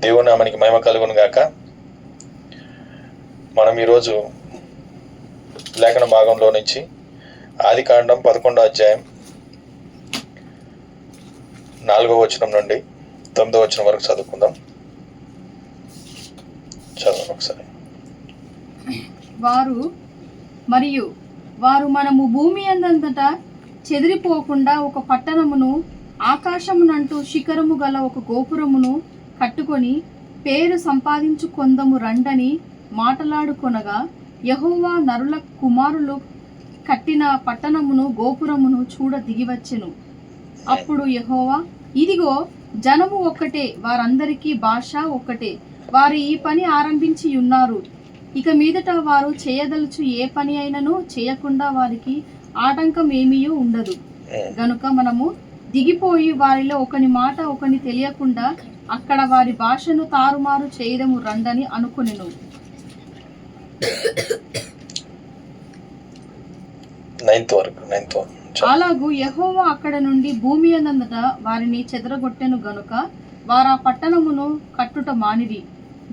దేవుని నామానికి మహిమ కలుగును గాక. మనం ఈరోజు లేఖన భాగంలో నుంచి ఆదికాండం 11వ అధ్యాయం 4వ వచనం నుండి 9వ వచనం వరకు చదువుకుందాం. చదవండి ఒకసారి. వారు మనము భూమి అందంతటా చెదిరిపోకుండా ఒక పట్టణమును, ఆకాశమునంటూ శిఖరము గల ఒక గోపురమును కట్టుకొని పేరు సంపాదించుకొందము రండని మాటలాడుకొనగా, యెహోవా నరుల కుమారులు కట్టిన పట్టణమును గోపురమును చూడ దిగివచ్చెను. అప్పుడు యెహోవా, ఇదిగో జనము ఒక్కటే, వారందరికీ భాష ఒక్కటే, వారు ఈ పని ఆరంభించి ఉన్నారు. ఇక మీదట వారు చేయదలుచు ఏ పని అయినను చేయకుండా వారికి ఆటంకం ఏమీ ఉండదు. గనుక మనము దిగిపోయి వారిలో ఒకని మాట ఒకని తెలియకుండా అక్కడ వారి భాషను తారుమారు చేయదము రండని అనుకొనెను. అలాగూ యెహోవా అక్కడ నుండి భూమి అందంతటా వారిని చెదరగొట్టెను గనుక వారు ఆ పట్టణమును కట్టుట మానిరి.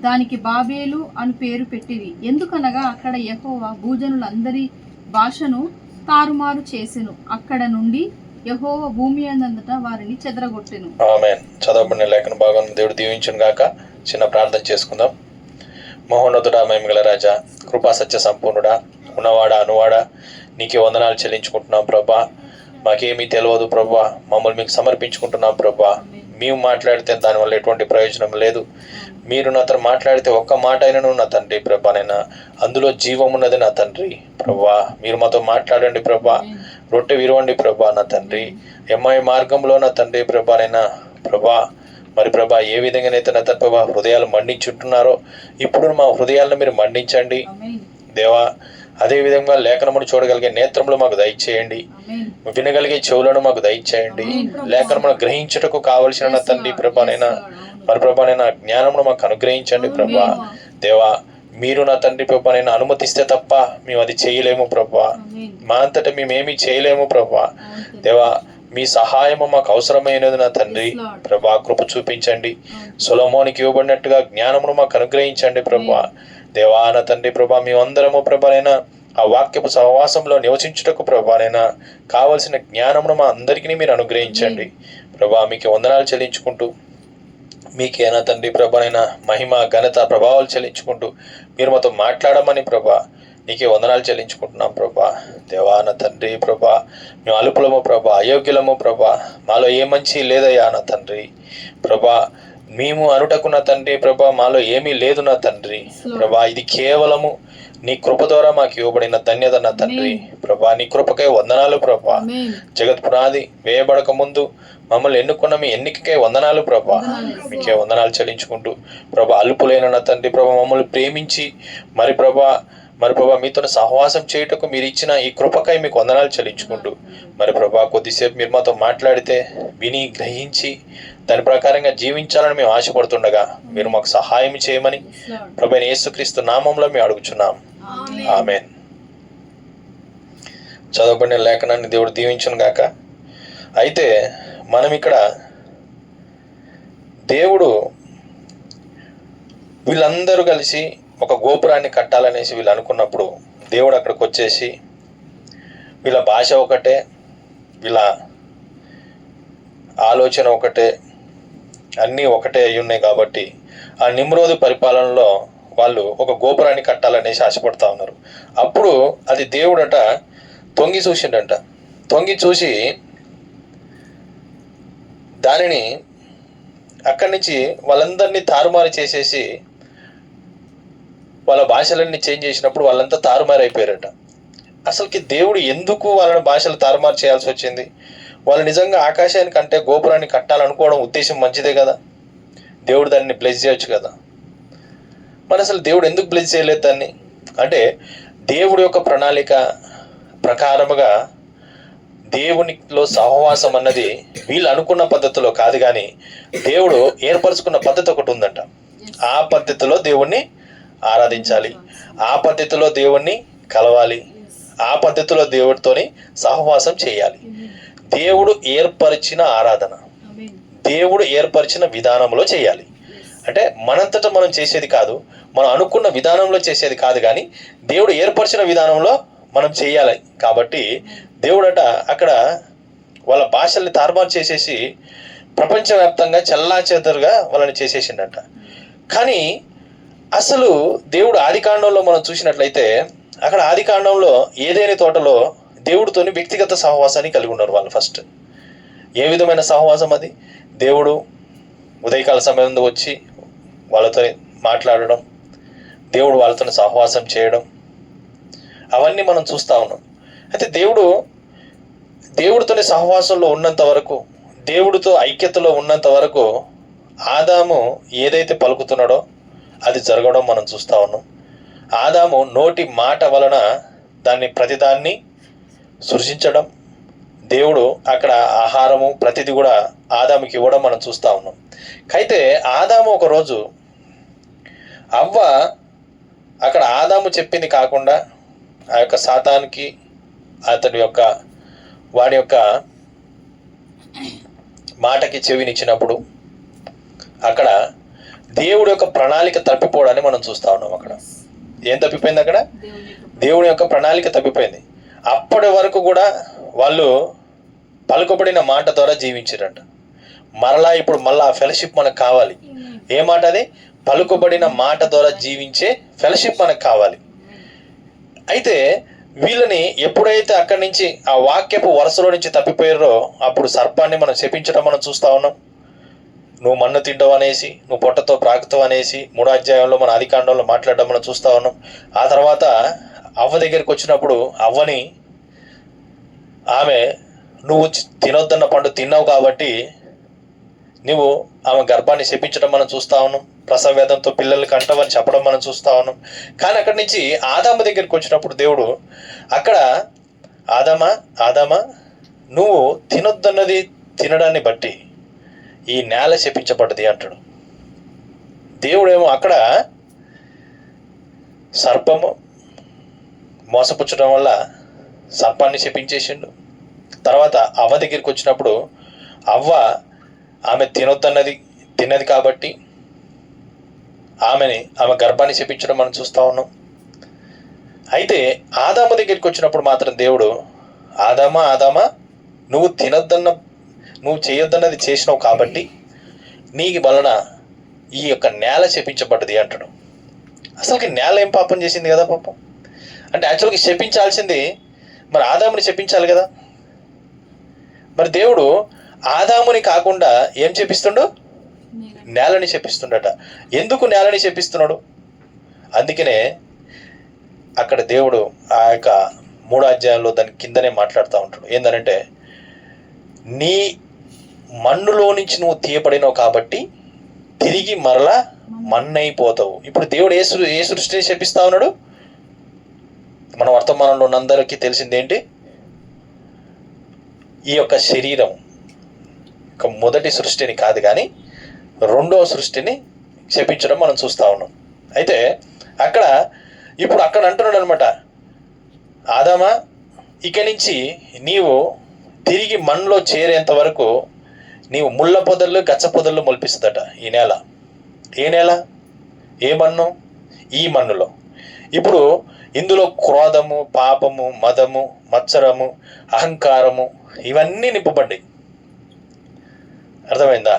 దానికి బాబేలు అని పేరు పెట్టిరి. ఎందుకనగా అక్కడ యెహోవా భూజనులందరి భాషను తారుమారు చేసెను. అక్కడ నుండి యెహోవా భూమి అందంతటా వారిని చెదరగొట్టెను. ఆమేన్. చదవబడిన లేఖన భాగం దేవుడు దీవించును గాక. చిన్న ప్రార్థన చేసుకుందాం. మహోన్నతుడా, మహిమగల రాజా, కృపా సత్య సంపూర్ణుడా, ఉన్నవాడా అనువాడా, నీకే వందనాలు చెల్లించుకుంటున్నాం ప్రభా. మాకేమీ తెలియదు ప్రభా, మమ్మల్ని మీకు సమర్పించుకుంటున్నాం ప్రభా. మేము మాట్లాడితే దానివల్ల ఎటువంటి ప్రయోజనం లేదు. మీరు నాతో మాట్లాడితే ఒక్క మాట అయినను నా తండ్రి ప్రభా, నైనా అందులో జీవం ఉన్నది నా తండ్రి ప్రభా. మీరు మాతో మాట్లాడండి ప్రభా, రొట్టె విరవండి ప్రభా నా తండ్రి. ఎంఐ మార్గంలో నా తండ్రి ప్రభా, నైనా ప్రభా మరి ప్రభా ఏ విధంగానైతే నా తండ్రి ప్రభా హృదయాలు మండించుంటున్నారో ఇప్పుడు మా హృదయాలను మీరు మండించండి దేవా. అదే విధంగా లేఖనమును చూడగలిగే నేత్రములు మాకు దయచేయండి, వినగలిగే చెవులను మాకు దయచేయండి. లేఖనమును గ్రహించుటకు కావలసిన నా తండ్రి ప్రభానైనా మరి ప్రభానైనా జ్ఞానమును మాకు అనుగ్రహించండి ప్రభా. దేవా మీరు నా తండ్రి ప్రభానైనా అనుమతిస్తే తప్ప మేము అది చేయలేము ప్రభా. మా అంతటా మేమేమీ చేయలేము ప్రభా. దేవా మీ సహాయము మాకు అవసరమైనది నా తండ్రి ప్రభా. కృప చూపించండి. సొలొమోనికి ఇవ్వబడినట్టుగా జ్ఞానమును మాకు అనుగ్రహించండి ప్రభా. దేవా నా తండ్రి ప్రభా, మేమందరము ప్రభానైనా ఆ వాక్యపు సహవాసంలో నివసించుటకు ప్రభానైనా కావలసిన జ్ఞానమును మా అందరికీ మీరు అనుగ్రహించండి ప్రభా. మీకు వందనాలు చెల్లించుకుంటూ మీకేనా తండ్రి ప్రభానైనా మహిమ ఘనత ప్రభావాలు చెల్లించుకుంటూ మీరు మాతో మాట్లాడమని ప్రభా నీకే వందనాలు చెల్లించుకుంటున్నాం ప్రభా. దేవా నా తండ్రి ప్రభా, మేము అలుపులము ప్రభా, అయోగ్యులము ప్రభా, మాలో ఏ మంచి లేదయ్యా నా తండ్రి ప్రభా. మేము అనుటకు నా తండ్రి ప్రభా మాలో ఏమీ లేదు నా తండ్రి ప్రభా. ఇది కేవలము నీ కృప ద్వారా మాకు ఇవ్వబడిన ధన్యత నా తండ్రి ప్రభా. నీ కృపకై వందనాలు ప్రభా. జగత్ పునాది వేయబడక ముందు మమ్మల్ని ఎన్నుకున్న మీ ఎన్నికకై వందనాలు ప్రభా. మీకే వందనాలు చెల్లించుకుంటూ ప్రభా అల్పులైన నా తండ్రి ప్రభా మమ్మల్ని ప్రేమించి మరి ప్రభా మీతో సహవాసం చేయుటకు మీరు ఇచ్చిన ఈ కృపకై మీకు వందనాలు చెల్లించుకుంటూ మరి ప్రభా కొద్దిసేపు మీరు మాతో మాట్లాడితే విని గ్రహించి దాని ప్రకారంగా జీవించాలని మేము ఆశపడుతుండగా మీరు మాకు సహాయం చేయమని ప్రభువైన యేసుక్రీస్తు నామంలో మేము అడుగుచున్నాం. ఆమేన్. చదవబడిన లేఖనాన్ని దేవుడు దీవించును గాక. అయితే మనం ఇక్కడ దేవుడు వీళ్ళందరూ కలిసి ఒక గోపురాన్ని కట్టాలనేసి వీళ్ళు అనుకున్నప్పుడు దేవుడు అక్కడికి వచ్చేసి వీళ్ళ భాష ఒకటే, వీళ్ళ ఆలోచన ఒకటే, అన్నీ ఒకటే అయి ఉన్నాయి కాబట్టి ఆ నిమ్రోదు పరిపాలనలో వాళ్ళు ఒక గోపురాన్ని కట్టాలనేసి ఆశపడతా ఉన్నారు. అప్పుడు అది దేవుడట తొంగి చూసిండట. తొంగి చూసి దానిని అక్కడి నుంచి వాళ్ళందరినీ తారుమారు చేసేసి వాళ్ళ భాషలన్నీ చేంజ్ చేసినప్పుడు వాళ్ళంతా తారుమారు అయిపోయారట. అసలుకి దేవుడు ఎందుకు వాళ్ళని భాషలు తారుమారు చేయాల్సి వచ్చింది? వాళ్ళు నిజంగా ఆకాశానికి అంటే గోపురాన్ని కట్టాలనుకోవడం ఉద్దేశం మంచిదే కదా, దేవుడు దాన్ని బ్లెస్ చేయొచ్చు కదా. మరి అసలు దేవుడు ఎందుకు బ్లెస్ చేయలేదు దాన్ని? అంటే దేవుడి యొక్క ప్రణాళిక ప్రకారముగా దేవునిలో సహవాసం అన్నది వీళ్ళు అనుకున్న పద్ధతిలో కాదు, కానీ దేవుడు ఏర్పరచుకున్న పద్ధతి ఒకటి ఉందంట. ఆ పద్ధతిలో దేవుణ్ణి ఆరాధించాలి, ఆ పద్ధతిలో దేవుణ్ణి కలవాలి, ఆ పద్ధతిలో దేవుడితోని సహవాసం చేయాలి. దేవుడు ఏర్పరిచిన ఆరాధన దేవుడు ఏర్పరిచిన విధానంలో చేయాలి. అంటే మనంతటా మనం చేసేది కాదు, మనం అనుకున్న విధానంలో చేసేది కాదు, కానీ దేవుడు ఏర్పరిచిన విధానంలో మనం చేయాలి. కాబట్టి దేవుడట అక్కడ వాళ్ళ భాషల్ని తారుమారు చేసేసి ప్రపంచవ్యాప్తంగా చెల్లాచెదరుగా వాళ్ళని చేసేసిండట. కానీ అసలు దేవుడు ఆదికాండంలో మనం చూసినట్లయితే అక్కడ ఆదికాండంలో ఏదైనా తోటలో దేవుడితోని వ్యక్తిగత సహవాసాన్ని కలిగి ఉన్నారు వాళ్ళు. ఫస్ట్ ఏ విధమైన సహవాసం అది? దేవుడు ఉదయకాల సమయంలో వచ్చి వాళ్ళతో మాట్లాడడం, దేవుడు వాళ్ళతో సహవాసం చేయడం, అవన్నీ మనం చూస్తూ ఉన్నాం. అయితే దేవుడితోని సహవాసంలో ఉన్నంత వరకు, దేవుడితో ఐక్యతలో ఉన్నంత వరకు ఆదాము ఏదైతే పలుకుతున్నాడో అది జరగడం మనం చూస్తూ ఉన్నాం. ఆదాము నోటి మాట వలన ప్రతిదాన్ని సృష్టించడం, దేవుడు అక్కడ ఆహారము ప్రతిదీ కూడా ఆదాముకి ఇవ్వడం మనం చూస్తూ ఉన్నాం. అయితే ఆదాము ఒకరోజు అవ్వ అక్కడ ఆదాము చెప్పింది కాకుండా ఆ యొక్క సాతానికి వాడి యొక్క మాటకి చెవినిచ్చినప్పుడు అక్కడ దేవుడి యొక్క ప్రణాళిక తప్పిపోవడాన్ని మనం చూస్తూ ఉన్నాం. అక్కడ ఏం తప్పిపోయింది? అక్కడ దేవుడి యొక్క ప్రణాళిక తప్పిపోయింది. అప్పటి వరకు కూడా వాళ్ళు పలుకబడిన మాట ద్వారా జీవించారంట. ఇప్పుడు మళ్ళా ఆ ఫెలోషిప్ మనకు కావాలి. ఏ మాట అది? పలుకబడిన మాట ద్వారా జీవించే ఫెలోషిప్ మనకు కావాలి. అయితే వీళ్ళని ఎప్పుడైతే అక్కడి నుంచి ఆ వాక్యపు వరుసలో నుంచి తప్పిపోయారో అప్పుడు సర్పాన్ని మనం శపించడం మనం చూస్తూ ఉన్నాం. నువ్వు మన్ను తింటావు అనేసి, నువ్వు పొట్టతో ప్రాకుతావు అనేసి 3వ అధ్యాయంలో మన ఆదికాండంలో మాట్లాడడం మనం చూస్తూ ఉన్నాం. ఆ తర్వాత అవ్వ దగ్గరికి వచ్చినప్పుడు అవ్వని ఆమె నువ్వు తినొద్దన్న పండు తిన్నావు కాబట్టి నువ్వు ఆమె గర్భాన్ని శపించడం మనం చూస్తూ ఉన్నాం. ప్రసవ వేదంతో పిల్లల్ని కంటవని చెప్పడం మనం చూస్తూ ఉన్నాం. కానీ అక్కడి నుంచి ఆదాము దగ్గరికి వచ్చినప్పుడు దేవుడు అక్కడ ఆదామా నువ్వు తినొద్దన్నది తినడాన్ని బట్టి ఈ నేల శపించబడ్డది అంటాడు. దేవుడేమో అక్కడ సర్పము మోసపుచ్చడం వల్ల సర్పాన్ని శపించేసిండు. తర్వాత అవ్వ దగ్గరికి వచ్చినప్పుడు అవ్వ ఆమె తిన్నది కాబట్టి ఆమె గర్భాన్ని శపించడం మనం చూస్తూ ఉన్నాం. అయితే ఆదాము దగ్గరికి వచ్చినప్పుడు మాత్రం దేవుడు ఆదామా నువ్వు చేయొద్దన్నది చేసినావు కాబట్టి నీకు వలన ఈ యొక్క నేల శపించబడ్డది అంటాడు. అసలుకి నేల ఏం పాపం చేసింది కదా పాపం? అంటే యాక్చువల్గా శపించాల్సింది మరి ఆదాముని శపించాలి కదా. మరి దేవుడు ఆదాముని కాకుండా ఏం శపిస్తుండు? నేలని శపిస్తుండట. ఎందుకు నేలని శపిస్తున్నాడు? అందుకనే అక్కడ దేవుడు ఆ యొక్క 3వ అధ్యాయంలో దాని కిందనే మాట్లాడుతూ ఉంటాడు. ఏందనంటే నీ మన్నులో నుంచి నువ్వు తీయబడినావు కాబట్టి తిరిగి మరలా మన్నైపోతావు. ఇప్పుడు దేవుడు ఏ సృష్టిని శపిస్తా ఉన్నాడు? మన వర్తమానంలో ఉన్నందరికీ తెలిసిందేంటి? ఈ యొక్క శరీరం మొదటి సృష్టిని కాదు కానీ 2వ సృష్టిని శపించడం మనం చూస్తూ ఉన్నాం. అయితే అక్కడ అంటున్నాడు అనమాట, ఆదామా ఇక నుంచి నీవు తిరిగి మన్నులో చేరేంత వరకు నీవు ముళ్ళ పొదళ్ళు గచ్చ పొదళ్ళు మొలిపిస్తుందట ఈ నేల. ఏ నేల? ఏ మన్ను? ఈ మన్నులో. ఇప్పుడు ఇందులో క్రోధము, పాపము, మదము, మత్సరము, అహంకారము ఇవన్నీ నింపబడ్డాయి. అర్థమైందా?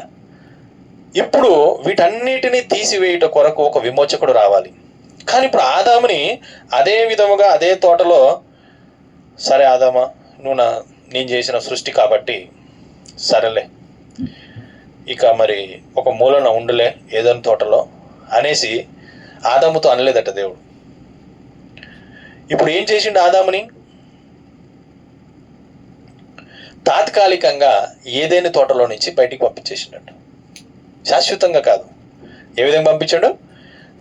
ఇప్పుడు వీటన్నిటినీ తీసివేయుట కొరకు ఒక విమోచకుడు రావాలి. కానీ ఇప్పుడు ఆదాముని అదే విధముగా అదే తోటలో, సరే ఆదామా నేను చేసిన సృష్టి కాబట్టి సరేలే ఇక మరి ఒక మూలన ఉండులే ఏదైనా తోటలో అనేసి ఆదాముతో అనలేదట దేవుడు. ఇప్పుడు ఏం చేసిండు ఆదాముని? తాత్కాలికంగా ఏదైనా తోటలో నుంచి బయటికి పంపించేసిండట. శాశ్వతంగా కాదు. ఏ విధంగా పంపించాడు?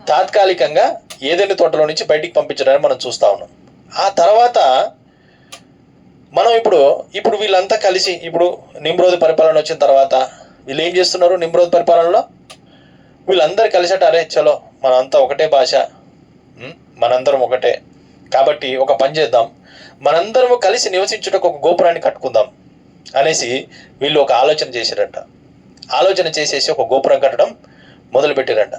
తాత్కాలికంగా ఏదైనా తోటలో నుంచి బయటికి పంపించడాన్ని మనం చూస్తూ ఉన్నాం. ఆ తర్వాత మనం ఇప్పుడు వీళ్ళంతా కలిసి ఇప్పుడు నిమ్రోదు పరిపాలన వచ్చిన తర్వాత వీళ్ళు ఏం చేస్తున్నారు? నిమ్రోదు పరిపాలనలో వీళ్ళందరూ కలిసట, అరే చలో మనంతా ఒకటే భాష, మనందరం ఒకటే కాబట్టి ఒక పని చేద్దాం, మనందరము కలిసి నివసించుటకు ఒక గోపురాన్ని కట్టుకుందాం అనేసి వీళ్ళు ఒక ఆలోచన చేశారట. ఆలోచన చేసేసి ఒక గోపురం కట్టడం మొదలుపెట్టారంట.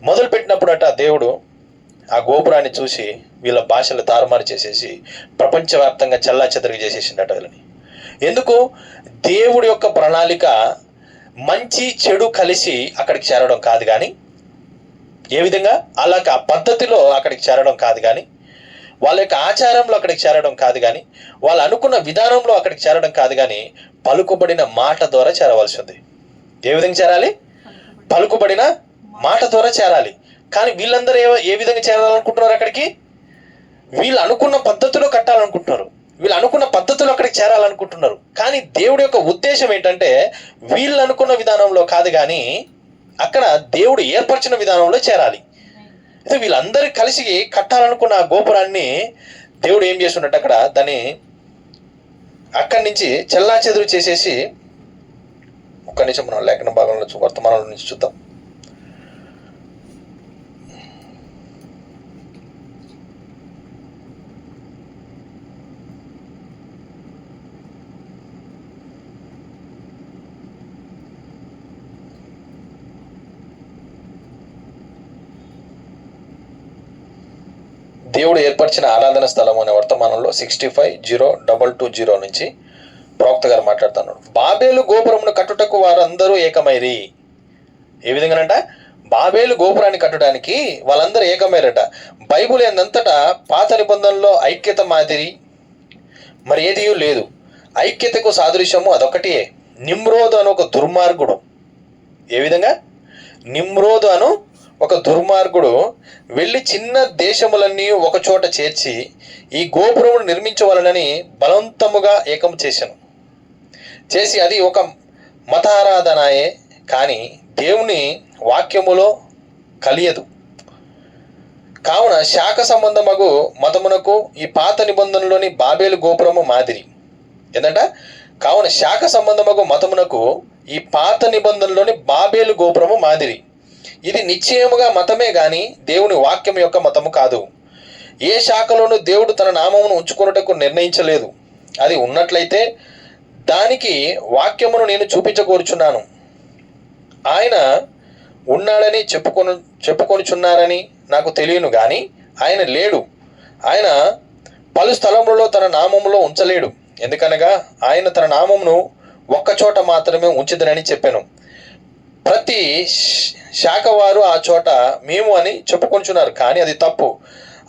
మొదలుపెట్టినప్పుడట దేవుడు ఆ గోపురాన్ని చూసి వీళ్ళ భాషలు తారుమారు చేసేసి ప్రపంచవ్యాప్తంగా చెల్లాచెదరికి చేసేసిండట వీళ్ళని. ఎందుకు? దేవుడి యొక్క ప్రణాళిక మంచి చెడు కలిసి అక్కడికి చేరడం కాదు, కానీ ఏ విధంగా అలాగ ఆ పద్ధతిలో అక్కడికి చేరడం కాదు, కానీ వాళ్ళ యొక్క ఆచారంలో అక్కడికి చేరడం కాదు, కానీ వాళ్ళు అనుకున్న విధానంలో అక్కడికి చేరడం కాదు, కానీ పలుకుబడిన మాట ద్వారా చేరవలసి ఉంది. ఏ విధంగా చేరాలి? పలుకుబడిన మాట ద్వారా చేరాలి. కానీ వీళ్ళందరూ ఏ విధంగా చేరాలనుకుంటున్నారు? అక్కడికి వీళ్ళు అనుకున్న పద్ధతిలో కట్టాలనుకుంటున్నారు, వీళ్ళు అనుకున్న పద్ధతిలో అక్కడికి చేరాలనుకుంటున్నారు. కానీ దేవుడి యొక్క ఉద్దేశం ఏంటంటే వీళ్ళు అనుకున్న విధానంలో కాదు, కానీ అక్కడ దేవుడు ఏర్పరిచిన విధానంలో చేరాలి. అయితే వీళ్ళందరూ కలిసి కట్టాలనుకున్న ఆ గోపురాన్ని దేవుడు ఏం చేస్తున్నట్టు అక్కడ దాన్ని అక్కడి నుంచి చెల్లాచెదురు చేసేసి, ఒక్క నిమిషం మనం లేఖన భాగంలో వర్తమానంలో నుంచి చూద్దాం. దేవుడు ఏర్పరిచిన ఆరాధన స్థలం అనే వర్తమానంలో 65:022 నుంచి ప్రవక్త గారు మాట్లాడుతున్నాడు. బాబేలు గోపురమును కట్టుటకు వారందరూ ఏకమైరి. ఏ విధంగానంట? బాబేలు గోపురాన్ని కట్టడానికి వాళ్ళందరూ ఏకమైరట. బైబుల్ ఏందంతటా పాత నిబంధనలో ఐక్యత మాదిరి మరి ఏది లేదు. ఐక్యతకు సాదృశ్యము అదొకటియే. నిమ్రోదు అను ఒక దుర్మార్గుడు, ఏ విధంగా? నిమ్రోదు అను ఒక దుర్మార్గుడు వెళ్ళి చిన్న దేశములన్నీ ఒక చోట చేర్చి ఈ గోపురమును నిర్మించవలనని బలవంతముగా ఏకం చేసి అది ఒక మతారాధనాయే, కానీ దేవుని వాక్యములో కలియదు. కావున శాఖ సంబంధమగు మతమునకు ఈ పాత నిబంధనలోని బాబేలు గోపురము మాదిరి. ఏంటంట? కావున శాఖ సంబంధమగు మతమునకు ఈ పాత నిబంధనలోని బాబేలు గోపురము మాదిరి. ఇది నిశ్చయముగా మతమే గాని దేవుని వాక్యం యొక్క మతము కాదు. ఏ శాఖలోనూ దేవుడు తన నామమును ఉంచుకొనుటకు నిర్ణయించలేదు. అది ఉన్నట్లయితే దానికి వాక్యమును నేను చూపించకూర్చున్నాను. ఆయన ఉన్నాడని చెప్పుకొనుచున్నారని నాకు తెలియను, గాని ఆయన లేడు. ఆయన పలు స్థలములలో తన నామములో ఉంచలేడు. ఎందుకనగా ఆయన తన నామమును ఒక్కచోట మాత్రమే ఉంచుదనని చెప్పాను. ప్రతి శాఖ వారు ఆ చోట మేము అని చెప్పుకొంచున్నారు, కానీ అది తప్పు.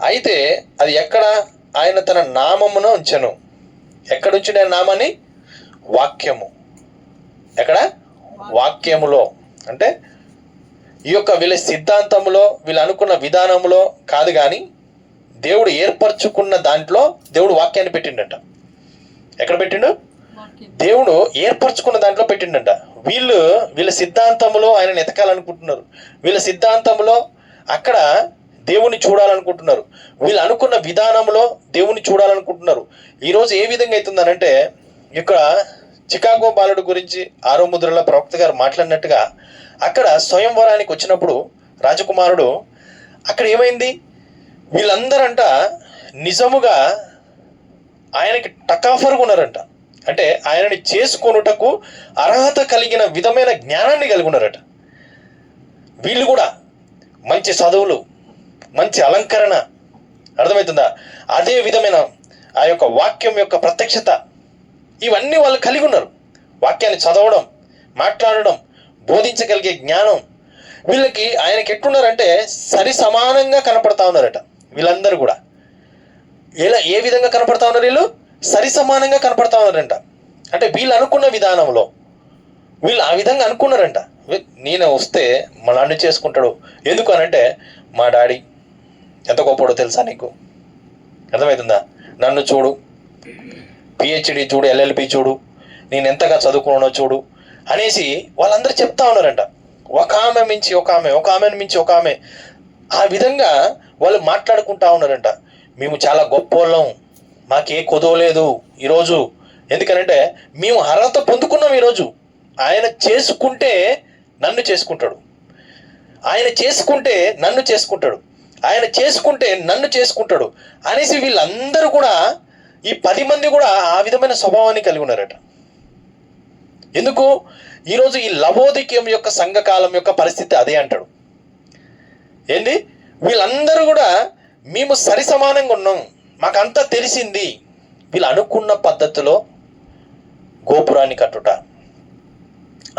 అయితే అది ఎక్కడ? ఆయన తన నామమును ఉంచెను. ఎక్కడ ఉంచిన నామాన్ని? వాక్యము. ఎక్కడ? వాక్యములో. అంటే ఈ యొక్క వీళ్ళ సిద్ధాంతంలో, వీళ్ళు అనుకున్న విధానంలో కాదు, కానీ దేవుడు ఏర్పరచుకున్న దాంట్లో దేవుడు వాక్యాన్ని పెట్టిండట. ఎక్కడ పెట్టిండు? దేవుడు ఏర్పరచుకున్న దాంట్లో పెట్టిండంట. వీళ్ళ సిద్ధాంతంలో ఆయన ఎతకాలనుకుంటున్నారు. వీళ్ళ సిద్ధాంతంలో అక్కడ దేవుని చూడాలనుకుంటున్నారు. వీళ్ళు అనుకున్న విధానంలో దేవుని చూడాలనుకుంటున్నారు. ఈరోజు ఏ విధంగా అవుతుందనంటే, ఇక్కడ చికాగో బాలుడు గురించి 6వ ముద్రలో ప్రవక్త గారు మాట్లాడినట్టుగా అక్కడ స్వయంవరానికి వచ్చినప్పుడు రాజకుమారుడు అక్కడ ఏమైంది? వీళ్ళందరంట నిజముగా ఆయనకి టకాఫరుగా ఉన్నారంట. అంటే ఆయనని చేసుకొనుటకు అర్హత కలిగిన విధమైన జ్ఞానాన్ని కలిగి ఉన్నారట. వీళ్ళు కూడా మంచి చదువులు, మంచి అలంకరణ, అర్థమవుతుందా? అదే విధమైన ఆ యొక్క వాక్యం యొక్క ప్రత్యక్షత, ఇవన్నీ వాళ్ళు కలిగి ఉన్నారు. వాక్యాన్ని చదవడం, మాట్లాడడం, బోధించగలిగే జ్ఞానం వీళ్ళకి ఆయనకి ఎట్టున్నారంటే సరి సమానంగా కనపడతా ఉన్నారట. వీళ్ళందరూ కూడా ఏ విధంగా కనపడతా ఉన్నారు? వీళ్ళు సరి సమానంగా కనపడతా ఉన్నారంట. అంటే వీళ్ళు అనుకున్న విధానంలో వీళ్ళు ఆ విధంగా అనుకున్నారంట. నేను వస్తే మా నాన్న చేసుకుంటాడు. ఎందుకు అనంటే, మా డాడీ ఎంత గొప్పడో తెలుసా నీకు? అర్థమవుతుందా? నన్ను చూడు, పిహెచ్డి చూడు, ఎల్ఎల్బి చూడు, నేను ఎంతగా చదువుకున్నానో చూడు అనేసి వాళ్ళందరూ చెప్తా ఉన్నారంట. ఒక ఆమె మించి ఒక ఆమె, ఒక ఆమెను మించి ఒక ఆమె, ఆ విధంగా వాళ్ళు మాట్లాడుకుంటా ఉన్నారంట. మేము చాలా గొప్పోళ్ళం, మాకే కొదవలేదు ఈరోజు. ఎందుకనంటే మేము అర్హత పొందుకున్నాం ఈరోజు. ఆయన చేసుకుంటే నన్ను చేసుకుంటాడు, ఆయన చేసుకుంటే నన్ను చేసుకుంటాడు, ఆయన చేసుకుంటే నన్ను చేసుకుంటాడు అనేసి వీళ్ళందరూ కూడా, ఈ 10 మంది కూడా ఆ విధమైన స్వభావాన్ని కలిగి ఉన్నారట. ఎందుకు? ఈరోజు ఈ లవోదికీయం యొక్క సంఘకాలం యొక్క పరిస్థితి అదే అంటాడు. ఏంది? వీళ్ళందరూ కూడా మేము సరి సమానంగా ఉన్నాం, మాకంతా తెలిసింది. వీళ్ళు అనుకున్న పద్ధతిలో గోపురాన్ని కట్టుట,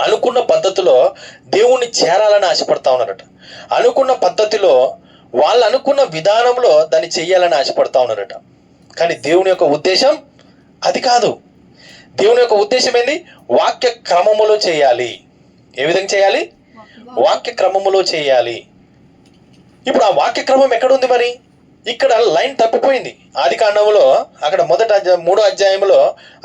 అనుకున్న పద్ధతిలో దేవుణ్ణి చేరాలని ఆశపడతా ఉన్నారట. అనుకున్న పద్ధతిలో వాళ్ళు అనుకున్న విధానంలో దాన్ని చెయ్యాలని ఆశపడతా ఉన్నారట. కానీ దేవుని యొక్క ఉద్దేశం అది కాదు. దేవుని యొక్క ఉద్దేశం ఏంది? వాక్య క్రమములో చేయాలి. ఏ విధంగా చేయాలి? వాక్య క్రమములో చేయాలి. ఇప్పుడు ఆ వాక్య క్రమం ఎక్కడుంది? మరి ఇక్కడ లైన్ తప్పిపోయింది. ఆది కాండంలో అక్కడ మొదట 3వ అధ్యాయంలో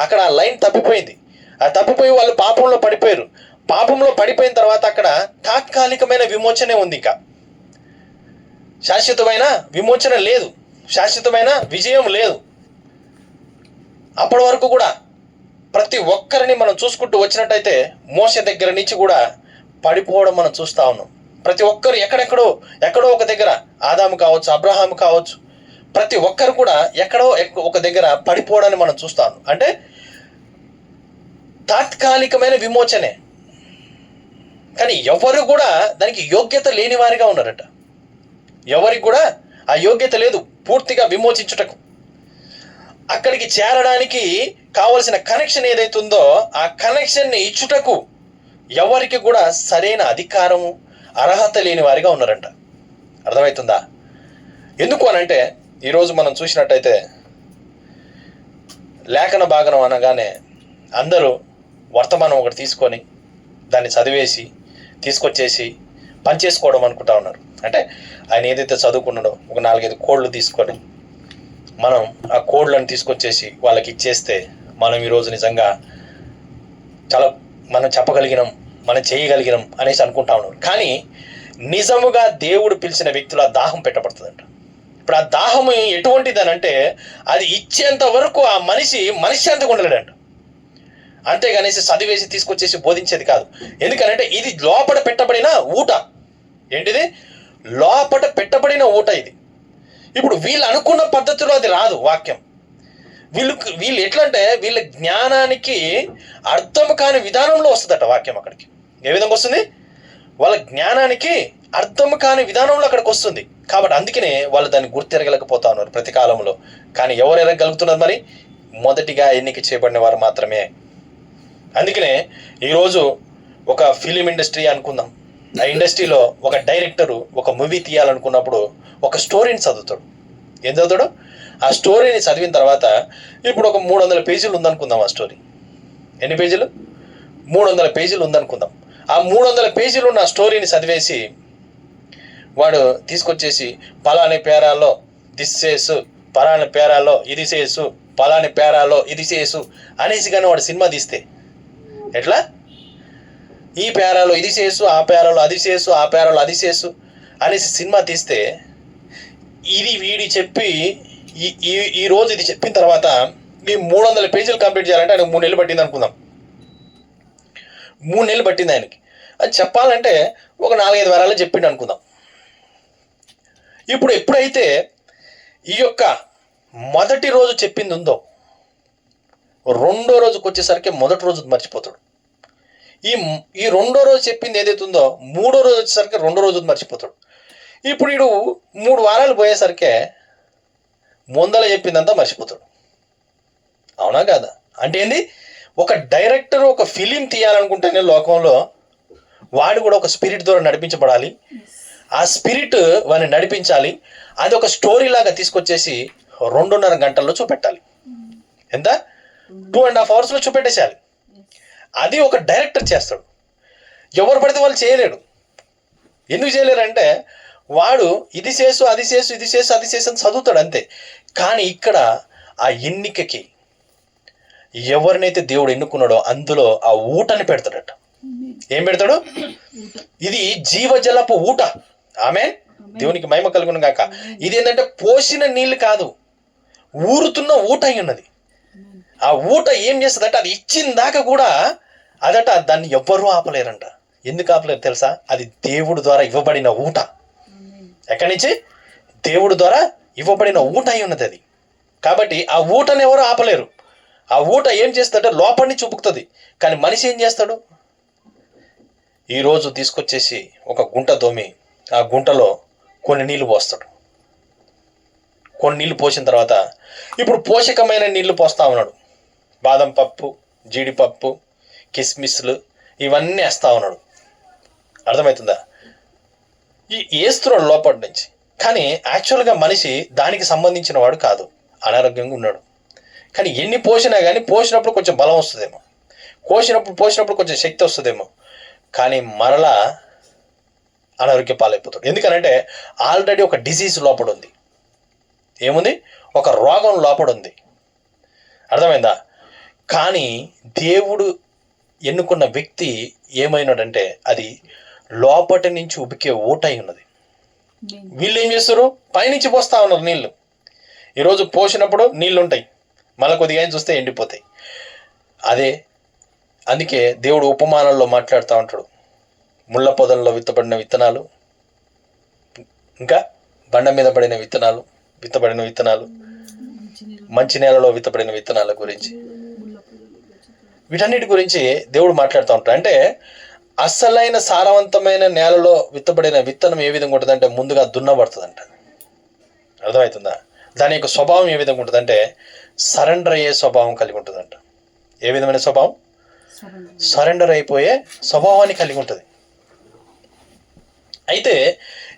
అక్కడ ఆ లైన్ తప్పిపోయింది. ఆ తప్పిపోయి వాళ్ళు పాపంలో పడిపోయారు. పాపంలో పడిపోయిన తర్వాత అక్కడ తాత్కాలికమైన విమోచనే ఉంది. ఇంకా శాశ్వతమైన విమోచన లేదు, శాశ్వతమైన విజయం లేదు. అప్పటి వరకు కూడా ప్రతి ఒక్కరిని మనం చూసుకుంటూ వచ్చినట్టయితే మోషే దగ్గర నుంచి కూడా పడిపోవడం మనం చూస్తూ ఉన్నాం. ప్రతి ఒక్కరు ఎక్కడో ఒక దగ్గర, ఆదాము కావచ్చు, అబ్రహాము కావచ్చు, ప్రతి ఒక్కరు కూడా ఎక్కడో ఒక దగ్గర పడిపోవడాన్ని మనం చూస్తాం. అంటే తాత్కాలికమైన విమోచనే, కానీ ఎవరు కూడా దానికి యోగ్యత లేని వారిగా ఉన్నారట. ఎవరికి కూడా ఆ యోగ్యత లేదు పూర్తిగా విమోచించుటకు. అక్కడికి చేరడానికి కావలసిన కనెక్షన్ ఏదైతుందో ఆ కనెక్షన్ని ఇచ్చుటకు ఎవరికి కూడా సరైన అధికారము, అర్హత లేని వారిగా ఉన్నారంట. అర్థమవుతుందా? ఎందుకు అనంటే ఈరోజు మనం చూసినట్టయితే లేఖన భాగం అనగానే అందరూ వర్తమానం ఒకటి తీసుకొని దాన్ని చదివేసి తీసుకొచ్చేసి పనిచేసుకోవడం అనుకుంటా ఉన్నారు. అంటే ఆయన ఏదైతే చదువుకున్నాడో ఒక 4-5 కోడ్లు తీసుకొని మనం ఆ కోడ్లను తీసుకొచ్చేసి వాళ్ళకి ఇచ్చేస్తే మనం ఈరోజు నిజంగా చాలా మనం చెప్పగలిగినాం, మనం చేయగలిగినాం అనేసి అనుకుంటా ఉన్నారు. కానీ నిజముగా దేవుడు పిలిచిన వ్యక్తులు ఆ దాహం పెట్టబడుతుందంట. ఇప్పుడు ఆ దాహం ఎటువంటిది అని అంటే అది ఇచ్చేంత వరకు ఆ మనిషి మనశ్శాంతిగా ఉండలేడంట. అంతేగానేసి చదివేసి తీసుకొచ్చేసి బోధించేది కాదు. ఎందుకనంటే ఇది లోపల పెట్టబడిన ఊట. ఏంటిది? లోపల పెట్టబడిన ఊట ఇది. ఇప్పుడు వీళ్ళు అనుకున్న పద్ధతిలో అది రాదు వాక్యం. వీళ్ళు ఎట్లంటే వీళ్ళ జ్ఞానానికి అర్థం కాని విధానంలో వస్తుందట వాక్యం. అక్కడికి ఏ విధంగా వస్తుంది? వాళ్ళ జ్ఞానానికి అర్థం కాని విధానంలో అక్కడికి వస్తుంది. కాబట్టి అందుకనే వాళ్ళు దాన్ని గుర్తెరగలేకపోతా ఉన్నారు ప్రతి కాలంలో. కానీ ఎవరు ఎరగలుగుతున్నారు? మరి మొదటిగా ఎన్నిక చేయబడిన వారు మాత్రమే. అందుకనే ఈరోజు ఒక ఫిలిం ఇండస్ట్రీ అనుకుందాం. ఆ ఇండస్ట్రీలో ఒక డైరెక్టరు ఒక మూవీ తీయాలనుకున్నప్పుడు ఒక స్టోరీని చదువుతాడు. ఏం చదువుతాడు? ఆ స్టోరీని చదివిన తర్వాత ఇప్పుడు ఒక 300 పేజీలు ఉందనుకుందాం. ఆ స్టోరీ ఎన్ని పేజీలు? 300 పేజీలు ఉందనుకుందాం. ఆ 300 పేజీలు ఉన్న స్టోరీని చదివేసి వాడు తీసుకొచ్చేసి పలాని పేరాల్లో దిస్ చేసు, పలాని పేరాల్లో ఇది చేసు, పలాని పేరాల్లో ఇది చేసు అనేసి కానీ వాడు సినిమా తీస్తే ఎట్లా? ఈ పేరాలో ఇది చేసు, ఆ పేరాలో అది చేసు, ఆ పేరాలో అది చేసు అనేసి సినిమా తీస్తే ఇది వీడి చెప్పి ఈ రోజు ఇది చెప్పిన తర్వాత ఈ 300 పేజీలు కంప్లీట్ చేయాలంటే ఆయనకు 3 నెలలు పట్టింది అనుకుందాం. 3 నెలలు పట్టింది ఆయనకి. అది చెప్పాలంటే ఒక 4-5 వారాలు చెప్పిండు అనుకుందాం. ఇప్పుడు ఎప్పుడైతే ఈ యొక్క మొదటి రోజు చెప్పింది ఉందో రెండో రోజుకి వచ్చేసరికి మొదటి రోజు మర్చిపోతాడు. ఈ రెండో రోజు చెప్పింది ఏదైతే ఉందో 3వ రోజు వచ్చేసరికి 2వ రోజు మర్చిపోతాడు. ఇప్పుడు వీడు 3 వారాలు పోయేసరికి ముందల చెప్పిందంతా మర్చిపోతాడు. అవునా కాదా? అంటే ఏంది? ఒక డైరెక్టర్ ఒక ఫిలిం తీయాలనుకుంటేనే లోకంలో వాడు కూడా ఒక స్పిరిట్ ద్వారా నడిపించబడాలి. ఆ స్పిరిట్ వాడిని నడిపించాలి. అది ఒక స్టోరీ లాగా తీసుకొచ్చేసి 2.5 గంటల్లో చూపెట్టాలి. ఎంత? 2.5 అవర్స్లో చూపెట్టేసేయాలి. అది ఒక డైరెక్టర్ చేస్తాడు. ఎవరు పడితే వాళ్ళు చేయలేడు. ఎందుకు చేయలేరు అంటే వాడు ఇది చేసు, అది చేసు, ఇది చేసు, అది చేసు అని చదువుతాడు అంతే. కానీ ఇక్కడ ఆ ఎన్నికకి ఎవరినైతే దేవుడు ఎన్నుకున్నాడో అందులో ఆ ఊటని పెడతాడట. ఏం పెడతాడు? ఇది జీవజలపు ఊట. ఆమేన్. దేవునికి మహిమ కలుగును గాక. ఇది ఏంటంటే పోసిన నీళ్ళు కాదు, ఊరుతున్న ఊట అయి ఉన్నది. ఆ ఊట ఏం చేస్తుందంటే అది ఇచ్చిన దాకా కూడా అదట దాన్ని ఎవ్వరూ ఆపలేరంట. ఎందుకు ఆపలేరు తెలుసా? అది దేవుడు ద్వారా ఇవ్వబడిన ఊట. ఎక్కడి నుంచి? దేవుడు ద్వారా ఇవ్వబడిన ఊట అయి ఉన్నది అది. కాబట్టి ఆ ఊటను ఎవరు ఆపలేరు. ఆ ఊట ఏం చేస్తుందంటే లోపలిని చూపుతుంది. కానీ మనిషి ఏం చేస్తాడు? ఈరోజు తీసుకొచ్చేసి ఒక గుంట తోమి ఆ గుంటలో కొన్ని నీళ్లు పోస్తాడు. కొన్ని నీళ్లు పోసిన తర్వాత ఇప్పుడు పోషకమైన నీళ్లు పోస్తా ఉన్నాడు. బాదం పప్పు, జీడిపప్పు, కిస్మిస్లు ఇవన్నీ వేస్తా ఉన్నాడు. అర్థమవుతుందా? ఈ వేస్తున్నాడు లోపటి నుంచి. కానీ యాక్చువల్గా మనిషి దానికి సంబంధించిన వాడు కాదు, అనారోగ్యంగా ఉన్నాడు. కానీ ఎన్ని పోసినా కానీ పోసినప్పుడు కొంచెం బలం వస్తుందేమో, పోసినప్పుడు కొంచెం శక్తి వస్తుందేమో, కానీ మరలా అనారోగ్య పాలైపోతాడు. ఎందుకనంటే ఆల్రెడీ ఒక డిసీజ్ లోపల ఉంది. ఏముంది? ఒక రోగం లోపల ఉంది. అర్థమైందా? కానీ దేవుడు ఎన్నుకున్న వ్యక్తి ఏమైనాడంటే అది లోపటి నుంచి ఉబికే ఊటై ఉన్నది. వీళ్ళు ఏం చేస్తారు? పైనుంచి పోస్తా ఉన్నారు నీళ్లు. ఈరోజు పోసినప్పుడు నీళ్ళు ఉంటాయి, మళ్ళీ కొద్దిగా చూస్తే ఎండిపోతాయి. అందుకే దేవుడు ఉపమానంలో మాట్లాడుతూ ఉంటాడు. ముళ్ళ పొదల్లో విత్తబడిన విత్తనాలు, ఇంకా బండ మీద పడిన విత్తబడిన విత్తనాలు, మంచి నేలలో విత్తబడిన విత్తనాల గురించి, వీటన్నిటి గురించి దేవుడు మాట్లాడుతూ ఉంటాడు. అంటే అసలైన సారవంతమైన నేలలో విత్తబడిన విత్తనం ఏ విధంగా ఉంటుందంటే ముందుగా దున్నబడుతుందంట. అర్థమవుతుందా? దాని యొక్క స్వభావం ఏ విధంగా ఉంటుందంటే సరెండర్ అయ్యే స్వభావం కలిగి ఉంటుందంట. ఏ విధమైన స్వభావం? సరెండర్ అయిపోయే స్వభావాన్ని కలిగి ఉంటుంది. అయితే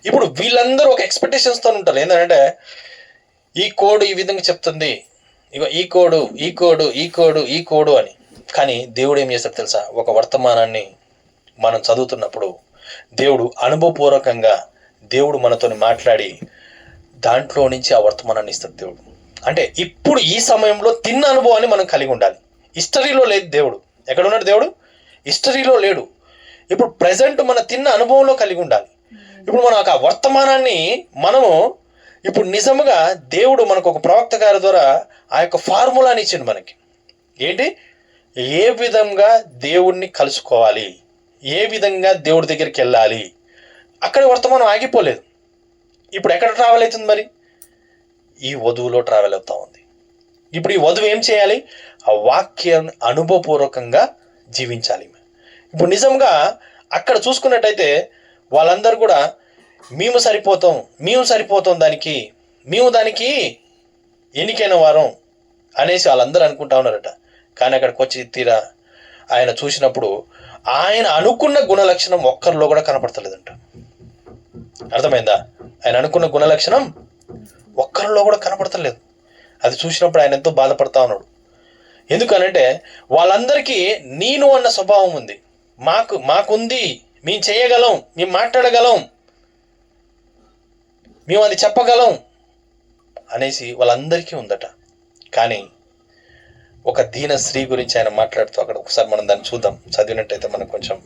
ఇప్పుడు వీళ్ళందరూ ఒక ఎక్స్పెక్టేషన్స్తో ఉంటారు. ఏంటంటే ఈ కోడ్ ఈ విధంగా చెప్తుంది, ఇగో ఈ కోడు అని. కానీ దేవుడు ఏం చేస్తాడు తెలుసా? ఒక వర్తమానాన్ని మనం చదువుతున్నప్పుడు దేవుడు అనుభవపూర్వకంగా దేవుడు మనతో మాట్లాడి దాంట్లో నుంచి ఆ వర్తమానాన్ని ఇస్తాడు దేవుడు. అంటే ఇప్పుడు ఈ సమయంలో తిన్న అనుభవాన్ని మనం కలిగి ఉండాలి. హిస్టరీలో లేదు దేవుడు. ఎక్కడ ఉన్నాడు దేవుడు? హిస్టరీలో లేడు. ఇప్పుడు ప్రజెంట్ మన తిన్న అనుభవంలో కలిగి ఉండాలి. ఇప్పుడు మనం ఆ వర్తమానాన్ని మనము ఇప్పుడు నిజంగా దేవుడు మనకు ఒక ప్రవక్త గారి ద్వారా ఆ యొక్క ఫార్ములాని ఇచ్చిండు మనకి. ఏంటి? ఏ విధంగా దేవుణ్ణి కలుసుకోవాలి, ఏ విధంగా దేవుడి దగ్గరికి వెళ్ళాలి. అక్కడ వర్తమానం ఆగిపోలేదు. ఇప్పుడు ఎక్కడ ట్రావెల్ అవుతుంది? మరి ఈ వధువులో ట్రావెల్ అవుతా ఉంది. ఇప్పుడు ఈ వధువు ఏం చేయాలి? ఆ వాక్యాన్ని అనుభవపూర్వకంగా జీవించాలి. ఇప్పుడు నిజంగా అక్కడ చూసుకున్నట్టయితే వాళ్ళందరూ కూడా మేము సరిపోతాం దానికి ఎన్నికైన వారం అనేసి వాళ్ళందరూ అనుకుంటా ఉన్నారట. కానీ అక్కడికి వచ్చి తీరా ఆయన చూసినప్పుడు ఆయన అనుకున్న గుణలక్షణం ఒక్కరిలో కూడా కనపడతలేదంట. అర్థమైందా? ఆయన అనుకున్న గుణలక్షణం ఒక్కరిలో కూడా కనపడతలేదు. అది చూసినప్పుడు ఆయన ఎంతో బాధపడతా ఉన్నాడు. ఎందుకనంటే వాళ్ళందరికీ నేను అన్న స్వభావం ఉంది, మాకుంది, మేము చేయగలం, మేము మాట్లాడగలం, మేము అది చెప్పగలం అనేసి వాళ్ళందరికీ ఉందట. కానీ ఒక దీన స్త్రీ గురించి ఆయన మాట్లాడుతూ అక్కడ ఒకసారి మనం దాన్ని చూద్దాం. చదివినట్టయితే మనకు కొంచెం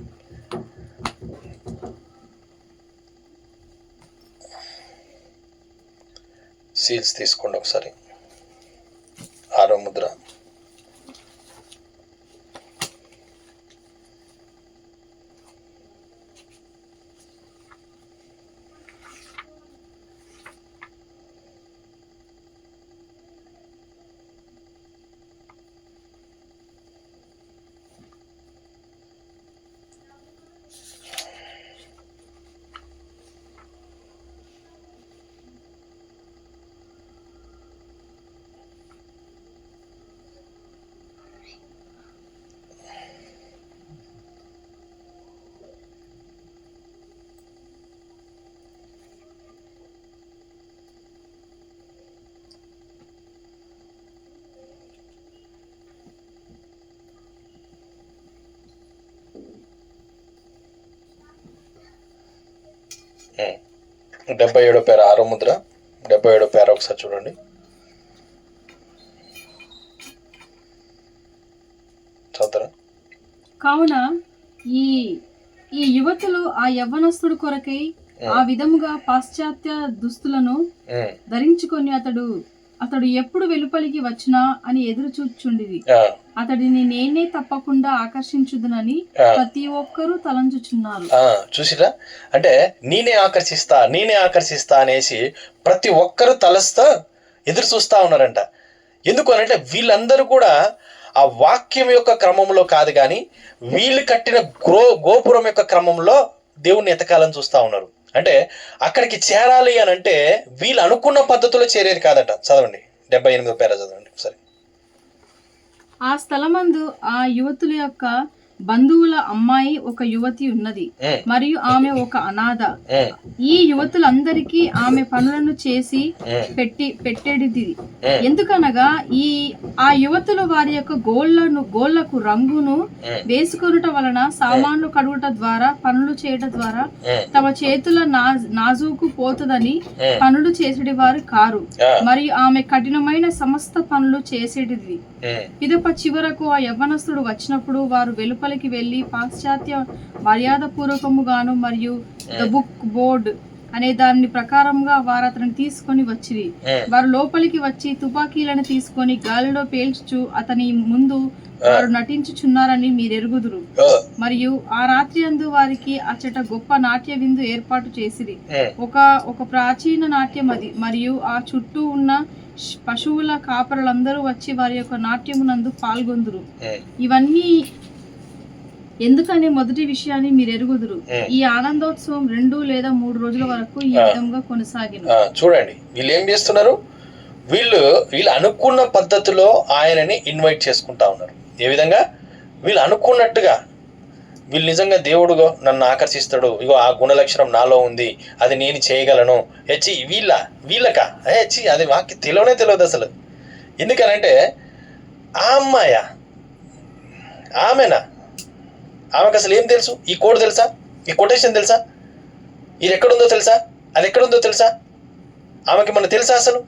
సీల్స్ తీసుకోండి ఒకసారి. 6వ ముద్ర. Hmm. 77వ పేర 6వ ముద్ర 77వ పేర ఒకసారి చూడండి. చదువుతారా? కావున ఈ యువతులు ఆ యవ్వనస్తుడు కొరకై ఆ విధముగా పాశ్చాత్య దుస్తులను ధరించుకొని అతడు ఎప్పుడు వెలుపలికి వచ్చినా అని ఎదురు చూచుండిరి. అతడిని నేనే తప్పకుండా ఆకర్షించుదునని ప్రతి ఒక్కరూ తలంచుచున్నారు. చూసిరా? అంటే నేనే ఆకర్షిస్తా అనేసి ప్రతి ఒక్కరు తలస్తా ఎదురు చూస్తా ఉన్నారంట. ఎందుకు అనంటే వీళ్ళందరూ కూడా ఆ వాక్యం యొక్క క్రమంలో కాదు, కానీ వీళ్ళు కట్టిన గోపురం యొక్క క్రమంలో దేవుణ్ణి ఎతకాలని చూస్తూ ఉన్నారు. అంటే అక్కడికి చేరాలి అని అంటే వీళ్ళు అనుకున్న పద్ధతిలో చేరేది కాదట. చదవండి 78వ పేరా చదవండి సరే. ఆ స్థలమందు ఆ యువతుల యొక్క బంధువుల అమ్మాయి ఒక యువతి ఉన్నది, మరియు ఆమె ఒక అనాథ. ఈ యువతులందరికీ ఆమె పనులను చేసి పెట్టేది. ఎందుకనగా ఆ యువతులు వారి యొక్క గోళ్లకు రంగును వేసుకొనుట వలన, సామాన్లు కడుగుట ద్వారా, పనులు చేయటం ద్వారా తమ చేతుల నాజూకు పోతుందని పనులు చేసేటి వారు కారు. మరియు ఆమె కఠినమైన సమస్త పనులు చేసేటిది. పిదప చివరకు ఆ యవ్వనస్తుడు వచ్చినప్పుడు వారు వెలుపలికి వెళ్లి పాశ్చాత్య మర్యాద పూర్వకముగాను మరియు ద బుక్ బోర్డ్ అనే దాని ప్రకారంగా వారు అతన్ని తీసుకొని వచ్చిరి. వారు లోపలికి వచ్చి తుపాకీలను తీసుకొని గాలిలో పేల్చుచు అతని ముందు వారు నటించుచున్నారని మీరెరుగుదురు. మరియు ఆ రాత్రి అందు వారికి అచ్చట గొప్ప నాట్య విందు ఏర్పాటు చేసిరి. ఒక ప్రాచీన నాట్యం అది. మరియు ఆ చుట్టూ ఉన్న పశువుల కాపరులందరూ వచ్చి వారి యొక్క నాట్యమునందు పాల్గొందురు. ఇవన్నీ ఎందుకనే మొదటి విషయాన్ని మీరు ఎరుగుదురు. ఈ ఆనందోత్సవం 2 లేదా 3 రోజుల వరకు ఈ విధంగా కొనసాగిన. చూడండి వీళ్ళు ఏం చేస్తున్నారు, వీళ్ళు అనుకున్న పద్ధతిలో ఆయనని ఇన్వైట్ చేసుకుంటా ఉన్నారు. ఏ విధంగా? వీళ్ళు అనుకున్నట్టుగా, వీళ్ళు నిజంగా దేవుడుగా నన్ను ఆకర్షిస్తాడు, ఇగో ఆ గుణలక్షణం నాలో ఉంది, అది నేను చేయగలను. వీళ్ళక అది మాకు తెలియదు అసలు. ఎందుకనంటే ఆ అమ్మాయా, ఆమెనా, ఆమెకు అసలు ఏం తెలుసు? ఈ కోడ్ తెలుసా? ఈ కొటేషన్ తెలుసా? ఇది ఎక్కడుందో తెలుసా? అది ఎక్కడుందో తెలుసా? ఆమెకి మన తెలుసా అసలు?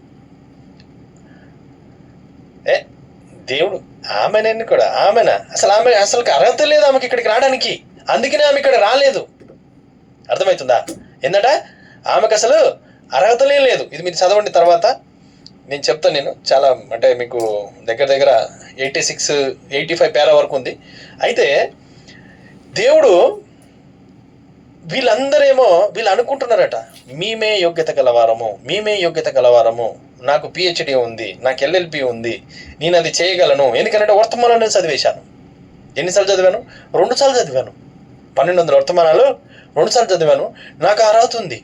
దేవుడు ఆమెనని కూడా ఆమెనా? ఆమె అసలు అర్హత లేదు ఆమెకి ఇక్కడికి రావడానికి. అందుకనే ఆమె ఇక్కడ రాలేదు. అర్థమవుతుందా? ఏంటంట ఆమెకు అసలు అర్హతలే లేదు. ఇది మీరు చదవండి, తర్వాత నేను చెప్తాను. నేను చాలా అంటే మీకు దగ్గర 86-85 పేరా వరకు ఉంది. అయితే దేవుడు వీళ్ళు అనుకుంటున్నారట, మేమే యోగ్యత గలవారము, నాకు పిహెచ్డి ఉంది, నాకు LLB ఉంది, నేను అది చేయగలను. ఎందుకంటే వర్తమానాలు చదివేశాను. ఎన్నిసార్లు చదివాను? 2 సార్లు చదివాను. 1200 వర్తమానాలు 2 సార్లు చదివాను, నాకు అర్హత ఉంది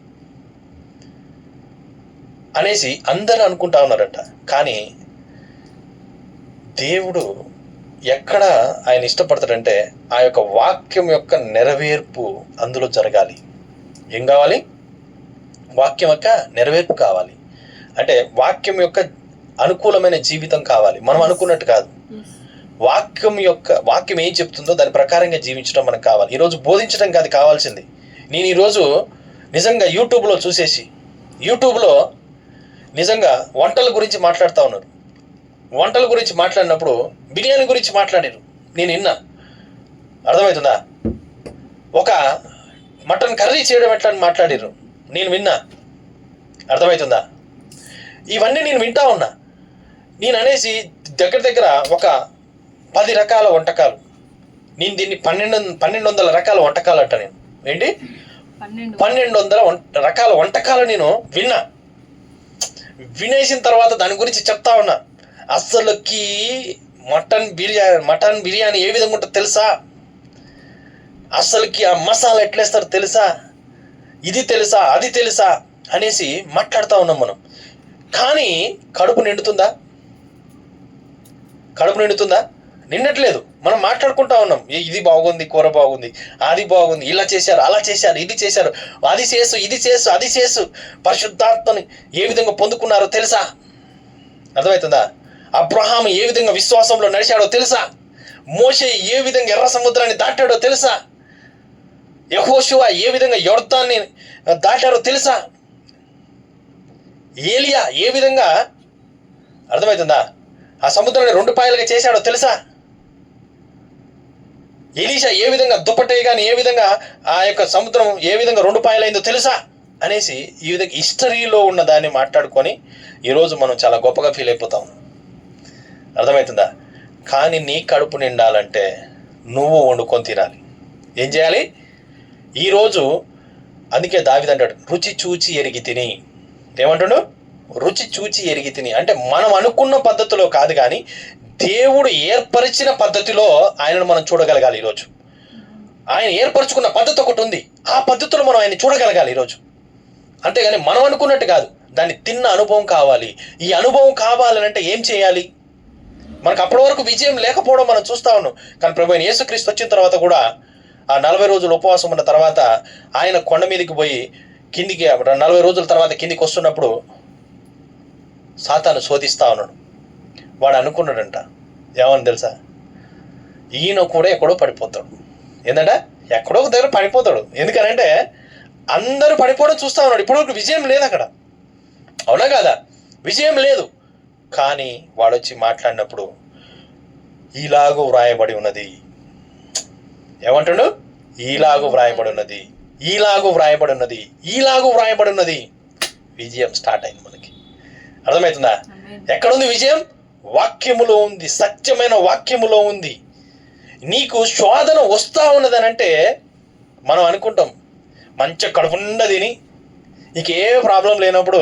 అనేసి అందరూ అనుకుంటా ఉన్నారట. కానీ దేవుడు ఎక్కడ ఆయన ఇష్టపడతాడంటే ఆ యొక్క వాక్యం యొక్క నెరవేర్పు అందులో జరగాలి. ఏం కావాలి? వాక్యం యొక్క నెరవేర్పు కావాలి. అంటే వాక్యం యొక్క అనుకూలమైన జీవితం కావాలి, మనం అనుకున్నట్టు కాదు. వాక్యం ఏం చెప్తుందో దాని ప్రకారంగా జీవించడం మనకు కావాలి. ఈరోజు బోధించడం కాదు కావాల్సింది. నేను ఈరోజు నిజంగా యూట్యూబ్లో నిజంగా వంటల గురించి మాట్లాడుతూ ఉన్నారు. వంటల గురించి మాట్లాడినప్పుడు బిర్యానీ గురించి మాట్లాడారు, నేను విన్నా. అర్థమవుతుందా? ఒక మటన్ కర్రీ చేయడం ఎట్లా అని మాట్లాడారు, నేను విన్నా. అర్థమవుతుందా? ఇవన్నీ నేను వింటా ఉన్నా. నేను అనేసి దగ్గర ఒక 10 రకాల వంటకాలు, నేను దీన్ని 1200 రకాల వంటకాలు అంట. నేను ఏంటి 1200 రకాల వంటకాలు నేను వినేసిన తర్వాత దాని గురించి చెప్తా ఉన్నా. అసలుకి మటన్ బిర్యానీ ఏ విధంగా ఉంటుందో తెలుసా? అసలుకి ఆ మసాలా ఎట్లేస్తారో తెలుసా? ఇది తెలుసా, అది తెలుసా అనేసి మాట్లాడుతూ ఉన్నాం మనం. కానీ కడుపు నిండుతుందా? నిండట్లేదు. మనం మాట్లాడుకుంటా ఉన్నాం, ఇది బాగుంది, కూర బాగుంది, అది బాగుంది, ఇలా చేశారు, అలా చేశారు, ఇది చేశారు, అది చేసు పరిశుద్ధాత్మని ఏ విధంగా పొందుకున్నారో తెలుసా? అర్థమవుతుందా? అబ్రహాము ఏ విధంగా విశ్వాసంలో నడిచాడో తెలుసా? మోషే ఏ విధంగా ఎర్ర సముద్రాన్ని దాటాడో తెలుసా? యెహోషువ ఏ విధంగా యొర్దాన్ని దాటాడో తెలుసా? ఏలియా ఏ విధంగా, అర్థమవుతుందా, ఆ సముద్రాన్ని 2 పాయలుగా చేశాడో తెలుసా? ఎలీషా ఏ విధంగా దుప్పటేయగానే ఏ విధంగా ఆ యొక్క సముద్రం ఏ విధంగా 2 పాయలైందో తెలుసా అనేసి ఈ విధంగా హిస్టరీలో ఉన్న దాన్ని మాట్లాడుకొని ఈరోజు మనం చాలా గొప్పగా ఫీల్ అయిపోతాం. అర్థమవుతుందా? కానీ నీ కడుపు నిండాలంటే నువ్వు వండుకొని తినాలి. ఏం చేయాలి? ఈరోజు అందుకే దావీదు అంటాడు, రుచి చూచి ఎరిగి తిని. ఏమంటాడు? రుచి చూచి ఎరిగి తిని. అంటే మనం అనుకున్న పద్ధతిలో కాదు, కానీ దేవుడు ఏర్పరిచిన పద్ధతిలో ఆయనను మనం చూడగలగాలి ఈరోజు. ఆయన ఏర్పరచుకున్న పద్ధతి ఒకటి ఉంది, ఆ పద్ధతిలో మనం ఆయన చూడగలగాలి ఈరోజు. అంతేగాని మనం అనుకున్నట్టు కాదు, దాన్ని తిన్న అనుభవం కావాలి. ఈ అనుభవం కావాలంటే ఏం చేయాలి? మనకు అప్పటి వరకు విజయం లేకపోవడం మనం చూస్తా ఉన్నాం. కానీ ప్రభు అయిన యేసుక్రీస్తు వచ్చిన తర్వాత కూడా ఆ 40 రోజులు ఉపవాసం ఉన్న తర్వాత ఆయన కొండ మీదకి పోయి కిందికి 40 రోజుల తర్వాత కిందికి వస్తున్నప్పుడు సాతాను శోధిస్తా ఉన్నాడు. వాడు అనుకున్నాడంట, ఏమని తెలుసా? ఈయన కూడా ఎక్కడో పడిపోతాడు. ఏంటంటే ఎక్కడో ఒక దగ్గర పడిపోతాడు. ఎందుకనంటే అందరూ పడిపోవడం చూస్తా ఉన్నాడు. ఇప్పటివరకు విజయం లేదు అక్కడ, అవునా కాదా? విజయం లేదు. కానీ వాడొచ్చి మాట్లాడినప్పుడు ఈలాగూ వ్రాయబడి ఉన్నది. ఏమంటాడు? ఈలాగూ వ్రాయబడి ఉన్నది, ఈలాగూ వ్రాయబడి ఉన్నది, ఈలాగూ వ్రాయబడి ఉన్నది. విజయం స్టార్ట్ అయింది మనకి. అర్థమవుతుందా? ఎక్కడుంది విజయం? వాక్యములో ఉంది, సత్యమైన వాక్యములో ఉంది. నీకు శోధన వస్తూ ఉన్నదనంటే మనం అనుకుంటాం మంచి కడుపుండా తిని నీకు ఏ ప్రాబ్లం లేనప్పుడు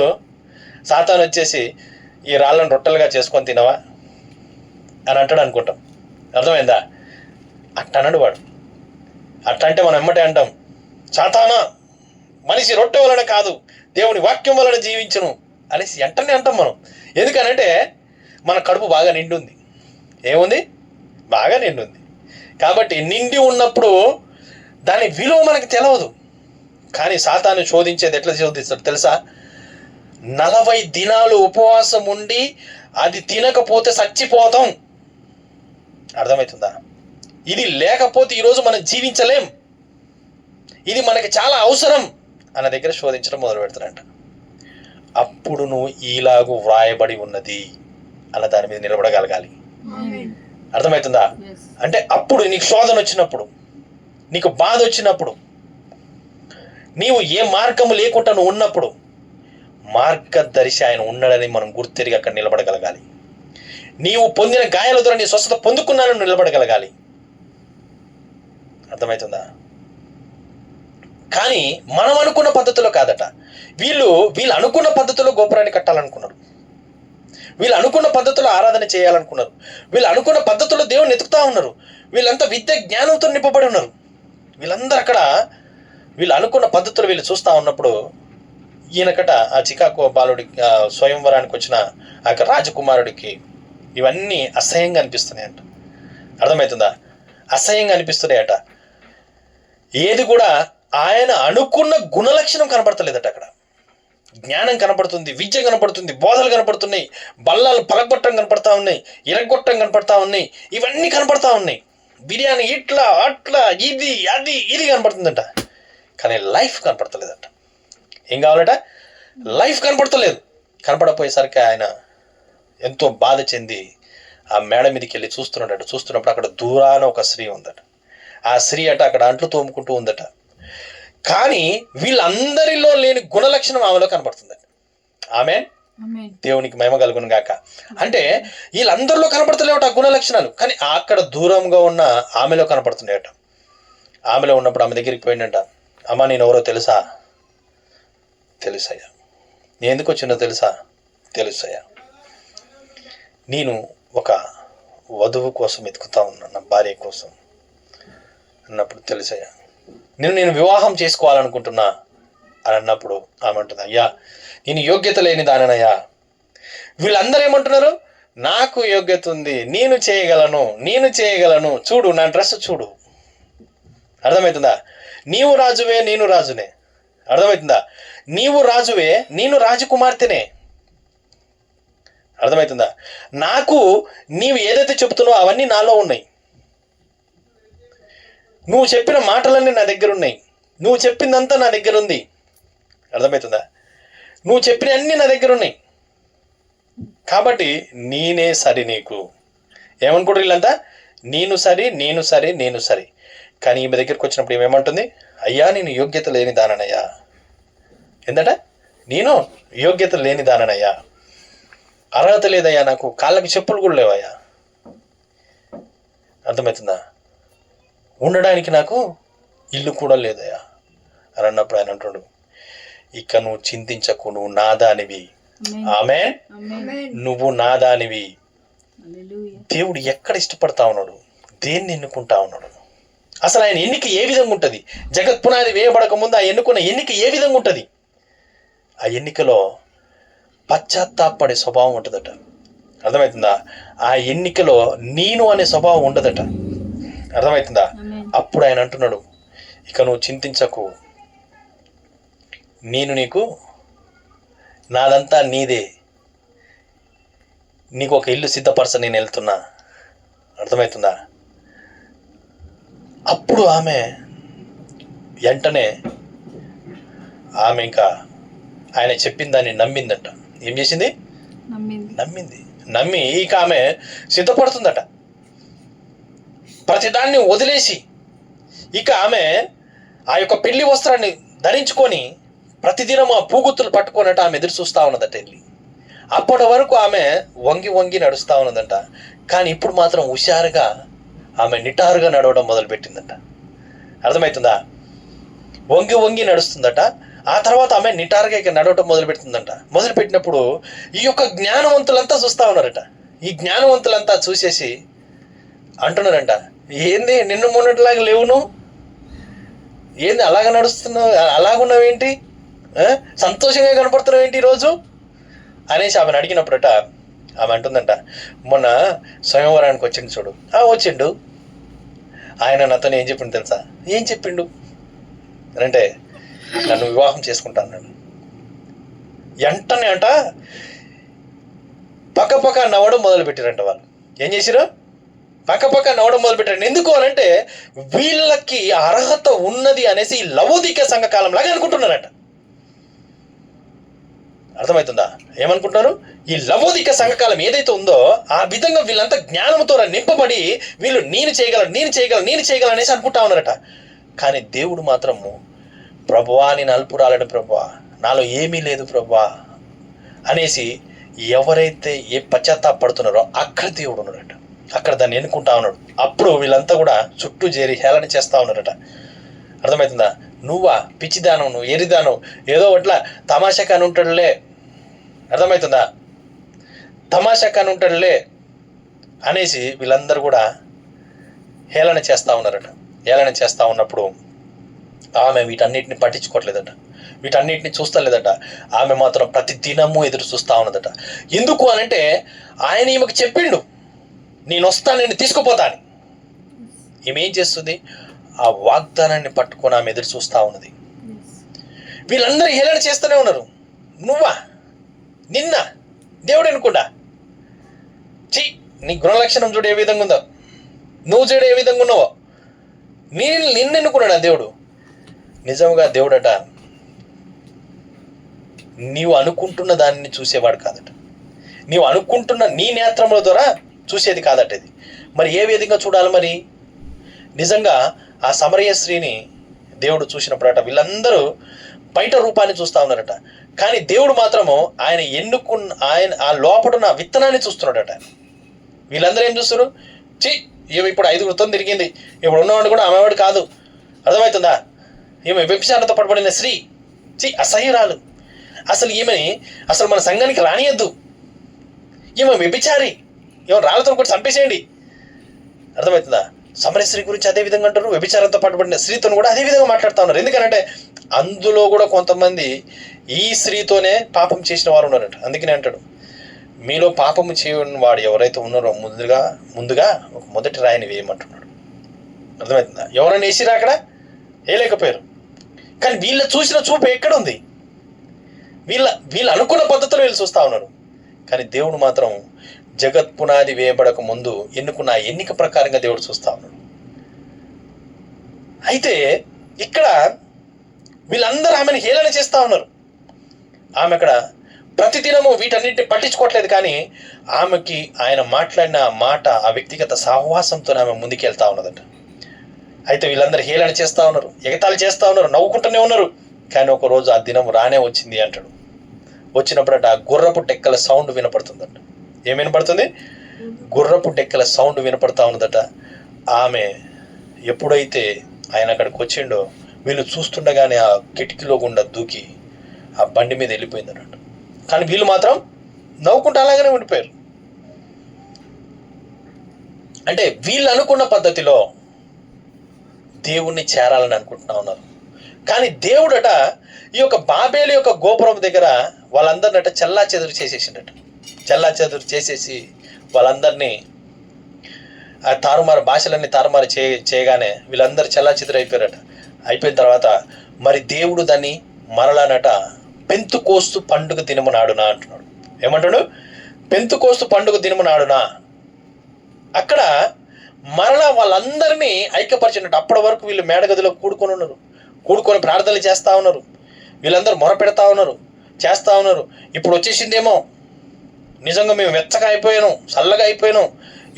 సాతాను వచ్చేసి ఈ రాళ్ళను రొట్టెలుగా చేసుకొని తినవా అని అంటాడు అనుకుంటాం. అర్థమైందా? అట్టన్నాడు వాడు. అట్టంటే మనం ఎమ్మటే అంటాం, సాతానా మనిషి రొట్టె వలన కాదు దేవుని వాక్యం వలన జీవించును అనేసి వెంటనే అంటాం మనం. ఎందుకనంటే మన కడుపు బాగా నిండుంది. ఏముంది? బాగా నిండుంది. కాబట్టి నిండి ఉన్నప్పుడు దాని విలువ మనకు తెలియదు. కానీ సాతాను శోధించేది ఎట్లా శోధిస్తాడు తెలుసా? 40 దినాలు ఉపవాసం ఉండి అది తినకపోతే చచ్చిపోతాం. అర్థమవుతుందా? ఇది లేకపోతే ఈరోజు మనం జీవించలేం, ఇది మనకి చాలా అవసరం అన్న దగ్గర శోధించడం మొదలు పెడతారంట. అప్పుడు నువ్వు ఈలాగు వ్రాయబడి ఉన్నది అన్న దాని మీద నిలబడగలగాలి. అర్థమవుతుందా? అంటే అప్పుడు నీకు శోధన వచ్చినప్పుడు, నీకు బాధ వచ్చినప్పుడు, నీవు ఏ మార్గము లేకుండా నువ్వు ఉన్నప్పుడు మార్గదర్శి ఆయన ఉన్నాడని మనం గుర్తెరిగి అక్కడ నిలబడగలగాలి. నీవు పొందిన గాయాల ద్వారా నీ స్వస్థత పొందుకున్నానని నిలబడగలగాలి. అర్థమవుతుందా? కానీ మనం అనుకున్న పద్ధతిలో కాదట. వీళ్ళు అనుకున్న పద్ధతిలో గోపురాన్ని కట్టాలనుకున్నారు, వీళ్ళు అనుకున్న పద్ధతిలో ఆరాధన చేయాలనుకున్నారు, వీళ్ళు అనుకున్న పద్ధతిలో దేవుని ఎతుకుతా ఉన్నారు. వీళ్ళంతా విద్య జ్ఞానంతో నింపబడి ఉన్నారు. వీళ్ళందరూ అక్కడ వీళ్ళు అనుకున్న పద్ధతులు వీళ్ళు చూస్తూ ఉన్నప్పుడు ఈయనకట ఆ చికాగో బాలుడికి స్వయంవరానికి వచ్చిన ఆ రాజకుమారుడికి ఇవన్నీ అసహ్యంగా అనిపిస్తున్నాయంట. అర్థమవుతుందా? అసహ్యంగా అనిపిస్తున్నాయట. ఏది కూడా ఆయన అనుకున్న గుణలక్షణం కనపడతలేదట. అక్కడ జ్ఞానం కనపడుతుంది, విద్య కనపడుతుంది, బోధలు కనపడుతున్నాయి, బల్లాలు పలగొట్టడం కనపడతా ఉన్నాయి, ఇరగొట్టడం కనపడతా ఉన్నాయి, ఇవన్నీ కనపడతా ఉన్నాయి. బిర్యానీ ఇట్లా అట్లా ఇది అది ఇది కనపడుతుందట. కానీ లైఫ్ కనపడతలేదట. ఏం కావాలట? లైఫ్ కనపడతలేదు. కనపడపోయేసరికి ఆయన ఎంతో బాధ చెంది ఆ మేడ మీదకి వెళ్ళి చూస్తున్నాడట. చూస్తున్నప్పుడు అక్కడ దూరాన ఒక స్త్రీ ఉందట. ఆ స్త్రీ అట అక్కడ అంట్లు తోముకుంటూ ఉందట. కానీ వీళ్ళందరిలో లేని గుణలక్షణం ఆమెలో కనపడుతుందట. ఆమేన్. దేవునికి మహిమ కలుగును గాక. అంటే వీళ్ళందరిలో కనపడతలేవట ఆ గుణలక్షణాలు, కానీ అక్కడ దూరంగా ఉన్న ఆమెలో కనపడుతున్నాయట. ఆమెలో ఉన్నప్పుడు ఆమె దగ్గరికి పోయిందంట. అమ్మ, నేను ఎవరో తెలుసా? తెలుసయ్యా. నేను ఎందుకు వచ్చిందో తెలుసా? తెలుసయ్యా. నేను ఒక వధువు కోసం వెతుకుతా ఉన్నాను, నా భార్య కోసం అన్నప్పుడు తెలుసయ్యా. నేను వివాహం చేసుకోవాలనుకుంటున్నా అని అన్నప్పుడు ఆమె అంటుంది, అయ్యా నేను యోగ్యత లేని దాననయ్యా. వీళ్ళందరూ ఏమంటున్నారు? నాకు యోగ్యత ఉంది, నేను చేయగలను, చూడు నా డ్రెస్ చూడు. అర్థమవుతుందా? నీవు రాజువే, నేను రాజునే. అర్థమవుతుందా? నీవు రాజువే, నేను రాజకుమార్తెనే. అర్థమవుతుందా? నాకు నీవు ఏదైతే చెప్తున్నావో అవన్నీ నాలో ఉన్నాయి. నువ్వు చెప్పిన మాటలన్నీ నా దగ్గర ఉన్నాయి, నువ్వు చెప్పిందంతా నా దగ్గర ఉంది. అర్థమవుతుందా? నువ్వు చెప్పిన అన్నీ నా దగ్గర ఉన్నాయి. కాబట్టి నేనే సరి నీకు. ఏమనుకుంటారు వీళ్ళంతా? నేను సరి. కానీ ఈమె దగ్గరికి వచ్చినప్పుడు ఏమేమంటుంది? అయ్యా నేను యోగ్యత లేని దాననయ్యా. ఏందట? నేను యోగ్యత లేని దాననయ్యా, అర్హత లేదయ్యా, నాకు కాళ్ళకి చెప్పులు కూడా లేవయ్యా. అర్థమవుతుందా? ఉండడానికి నాకు ఇల్లు కూడా లేదయ్యా అని అన్నప్పుడు ఆయన అంటున్నాడు, ఇక నువ్వు చింతించకు, నువ్వు నాదానివి ఆమేన్. ఆమేన్. నువ్వు నా దానివి. హల్లెలూయా. దేవుడు ఎక్కడ ఇష్టపడతా ఉన్నాడు, దేన్ని ఎన్నుకుంటా ఉన్నాడు, అసలు ఆయన ఎన్నిక ఏ విధంగా ఉంటుంది, జగత్ పునాది వేయబడక ముందు ఆ ఎన్నుకున్న ఎన్నిక ఏ విధంగా ఉంటుంది, ఆ ఎన్నికలో పశ్చాత్తాపడే స్వభావం ఉంటుందట. అర్థమవుతుందా? ఆ ఎన్నికలో నేను అనే స్వభావం ఉండదట. అర్థమవుతుందా? ఆమేన్. అప్పుడు ఆయన అంటున్నాడు, ఇక నువ్వు చింతించకు, నేను నీకు నాదంతా నీదే, నీకు ఒక ఇల్లు సిద్ధపరచ నేను వెళ్తున్నా. అర్థమవుతుందా? అప్పుడు ఆమె వెంటనే ఆమె ఇంకా ఆయన చెప్పిన దాన్ని నమ్మిందట. ఏం చేసింది? నమ్మింది. నమ్మి ఇక ఆమె సిద్ధపడుతుందట. ప్రతిదాన్ని వదిలేసి ఇక ఆమె ఆ యొక్క పెళ్లి వస్త్రాన్ని ధరించుకొని ప్రతిదినం ఆ పూగుత్తులు పట్టుకోనట ఆమె ఎదురు చూస్తూ ఉన్నదట వెళ్ళి. అప్పటి వరకు ఆమె వంగి వంగి నడుస్తూ ఉన్నదంట. కానీ ఇప్పుడు మాత్రం హుషారుగా ఆమె నిటారుగా నడవడం మొదలుపెట్టిందట. అర్థమవుతుందా? వంగి వంగి నడుస్తుందట. ఆ తర్వాత ఆమె నిటారుగా ఇక నడవటం మొదలుపెడుతుందంట. మొదలుపెట్టినప్పుడు ఈ యొక్క జ్ఞానవంతులంతా చూస్తూ ఉన్నారట. ఈ జ్ఞానవంతులంతా చూసేసి అంటున్నారంట, ఏంది నిన్ను మొన్నటిలాగా లేవు నువ్వు, ఏంది అలాగ నడుస్తున్నావు, అలాగున్నావేంటి, సంతోషంగా కనపడుతున్నావు ఏంటి ఈరోజు అనేసి ఆమెను అడిగినప్పుడట ఆమె అంటుందంట, మొన్న స్వయంవరానికి వచ్చిండు చూడు. వచ్చిండు. ఆయన నాతో ఏం చెప్పిండు తెలుసా? ఏం చెప్పిండు అంటే, నన్ను వివాహం చేసుకుంటాను నన్ను. వెంటనే అంట పక్క నవ్వడం మొదలుపెట్టారంట. వాళ్ళు ఏం చేసిరు? పక్క నవ్వడం మొదలుపెట్టారు. ఎందుకు అనంటే వీళ్ళకి అర్హత ఉన్నది అనేసి లవోదిక సంఘకాలం లాగా అనుకుంటున్నారంట. అర్థమవుతుందా? ఏమనుకుంటున్నారు? ఈ లవోదిక సంఘకాలం ఏదైతే ఉందో ఆ విధంగా వీళ్ళంతా జ్ఞానంతో నింపబడి వీళ్ళు నేను చేయగలను అనేసి అనుకుంటా ఉన్నారట. కానీ దేవుడు మాత్రము, ప్రభువా నేను అల్పురాలను ప్రభువా, నాలో ఏమీ లేదు ప్రభువా అనేసి ఎవరైతే ఏ పశ్చాత్తాపడుతున్నారో అక్కడ దేవుడు ఉన్నాడట. అక్కడ దాన్ని ఎన్నుకుంటా ఉన్నాడు. అప్పుడు వీళ్ళంతా కూడా చుట్టూ చేరి హేళన చేస్తూ ఉన్నారట. అర్థమవుతుందా? నువ్వా పిచ్చిదానం, నువ్వు ఎరిదానం, ఏదో అట్లా తమాషాకాని ఉంటాడులే. అర్థమవుతుందా? తమాషాకాని ఉంటాడులే అనేసి వీళ్ళందరూ కూడా హేళన చేస్తూ ఉన్నారట. హేళన చేస్తూ ఉన్నప్పుడు ఆమె వీటన్నిటిని పట్టించుకోవట్లేదట, వీటన్నిటిని చూస్తలేదట. ఆమె మాత్రం ప్రతి దినము ఎదురు చూస్తూ ఉన్నదట. ఎందుకు అనంటే ఆయన ఈమెకు చెప్పిండు, నేను వస్తాను, నేను తీసుకుపోతాను. ఈమె ఏం చేస్తుంది? ఆ వాగ్దానాన్ని పట్టుకొని ఆమె ఎదురు చూస్తూ ఉన్నది. వీళ్ళందరూ హేళన చేస్తూనే ఉన్నారు. నువ్వా, నిన్న దేవుడు అనుకుండా, నీ గుణలక్షణం చూడు ఏ విధంగా ఉందో, నువ్వు చూడు ఏ విధంగా ఉన్నావో, నిన్ను ఎన్నుకున్నాడా దేవుడు? నిజంగా దేవుడట నీవు అనుకుంటున్న దానిని చూసేవాడు కాదట. నీవు అనుకుంటున్న నీ నేత్రముల ద్వారా చూసేది కాదట ఇది. మరి ఏ విధంగా చూడాలి? మరి నిజంగా ఆ సమరయ స్త్రీని దేవుడు చూసినప్పుడట వీళ్ళందరూ బయట రూపాన్ని చూస్తూ ఉన్నారట. కానీ దేవుడు మాత్రము ఆయన ఆ లోపడున్న విత్తనాన్ని చూస్తున్నాడట. వీళ్ళందరూ ఏం చూస్తారు? ఈమె ఇప్పుడు 5 తిరిగింది, ఇప్పుడు ఉన్నవాడు కూడా ఆమెవాడు కాదు. అర్థమవుతుందా? ఈమె వ్యభిచారంతో పడబడిన స్త్రీ, అసహ్యురాలు, అసలు ఈమెని అసలు మన సంఘానికి రానియద్దు, ఈమె వ్యభిచారి, ఈమె రాళ్ళతో కూడా చంపేసేయండి. అర్థమవుతుందా? సమరయ స్త్రీ గురించి అదే విధంగా అంటారు, వ్యభిచారంతో పట్టుబడిన స్త్రీతో కూడా అదే విధంగా మాట్లాడుతూ ఉన్నారు. ఎందుకంటే అందులో కూడా కొంతమంది ఈ స్త్రీతోనే పాపం చేసిన వారు ఉన్నారట. అందుకనే అంటాడు, మీలో పాపము చేయని వాడు ఎవరైతే ఉన్నారో ముందుగా ఒక మొదటి రాయిని వేయమంటున్నాడు. అర్థమవుతుందా? ఎవరైనా వేసిరా అక్కడ? వేయలేకపోయారు. కానీ వీళ్ళ చూసిన చూపు ఎక్కడ ఉంది? వీళ్ళు అనుకున్న పద్ధతిలో వీళ్ళు చూస్తూ ఉన్నారు. కానీ దేవుడు మాత్రం జగత్ పునాది వేయబడక ముందు ఎన్నుకున్న ఎన్నిక ప్రకారంగా దేవుడు చూస్తూ ఉన్నాడు. అయితే ఇక్కడ వీళ్ళందరూ ఆమెను హేళన చేస్తూ ఉన్నారు. ఆమె అక్కడ ప్రతిదినము వీటన్నిటిని పట్టించుకోవట్లేదు. కానీ ఆమెకి ఆయన మాట్లాడిన మాట, ఆ వ్యక్తిగత సహవాసంతో ఆమె ముందుకెళ్తా ఉన్నదట. అయితే వీళ్ళందరూ హేళన చేస్తూ ఉన్నారు, ఎగతాళి చేస్తూ ఉన్నారు, నవ్వుకుంటూనే ఉన్నారు. కానీ ఒక రోజు ఆ దినం రానే వచ్చింది అంటాడు. వచ్చినప్పుడట గుర్రపు డెక్కల సౌండ్ వినపడుతుందట. ఏం వినపడుతుంది? గుర్రపు డెక్కల సౌండ్ వినపడతా ఉన్నదట. ఆమె ఎప్పుడైతే ఆయన అక్కడికి వచ్చిండో వీళ్ళు చూస్తుండగానే ఆ కిటికీలో గుండా దూకి ఆ బండి మీద వెళ్ళిపోయిందన్నట్టు. కానీ వీళ్ళు మాత్రం నవ్వుకుంటూ అలాగనే ఉండిపోయారు. అంటే వీళ్ళు అనుకున్న పద్ధతిలో దేవుణ్ణి చేరాలని అనుకుంటున్నా ఉన్నారు. కానీ దేవుడట ఈ యొక్క బాబేలు యొక్క గోపురం దగ్గర వాళ్ళందరినట చెల్లా చెదురు చేసేసిండట. చెల్లా చెదురు చేసేసి వాళ్ళందరినీ ఆ తారుమారు భాషలన్నీ తారుమారు చేయగానే వీళ్ళందరూ చెల్లా చెదురు అయిపోయారట. అయిపోయిన తర్వాత మరి దేవుడు దాన్ని మరలానట పెంతుకోస్తు పండుగ దినము నాడునా అంటున్నాడు. ఏమంటాడు? పెంతుకోస్తు పండుగ దినము నాడునా. అక్కడ మరలా వాళ్ళందరినీ ఐక్యపరిచినట్టు. అప్పటి వరకు వీళ్ళు మేడగదిలో కూడుకొని ప్రార్థనలు చేస్తూ ఉన్నారు. వీళ్ళందరూ మొరపెడతా ఉన్నారు, చేస్తూ ఉన్నారు. ఇప్పుడు వచ్చేసిందేమో, నిజంగా మేము వెచ్చగా అయిపోయాను, చల్లగా అయిపోయాను,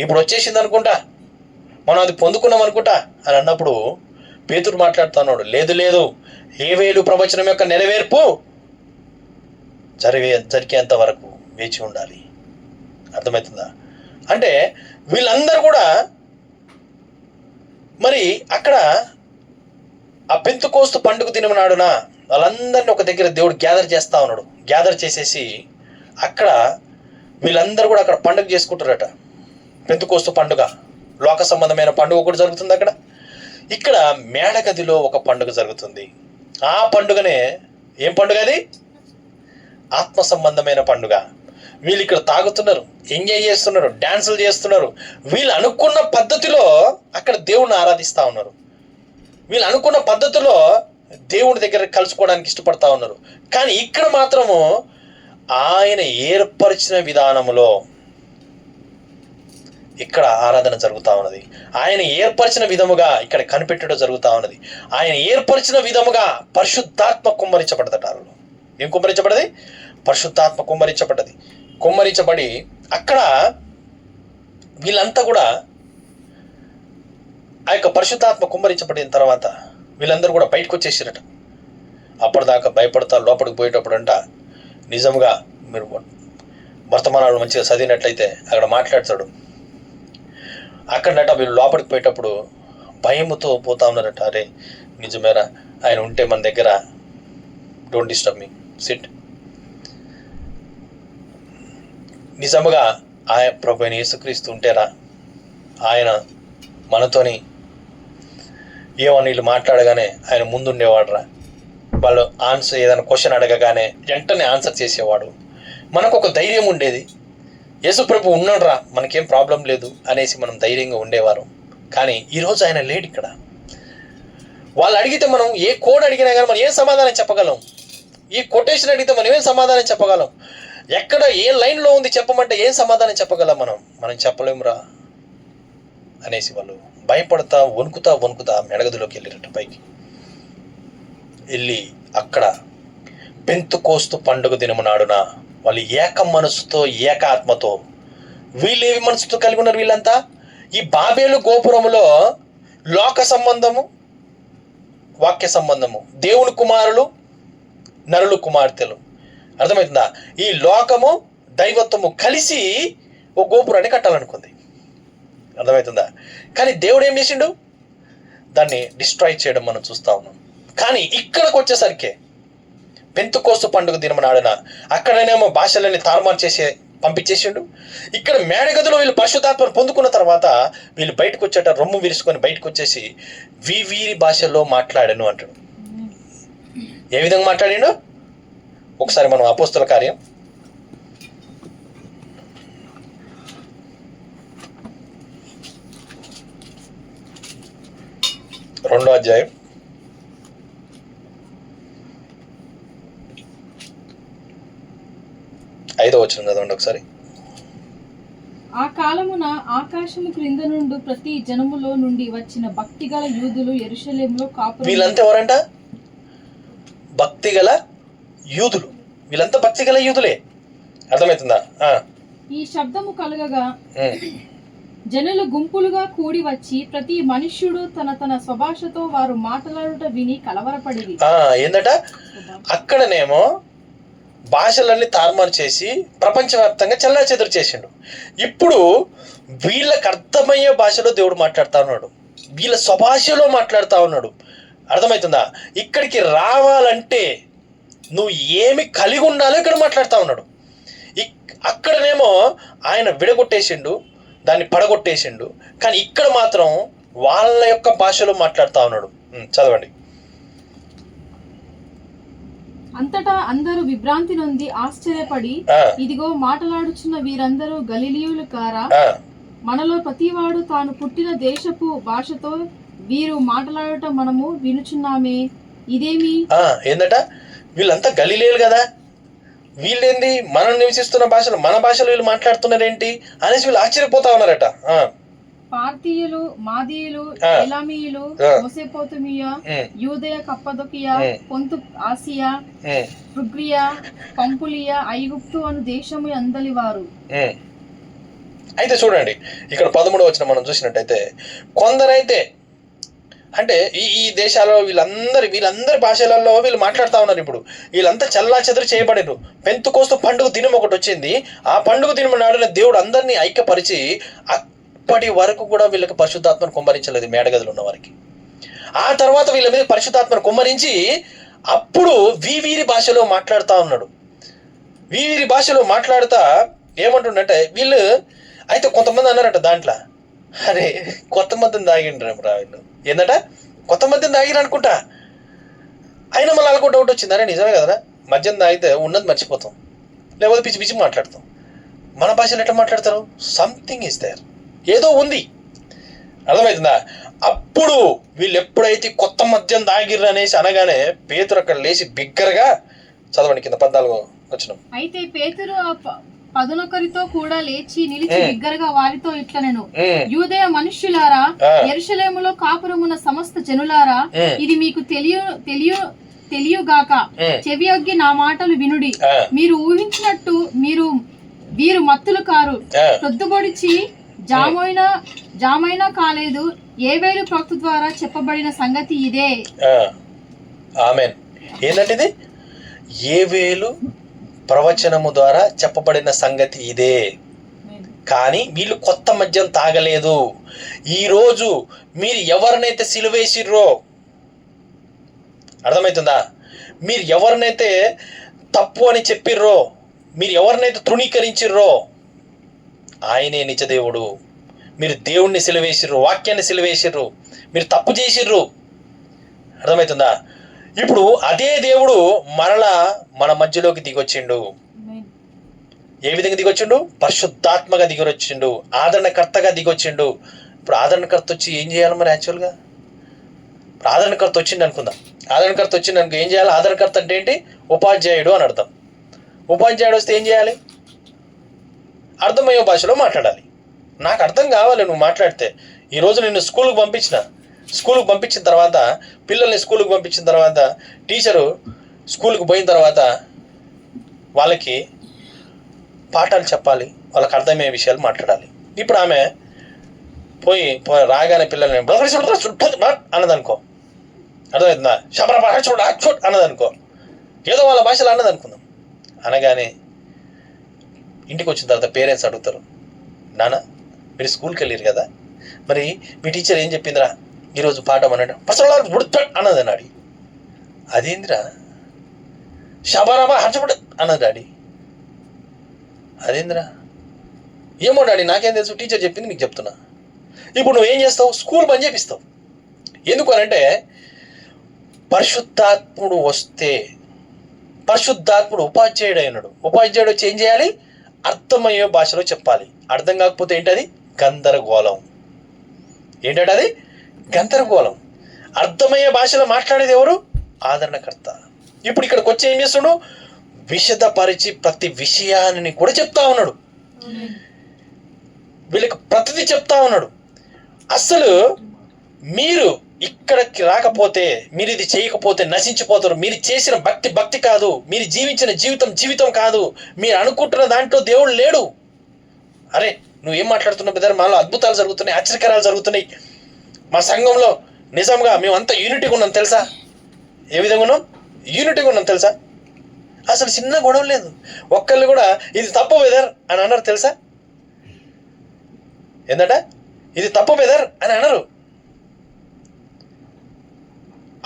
ఇప్పుడు వచ్చేసింది అనుకుంటా, మనం అది పొందుకున్నాం అనుకుంటా అని అన్నప్పుడు పేతురు మాట్లాడుతూ ఉన్నాడు, లేదు లేదు, యోవేలు ప్రవచనం యొక్క నెరవేర్పు జరిగేంత వరకు వేచి ఉండాలి. అర్థమవుతుందా? అంటే వీళ్ళందరూ కూడా మరి అక్కడ ఆ పెంతుకోస్తు పండుగ దినం నాడున వాళ్ళందరినీ ఒక దగ్గర దేవుడు గ్యాదర్ చేస్తా ఉన్నాడు. గ్యాదర్ చేసేసి అక్కడ వీళ్ళందరూ కూడా అక్కడ పండుగ చేసుకుంటారట. పెంతుకోస్తు పండుగ, లోక సంబంధమైన పండుగ కూడా జరుగుతుంది అక్కడ. ఇక్కడ మేడగదిలో ఒక పండుగ జరుగుతుంది. ఆ పండుగనే ఏం పండుగ? అది ఆత్మ సంబంధమైన పండుగ. వీళ్ళు ఇక్కడ తాగుతున్నారు, ఎంజాయ్ చేస్తున్నారు, డాన్సులు చేస్తున్నారు. వీళ్ళు అనుకున్న పద్ధతిలో అక్కడ దేవుణ్ణి ఆరాధిస్తూ ఉన్నారు. వీళ్ళు అనుకున్న పద్ధతిలో దేవుడి దగ్గర కలుసుకోవడానికి ఇష్టపడతా ఉన్నారు. కానీ ఇక్కడ మాత్రము ఆయన ఏర్పరిచిన విధానములో ఇక్కడ ఆరాధన జరుగుతూ ఉన్నది. ఆయన ఏర్పరిచిన విధముగా ఇక్కడ కనిపెట్టడం జరుగుతూ ఉన్నది. ఆయన ఏర్పరిచిన విధముగా పరిశుద్ధాత్మ కుమ్మరించబడ్డదట. ఏం కుమ్మరించబడ్డది? పరిశుద్ధాత్మ కుమ్మరించబడి అక్కడ వీళ్ళంతా కూడా ఆ యొక్క పరిశుద్ధాత్మ కుమ్మరించబడిన తర్వాత వీళ్ళందరూ కూడా బయటకు వచ్చేసారట. అప్పటిదాకా భయపడతా లోపలికి పోయేటప్పుడు అంట నిజంగా మీరు వర్తమానాలు మంచిగా చదివినట్లయితే అక్కడ మాట్లాడతాడు. అక్కడట వీళ్ళు లోపలికి పోయేటప్పుడు భయముతో పోతా ఉన్నారట. అరే నిజమేరా, ఆయన ఉంటే మన దగ్గర, డోంట్ డిస్టర్బ్ మీ, సిట్. నిజముగా ఆయన ప్రభు అయిన యేసుక్రీస్తు ఉంటేరా, ఆయన మనతోని ఏమని వీళ్ళు మాట్లాడగానే ఆయన ముందుండేవాడురా. వాళ్ళు ఆన్సర్ ఏదైనా క్వశ్చన్ అడగగానే వెంటనే ఆన్సర్ చేసేవాడు. మనకు ఒక ధైర్యం ఉండేది, యేసు ప్రభు ఉన్నాడురా, మనకేం ప్రాబ్లం లేదు అనేసి మనం ధైర్యంగా ఉండేవారు. కానీ ఈరోజు ఆయన లేడు ఇక్కడ. వాళ్ళు అడిగితే మనం ఏ కోడ్ అడిగినా కానీ మనం ఏం సమాధానం చెప్పగలం? ఈ కొటేషన్ అడిగితే మనం ఏం సమాధానం చెప్పగలం? ఎక్కడ ఏ లైన్లో ఉంది చెప్పమంటే ఏం సమాధానం చెప్పగలం? మనం చెప్పలేమురా అనేసి వాళ్ళు భయపడతా వణుకుతా మెడగదిలోకి వెళ్ళారట. పైకి వెళ్ళి అక్కడ పెంతుకోస్తు పండుగ దినము నాడున వాళ్ళు ఏక మనసుతో, ఏక ఆత్మతో, వీళ్ళేవి మనసుతో కలిగి ఉన్నారు? వీళ్ళంతా ఈ బాబేలు గోపురములో లోక సంబంధము, వాక్య సంబంధము, దేవుని కుమారులు, నరులు కుమార్తెలు. అర్థమవుతుందా? ఈ లోకము దైవత్వము కలిసి ఓ గోపురాన్ని కట్టాలనుకుంది. అర్థమవుతుందా? కానీ దేవుడు ఏం చేసిండు? దాన్ని డిస్ట్రాయ్ చేయడం మనం చూస్తా ఉన్నాం. కానీ ఇక్కడికి వచ్చేసరికి పెంతుకోస్తు పండుగ దినం నాడున అక్కడనేమో భాషలన్నీ తారుమారు చేసి పంపించేసిండు. ఇక్కడ మేడగదిలో వీళ్ళు పరిశుద్ధాత్మను పొందుకున్న తర్వాత వీళ్ళు బయటకు వచ్చేట రొమ్ము విరుచుకొని బయటకు వచ్చేసి వీరి భాషలో మాట్లాడాను అంటాడు. ఏ విధంగా మాట్లాడాడు? ఒకసారి మనం అపోస్తల కార్యం 2వ అధ్యాయం 5వ వచనం చదవండి ఒకసారి. ఆ కాలమున ఆకాశము క్రింద నుండి ప్రతి జనములో నుండి వచ్చిన భక్తిగల యూదులు యెరూషలేములో కాపురం. వీళ్ళంతా ఎవరంట? భక్తిగల యూదులు. వీళ్ళంతా భక్తిగల యూదులే. అర్థమవుతుందా? ఈ శబ్దము కలగగా జనులు గుంపులుగా కూడి వచ్చి ప్రతి మనుష్యుడు తన స్వభాషతో వారు మాట్లాడుట విని కలవరపడి. ఏందట? అక్కడనేమో భాషలన్నీ తారుమారు చేసి ప్రపంచవ్యాప్తంగా చెల్లాచెదురు చేసిండు. ఇప్పుడు వీళ్ళకి అర్థమయ్యే భాషలో దేవుడు మాట్లాడుతూ ఉన్నాడు, వీళ్ళ స్వభాషలో మాట్లాడుతూ ఉన్నాడు. అర్థమవుతుందా? ఇక్కడికి రావాలంటే నువ్వు ఏమి కలిగి ఉండాలో ఇక్కడ మాట్లాడుతూ ఉన్నాడు. అక్కడనేమో ఆయన విడగొట్టేసిండు, దాన్ని పడగొట్టేసిండు, కానీ ఇక్కడ మాత్రం వాళ్ళ యొక్క భాషలో మాట్లాడుతూ ఉన్నాడు. చదవండి. అంతటా అందరూ విభ్రాంతి నొంది ఆశ్చర్యపడి, ఇదిగో మాట్లాడుచున్న వీరందరూ గలిలీయులు కారా? మనలో ప్రతివాడు తాను పుట్టిన దేశపు భాషతో వీరు మాట్లాడటం మనము వినుచున్నామే, ఇదేమి? ఏందట, వీళ్ళంతా గలిలీయులు కదా, వీళ్ళేంది మనం నివసిస్తున్న భాషలో మన భాషలో వీళ్ళు మాట్లాడుతున్నారేంటి అనేసి వీళ్ళు ఆశ్చర్యపోతా ఉన్నారట. పార్థియులు, మాదీయులు, ఎలామీయులు, మెసొపొతామియా, యూదయ, కప్పదొకియా, పొంతు, ఆసియా, ఫ్రుగ్రియా, పంపులియా, ఐగుప్తు అను దేశము అందలి వారు. అయితే చూడండి, ఇక్కడ 13వ వచనం మనం చూసినట్టయితే, కొందరైతే అంటే ఈ దేశాల్లో వీళ్ళందరి భాషలలో వీళ్ళు మాట్లాడుతూ ఉన్నారు. ఇప్పుడు వీళ్ళంతా చల్లా చెదురు చేయబడిరు. పెంతెకోస్తు పండుగ దినం ఒకటి వచ్చింది. ఆ పండుగ దినం నాడున దేవుడు అందరినీ ఐక్యపరిచి అప్పటి వరకు కూడా వీళ్ళకి పరిశుద్ధాత్మను కుమ్మరించలేదు, మేడగదులు ఉన్న వారికి. ఆ తర్వాత వీళ్ళ మీద పరిశుద్ధాత్మను కుమ్మరించి అప్పుడు వీరి భాషలో మాట్లాడుతూ ఉన్నాడు. వీరి భాషలో మాట్లాడుతా ఏమంటుండంటే, వీళ్ళు అయితే కొంతమంది అన్నారట దాంట్లో, అరే కొత్త మద్యం తాగిండ్రా వీళ్ళు, ఏందట కొత్త మద్యం తాగిరు అనుకుంటా. అయినా మళ్ళీ అలాగో డౌట్ వచ్చింది, అరే నిజమే కదరా, మద్యం తాగితే ఉన్నది మర్చిపోతాం, లేకపోతే పిచ్చి పిచ్చి మాట్లాడతాం. మన భాషలో ఎట్లా మాట్లాడతారు? సంథింగ్ ఇస్ దేర్, ఏదో ఉంది. అర్థమవుతుందా? అప్పుడు వీళ్ళు ఎప్పుడైతే కొత్త మద్యం తాగిర్రు అనేసి అనగానే పేతురు అక్కడ లేచి బిగ్గరగా, చదవండి కింద 14వ వచనం. అయితే పేతురు 11 కూడా లేచి నిలిచి బిగ్గరగా వారితో ఇట్లనెను, యూదయ మనుష్యులారా, యెరూషలేములో కాపురమున్న సమస్త జనులారా, ఇది మీకు తెలియగాక చెవియొగ్గి నా మాటలు వినుడి. మీరు ఊహించినట్టు వీరు మత్తులు కారు, ప్రొద్దుబొడిచి జామైనా కాలేదు. యోవేలు ప్రవక్త ద్వారా చెప్పబడిన సంగతి ఇదే. ఆమేన్. ఏంటంటే ఇది యోవేలు ప్రవచనము ద్వారా చెప్పబడిన సంగతి ఇదే. కానీ వీళ్ళు కొత్త మద్యం తాగలేదు. ఈరోజు మీరు ఎవరినైతే సిలువేసిర్రో, అర్థమవుతుందా, మీరు ఎవరినైతే తప్పు అని చెప్పిర్రో, మీరు ఎవరినైతే తృణీకరించిర్రో, ఆయనే నిజదేవుడు. మీరు దేవుణ్ణి సిలువేసిర్రు, వాక్యాన్ని సిలువేసిర్రు, మీరు తప్పు చేసిర్రు. అర్థమవుతుందా? ఇప్పుడు అదే దేవుడు మరలా మన మధ్యలోకి దిగొచ్చిండు. ఏ విధంగా దిగొచ్చిండు? పరిశుద్ధాత్మగా దిగొచ్చిండు, ఆదరణకర్తగా దిగొచ్చిండు. ఇప్పుడు ఆదరణకర్త వచ్చి ఏం చేయాలి మరి? యాక్చువల్గా ఇప్పుడు ఆదరణకర్త వచ్చింది అనుకుందాం. ఆదరణకర్త వచ్చింది అనుకో, ఏం చేయాలి? ఆదరణకర్త అంటే ఏంటి? ఉపాధ్యాయుడు అని అర్థం. ఉపాధ్యాయుడు వస్తే ఏం చేయాలి? అర్థమయ్యే భాషలో మాట్లాడాలి. నాకు అర్థం కావాలి నువ్వు మాట్లాడితే. ఈరోజు నిన్ను స్కూల్కి పంపించిన తర్వాత, పిల్లల్ని స్కూల్కి పంపించిన తర్వాత, టీచరు స్కూల్కి పోయిన తర్వాత వాళ్ళకి పాఠాలు చెప్పాలి, వాళ్ళకి అర్థమయ్యే విషయాలు మాట్లాడాలి. ఇప్పుడు ఆమె పోయి రాగానే పిల్లల్ని అన్నదనుకో, అర్థమవుతుందా? శబర భాష చూడ అన్నదనుకో, ఏదో వాళ్ళ భాషలో అన్నదనుకుందాం. అనగానే ఇంటికి వచ్చిన తర్వాత పేరెంట్స్ అడుగుతారు, నాన్న మీరు స్కూల్కి వెళ్ళారు కదా, మరి మీ టీచర్ ఏం చెప్పిందిరా ఈరోజు పాఠం అన్నాడు? అన్నది అన్నాడు. అదేందిరా? షబారాబా హర్చబడ అన్నది డాడీ. అదేందిరా? ఏమో డాడీ నాకేం తెలుసు, టీచర్ చెప్పింది నీకు చెప్తున్నా. ఇప్పుడు నువ్వేం చేస్తావు? స్కూల్ బంద్ చేపిస్తావు. ఎందుకు అనంటే, పరిశుద్ధాత్ముడు వస్తే, పరిశుద్ధాత్ముడు ఉపాధ్యాయుడు అయినాడు. ఉపాధ్యాయుడు వచ్చి ఏం చేయాలి? అర్థమయ్యే భాషలో చెప్పాలి. అర్థం కాకపోతే ఏంటది? గందరగోళం. ఏంటంటే అది గందరగోళం. అర్థమయ్యే భాషలో మాట్లాడేది ఎవరు? ఆదరణకర్త. ఇప్పుడు ఇక్కడికి వచ్చి ఏం చేస్తున్నాడు? విశదపరిచి ప్రతి విషయాన్ని కూడా చెప్తా ఉన్నాడు. వీళ్ళకి ప్రతిదీ చెప్తా ఉన్నాడు. అసలు మీరు ఇక్కడికి రాకపోతే, మీరు ఇది చేయకపోతే నశించిపోతారు. మీరు చేసిన భక్తి కాదు, మీరు జీవించిన జీవితం కాదు, మీరు అనుకుంటున్న దాంట్లో దేవుడు లేడు. అరే నువ్వేం మాట్లాడుతున్నావు బ్రదర్? మాలో అద్భుతాలు జరుగుతున్నాయి, ఆశ్చర్యకరాలు జరుగుతున్నాయి. మా సంఘంలో నిజంగా మేమంతా యూనిటీగా ఉన్నాం తెలుసా? ఏ విధంగా ఉన్నాం? యూనిటీగా ఉన్నాం తెలుసా? అసలు చిన్న గొడవ లేదు. ఒక్కళ్ళు కూడా ఇది తప్పు బ్రదర్ అని అన్నారు తెలుసా? ఏంటంట? ఇది తప్పు బ్రదర్ అని అన్నారు.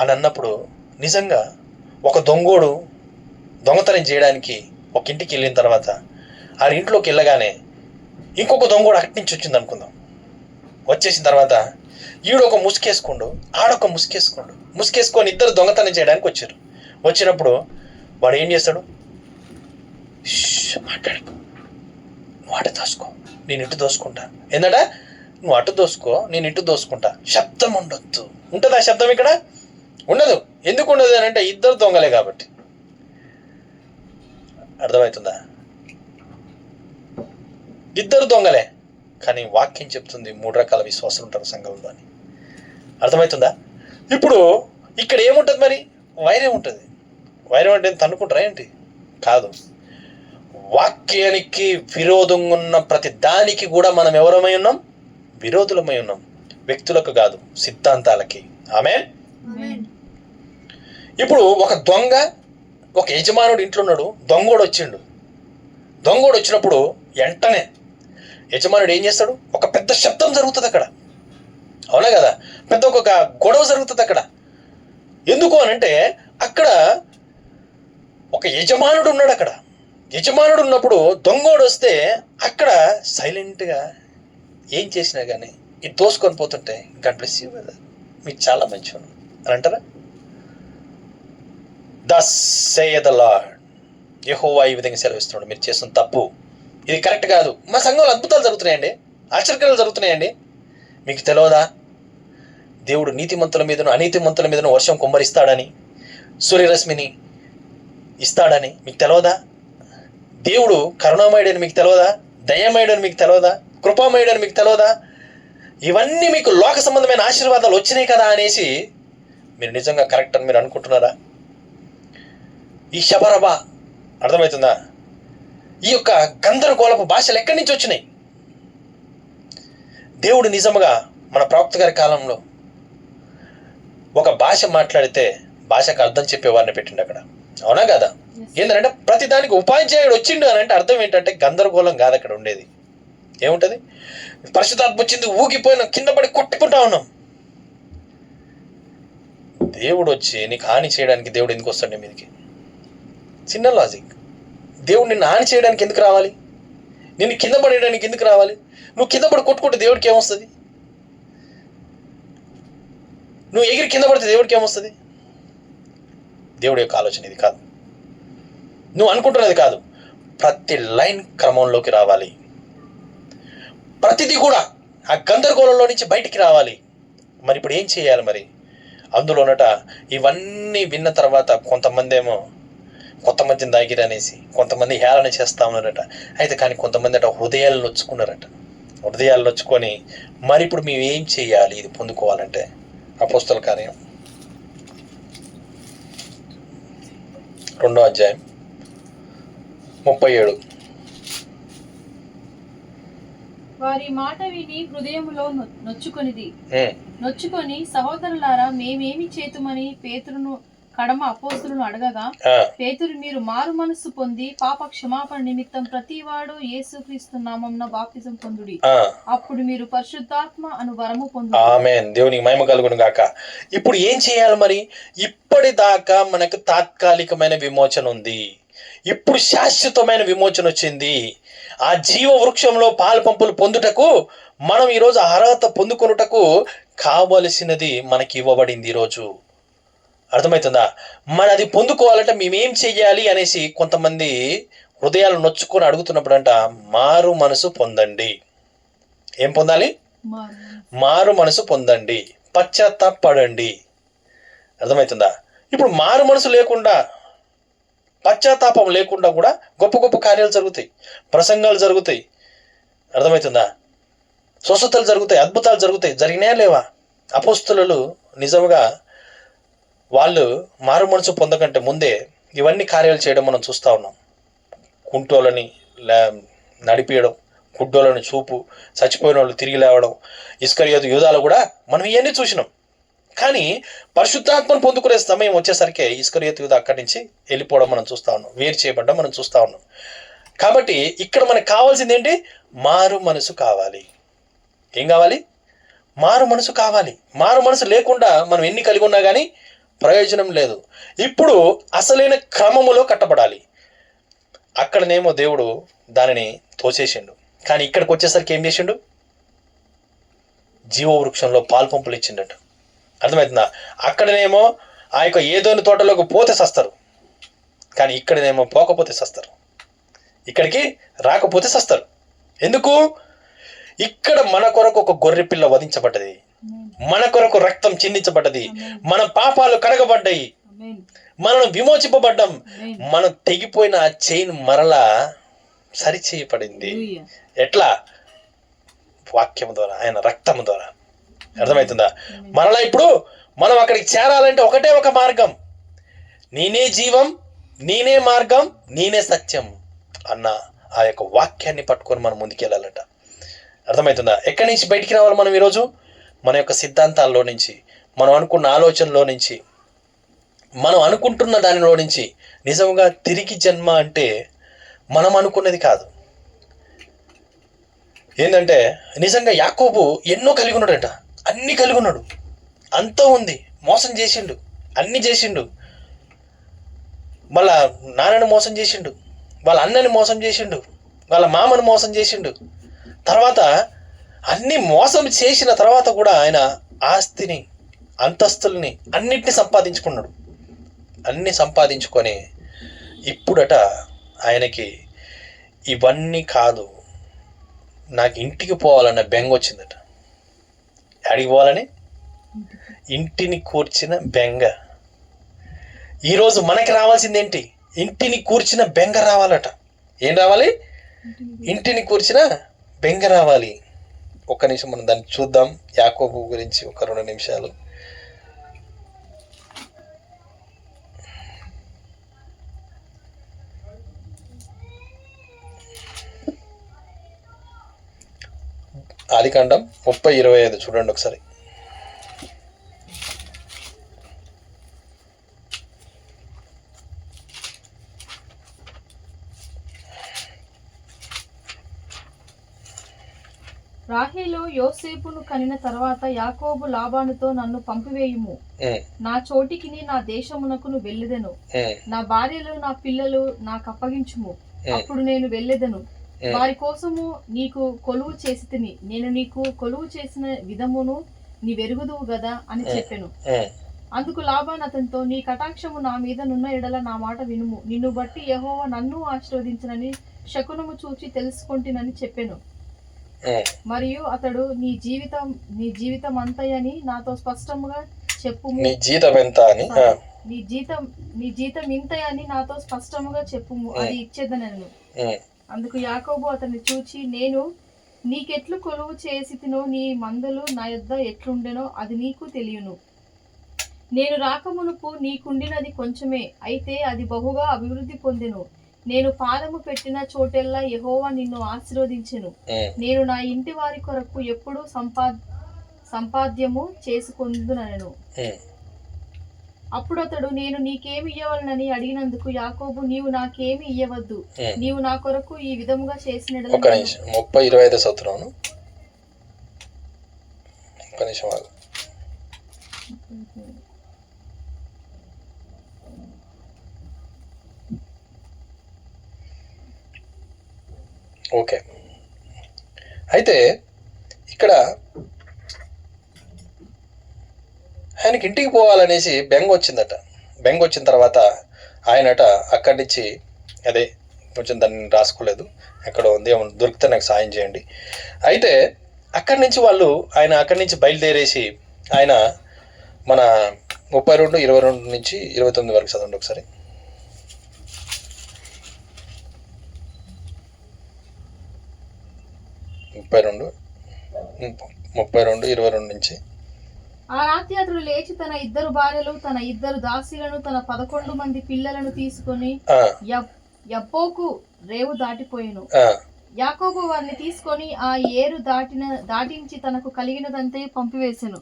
అని అన్నప్పుడు నిజంగా ఒక దొంగోడు దొంగతనం చేయడానికి ఒక ఇంటికి వెళ్ళిన తర్వాత ఆ ఇంట్లోకి వెళ్ళగానే ఇంకొక దొంగ కూడా అక్కడి నుంచి వచ్చింది అనుకుందాం. వచ్చేసిన తర్వాత ఈడొక ముసుకేసుకోండు, ఆడొక ముసుకేసుకొని ఇద్దరు దొంగతనం చేయడానికి వచ్చారు. వచ్చినప్పుడు వాడు ఏం చేస్తాడు? మాట్లాడుకో, నువ్వు అటు దోసుకో, నేను ఇటు దోసుకుంటా. ఏందట? నువ్వు అటు దోసుకో, నేను ఇటు దోసుకుంటా. శబ్దం ఉండొద్దు. ఉంటుందా శబ్దం? ఇక్కడ ఉండదు. ఎందుకు ఉండదు అని అంటే ఇద్దరు దొంగలే కాబట్టి. అర్థమవుతుందా? ఇద్దరు దొంగలే, కానీ వాక్యం చెప్తుంది 3 రకాల విశ్వాసులు ఉంటారు సంఘంలో అని. అర్థమవుతుందా? ఇప్పుడు ఇక్కడ ఏముంటుంది మరి? వైరం ఉంటుంది. వైరం అంటే తన్నుకుంటారా ఏంటి? కాదు. వాక్యానికి విరోధంగా ఉన్న ప్రతి దానికి కూడా మనం ఎవరమై ఉన్నాం? విరోధులమై ఉన్నాం. వ్యక్తులకు కాదు, సిద్ధాంతాలకి. ఆమేన్. ఇప్పుడు ఒక దొంగ, ఒక యజమానుడు ఇంట్లో ఉన్నాడు, దొంగోడు వచ్చిండు. దొంగోడు వచ్చినప్పుడు వెంటనే యజమానుడు ఏం చేస్తాడు? ఒక పెద్ద శబ్దం జరుగుతుంది అక్కడ. అవునా కదా? పెద్ద ఒక గొడవ జరుగుతుంది అక్కడ. ఎందుకు అనంటే అక్కడ ఒక యజమానుడు ఉన్నాడు. అక్కడ యజమానుడు ఉన్నప్పుడు దొంగోడు వస్తే అక్కడ సైలెంట్గా ఏం చేసినా కానీ ఇది దోసుకొని పోతుంటే గాడ్ బ్లెస్ యూ కదా, మీకు చాలా మంచి అని అంటారా? దస్ సేయ్ ద లార్డ్, యెహోవా ఈ విధంగా సెలవిస్తున్నాడు, మీరు చేస్తున్న తప్పు, ఇది కరెక్ట్ కాదు. మా సంఘంలో అద్భుతాలు జరుగుతున్నాయండి, ఆశ్చర్యకాలు జరుగుతున్నాయండి. మీకు తెలియదా? దేవుడు నీతిమంతుల మీదను అనీతిమంతుల మీదను వర్షం కుమ్మరిస్తాడని, సూర్యరశ్మిని ఇస్తాడని మీకు తెలియదా? దేవుడు కరుణామయుడని మీకు తెలియదా? దయమయుడని మీకు తెలియదా? కృపామయుడని మీకు తెలియదా? ఇవన్నీ మీకు లోక సంబంధమైన ఆశీర్వాదాలు వచ్చినాయి కదా అనేసి మీరు నిజంగా కరెక్ట్ అని మీరు అనుకుంటున్నారా? ఈ శబరబా, అర్థమవుతుందా? ఈ యొక్క గందరగోళపు భాషలు ఎక్కడి నుంచి వచ్చినాయి? దేవుడు నిజంగా మన ప్రవక్త గారి కాలంలో ఒక భాష మాట్లాడితే భాషకు అర్థం చెప్పేవారిని పెట్టిండు అక్కడ. అవునా కదా? ఏంటంటే ప్రతిదానికి ఉపాధ్యాయుడు వచ్చిండు అని అంటే అర్థం ఏంటంటే గందరగోళం కాదు అక్కడ ఉండేది. ఏముంటది? పరిశుద్ధాత్మ వచ్చింది, ఊగిపోయిన కింద పడి కొట్టుకుంటా ఉన్నాం. దేవుడు వచ్చి నీకు హాని చేయడానికి దేవుడు ఎందుకు వస్తాడు మీదకి? చిన్న లాజిక్. దేవుడు నిన్ను హాని చేయడానికి ఎందుకు రావాలి? నిన్ను కింద పడేయడానికి ఎందుకు రావాలి? నువ్వు కింద పడి కొట్టుకుంటే దేవుడికి ఏమొస్తుంది? నువ్వు ఎగిరి కింద పడితే దేవుడికి ఏమొస్తుంది? దేవుడి యొక్క ఆలోచన ఇది కాదు, నువ్వు అనుకుంటున్నది కాదు. ప్రతి లైన్ క్రమంలోకి రావాలి, ప్రతిదీ కూడా ఆ గందరగోళంలో నుంచి బయటికి రావాలి. మరి ఇప్పుడు ఏం చేయాలి? మరి అందులోనట ఇవన్నీ విన్న తర్వాత కొంతమంది ఏమో కొంతమందిని దాగిరి అనేసి కొంతమంది హేళన చేస్తా ఉన్నారట. అయితే కానీ కొంతమంది అట హృదయాలు నొచ్చుకున్నారట. హృదయాలు నొచ్చుకొని మరి ఇప్పుడు మేము ఏం చేయాలి ఇది పొందుకోవాలంటే? అపోస్తల కార్యం 2వ అధ్యాయం 37. వారి మాట విని హృదయములో నొచ్చుకొని సహోదరులారా మేమేమి చేతుమని పేతురును కడమ అపోస్తులను అడగగా, పేతురు మీరు మారు మనస్సు పొంది పాప క్షమాపణ నిమిత్తం ప్రతివాడు యేసుక్రీస్తు నామమున బాప్తిజం పొందుడి, అప్పుడు మీరు పరిశుద్ధాత్మ అను వరము పొందుడి. ఆమేన్. దేవునికి మహిమ కలుగును గాక. ఇప్పుడు ఏం చేయాలి మరి? ఇప్పటిదాకా మనకు తాత్కాలికమైన విమోచన ఉంది, ఇప్పుడు శాశ్వతమైన విమోచన వచ్చింది. ఆ జీవ వృక్షంలో పాలు పంపులు పొందుటకు మనం ఈరోజు అర్హత పొందుకొనుటకు కావలసినది మనకి ఇవ్వబడింది ఈరోజు. అర్థమవుతుందా? మరి అది పొందుకోవాలంటే మేమేం చెయ్యాలి అనేసి కొంతమంది హృదయాలు నొచ్చుకొని అడుగుతున్నప్పుడు అంట మారు మనసు పొందండి. ఏం పొందాలి? మారు మనసు పొందండి, పశ్చాత్తాపడండి. అర్థమవుతుందా? ఇప్పుడు మారు మనసు లేకుండా, పశ్చాత్తాపం లేకుండా కూడా గొప్ప గొప్ప కార్యాలు జరుగుతాయి, ప్రసంగాలు జరుగుతాయి. అర్థమవుతుందా? స్వస్థతలు జరుగుతాయి, అద్భుతాలు జరుగుతాయి. జరిగినాయా లేవా? అపోస్తలులు నిజంగా వాళ్ళు మారు మనసు పొందకంటే ముందే ఇవన్నీ కార్యాలు చేయడం మనం చూస్తూ ఉన్నాం. కుంటోళ్ళని నడిపియడం, గుడ్డోళ్ళని చూపు, చచ్చిపోయిన వాళ్ళు తిరిగి లేవడం, ఇస్కరియోతు యూదాలు కూడా మనం ఇవన్నీ చూసినాం. కానీ పరిశుద్ధాత్మను పొందుకునే సమయం వచ్చేసరికి ఇస్కరియోతు యూదా అక్కడి నుంచి వెళ్ళిపోవడం మనం చూస్తూ ఉన్నాం, వేరు చేయబడ్డం మనం చూస్తూ ఉన్నాం. కాబట్టి ఇక్కడ మనకు కావాల్సింది ఏంటి? మారు మనసు కావాలి. ఏం కావాలి? మారు మనసు కావాలి. మారు మనసు లేకుండా మనం ఎన్ని కలిగి ఉన్నా కానీ ప్రయోజనం లేదు. ఇప్పుడు అసలైన క్రమములో కట్టబడాలి. అక్కడనేమో దేవుడు దానిని తోసేసిండు. కానీ ఇక్కడికి వచ్చేసరికి ఏం చేసిండు? జీవవృక్షంలో పాల్పంపులు ఇచ్చిండట. అర్థమవుతుందా? అక్కడనేమో ఆ యొక్క ఏదోని తోటలోకి పోతే సస్తారు, కానీ ఇక్కడనేమో పోకపోతే సస్తారు. ఇక్కడికి రాకపోతే సస్తారు. ఎందుకు? ఇక్కడ మన కొరకు ఒక గొర్రె పిల్ల వధించబడ్డది, మన కొరకు రక్తం చిందించబడ్డది, మన పాపాలు కడగబడ్డాయి, మనం విమోచింపబడ్డాం, మనం తెగిపోయిన ఆ చైన్ మరలా సరిచేయబడింది. ఎట్లా? వాక్యం ద్వారా, ఆయన రక్తం ద్వారా. అర్థమవుతుందా? మరలా ఇప్పుడు మనం అక్కడికి చేరాలంటే ఒకటే ఒక మార్గం. నేనే జీవం, నేనే మార్గం, నేనే సత్యం అన్న ఆ యొక్క వాక్యాన్ని పట్టుకొని మనం ముందుకెళ్ళాలట. అర్థమవుతుందా? ఎక్కడి నుంచి బయటికి రావాలి మనం ఈరోజు? మన యొక్క సిద్ధాంతాల్లో నుంచి, మనం అనుకున్న ఆలోచనలో నుంచి, మనం అనుకుంటున్న దానిలో నుంచి. నిజంగా తిరిగి జన్మ అంటే మనం అనుకున్నది కాదు. ఏంటంటే నిజంగా యాకోబు ఎన్నో కలిగి ఉన్నాడట, అన్ని కలిగి ఉన్నాడు, అంతా ఉంది. మోసం చేసిండు, అన్ని చేసిండు. వాళ్ళ నాన్నని మోసం చేసిండు, వాళ్ళ అన్నని మోసం చేసిండు, వాళ్ళ మామని మోసం చేసిండు. తర్వాత అన్ని మోసం చేసిన తర్వాత కూడా ఆయన ఆస్తిని, అంతస్తుల్ని అన్నిటిని సంపాదించుకున్నాడు. అన్ని సంపాదించుకొని ఇప్పుడట ఆయనకి ఇవన్నీ కాదు, నాకు ఇంటికి పోవాలన్న బెంగ వచ్చిందట. అడిగి పోవాలని ఇంటిని కూర్చిన బెంగ. ఈరోజు మనకి రావాల్సింది ఏంటి? ఇంటిని కూర్చిన బెంగ రావాలట. ఏం రావాలి? ఇంటిని కూర్చిన బెంగ రావాలి. ఒక్క నిమిషం మనం దాన్ని చూద్దాం. యాకోబు గురించి ఒక 2 నిమిషాలు. ఆదికాండం 30:25 చూడండి ఒకసారి. రాహేలు యోసేపును కనిన తర్వాత యాకోబు లాబానుతో, నన్ను పంపివేయుము, నా చోటికిని నా దేశమునకును వెళ్ళెదను, నా భార్యలు నా పిల్లలు నాకు అప్పగించుము, అప్పుడు నేను వెళ్ళెదను, వారి కోసము నీకు కొలువు చేసి తిని, నేను నీకు కొలువు చేసిన విధమును నీ వెరుగుదువు గదా అని చెప్పెను. అందుకు లాబాను అతనితో, నీ కటాక్షము నా మీద నున్న ఎడల నా మాట వినుము, నిన్ను బట్టి యెహోవా నన్ను ఆశీర్వదించునని శకునము చూచి తెలుసుకొంటినని చెప్పెను. మరియు అతడు, నీ జీవితం అంతయని నాతో స్పష్టముగా చెప్పుము, నీ జీతం ఎంత అని, నీ జీతం ఇంతయని నాతో స్పష్టముగా చెప్పుము, అది ఇచ్చేదనను. అందుకు యాకోబు అతన్ని చూచి, నేను నీకెట్లు కొలువు చేసి తినో, నీ మందలు నా యొద్ద ఎట్లుండెనో అది నీకు తెలియను. నేను రాకమునుపు నీకుండినది కొంచెమే, అయితే అది బహుగా అభివృద్ధి పొందెను. నేను పాదము పెట్టిన చోటెల్లా యెహోవా నిన్ను ఆశీర్వదించెను. నేను నా ఇంటి వారి కొరకు ఎప్పుడు సంపాద్యము చేసుకొందునను. అప్పుడు అతడు, నేను నీకేమి ఇయ్యవలనని అడిగినందుకు యాకోబు, నీవు నాకేమి ఇయ్యవద్దు, నీవు నా కొరకు ఈ విధముగా చేసిన 30:25 చదువుతున్నాను. ఓకే, అయితే ఇక్కడ ఆయనకి ఇంటికి పోవాలనేసి బెంగ వచ్చిందట. బెంగ వచ్చిన తర్వాత ఆయనట అక్కడి నుంచి, అదే కొంచెం దాన్ని రాసుకోలేదు, ఎక్కడో ఉంది, ఏమన్నా దొరికితే నాకు సాయం చేయండి. అయితే అక్కడి నుంచి ఆయన అక్కడి నుంచి బయలుదేరేసి ఆయన మన 32:22 నుంచి 29 వరకు చదవండి ఒకసారి. 32:22 నుంచి. ఆ రాత్రి అతడు లేచి తన 2 భార్యలు, తన 2 దాసీలను, తన 11 మంది పిల్లలను తీసుకొని యబ్బోకు రేవు దాటిపోయెను. యాకోబు వారిని తీసుకొని ఆ ఏరు దాటించి తనకు కలిగినదంతే పంపివేసెను.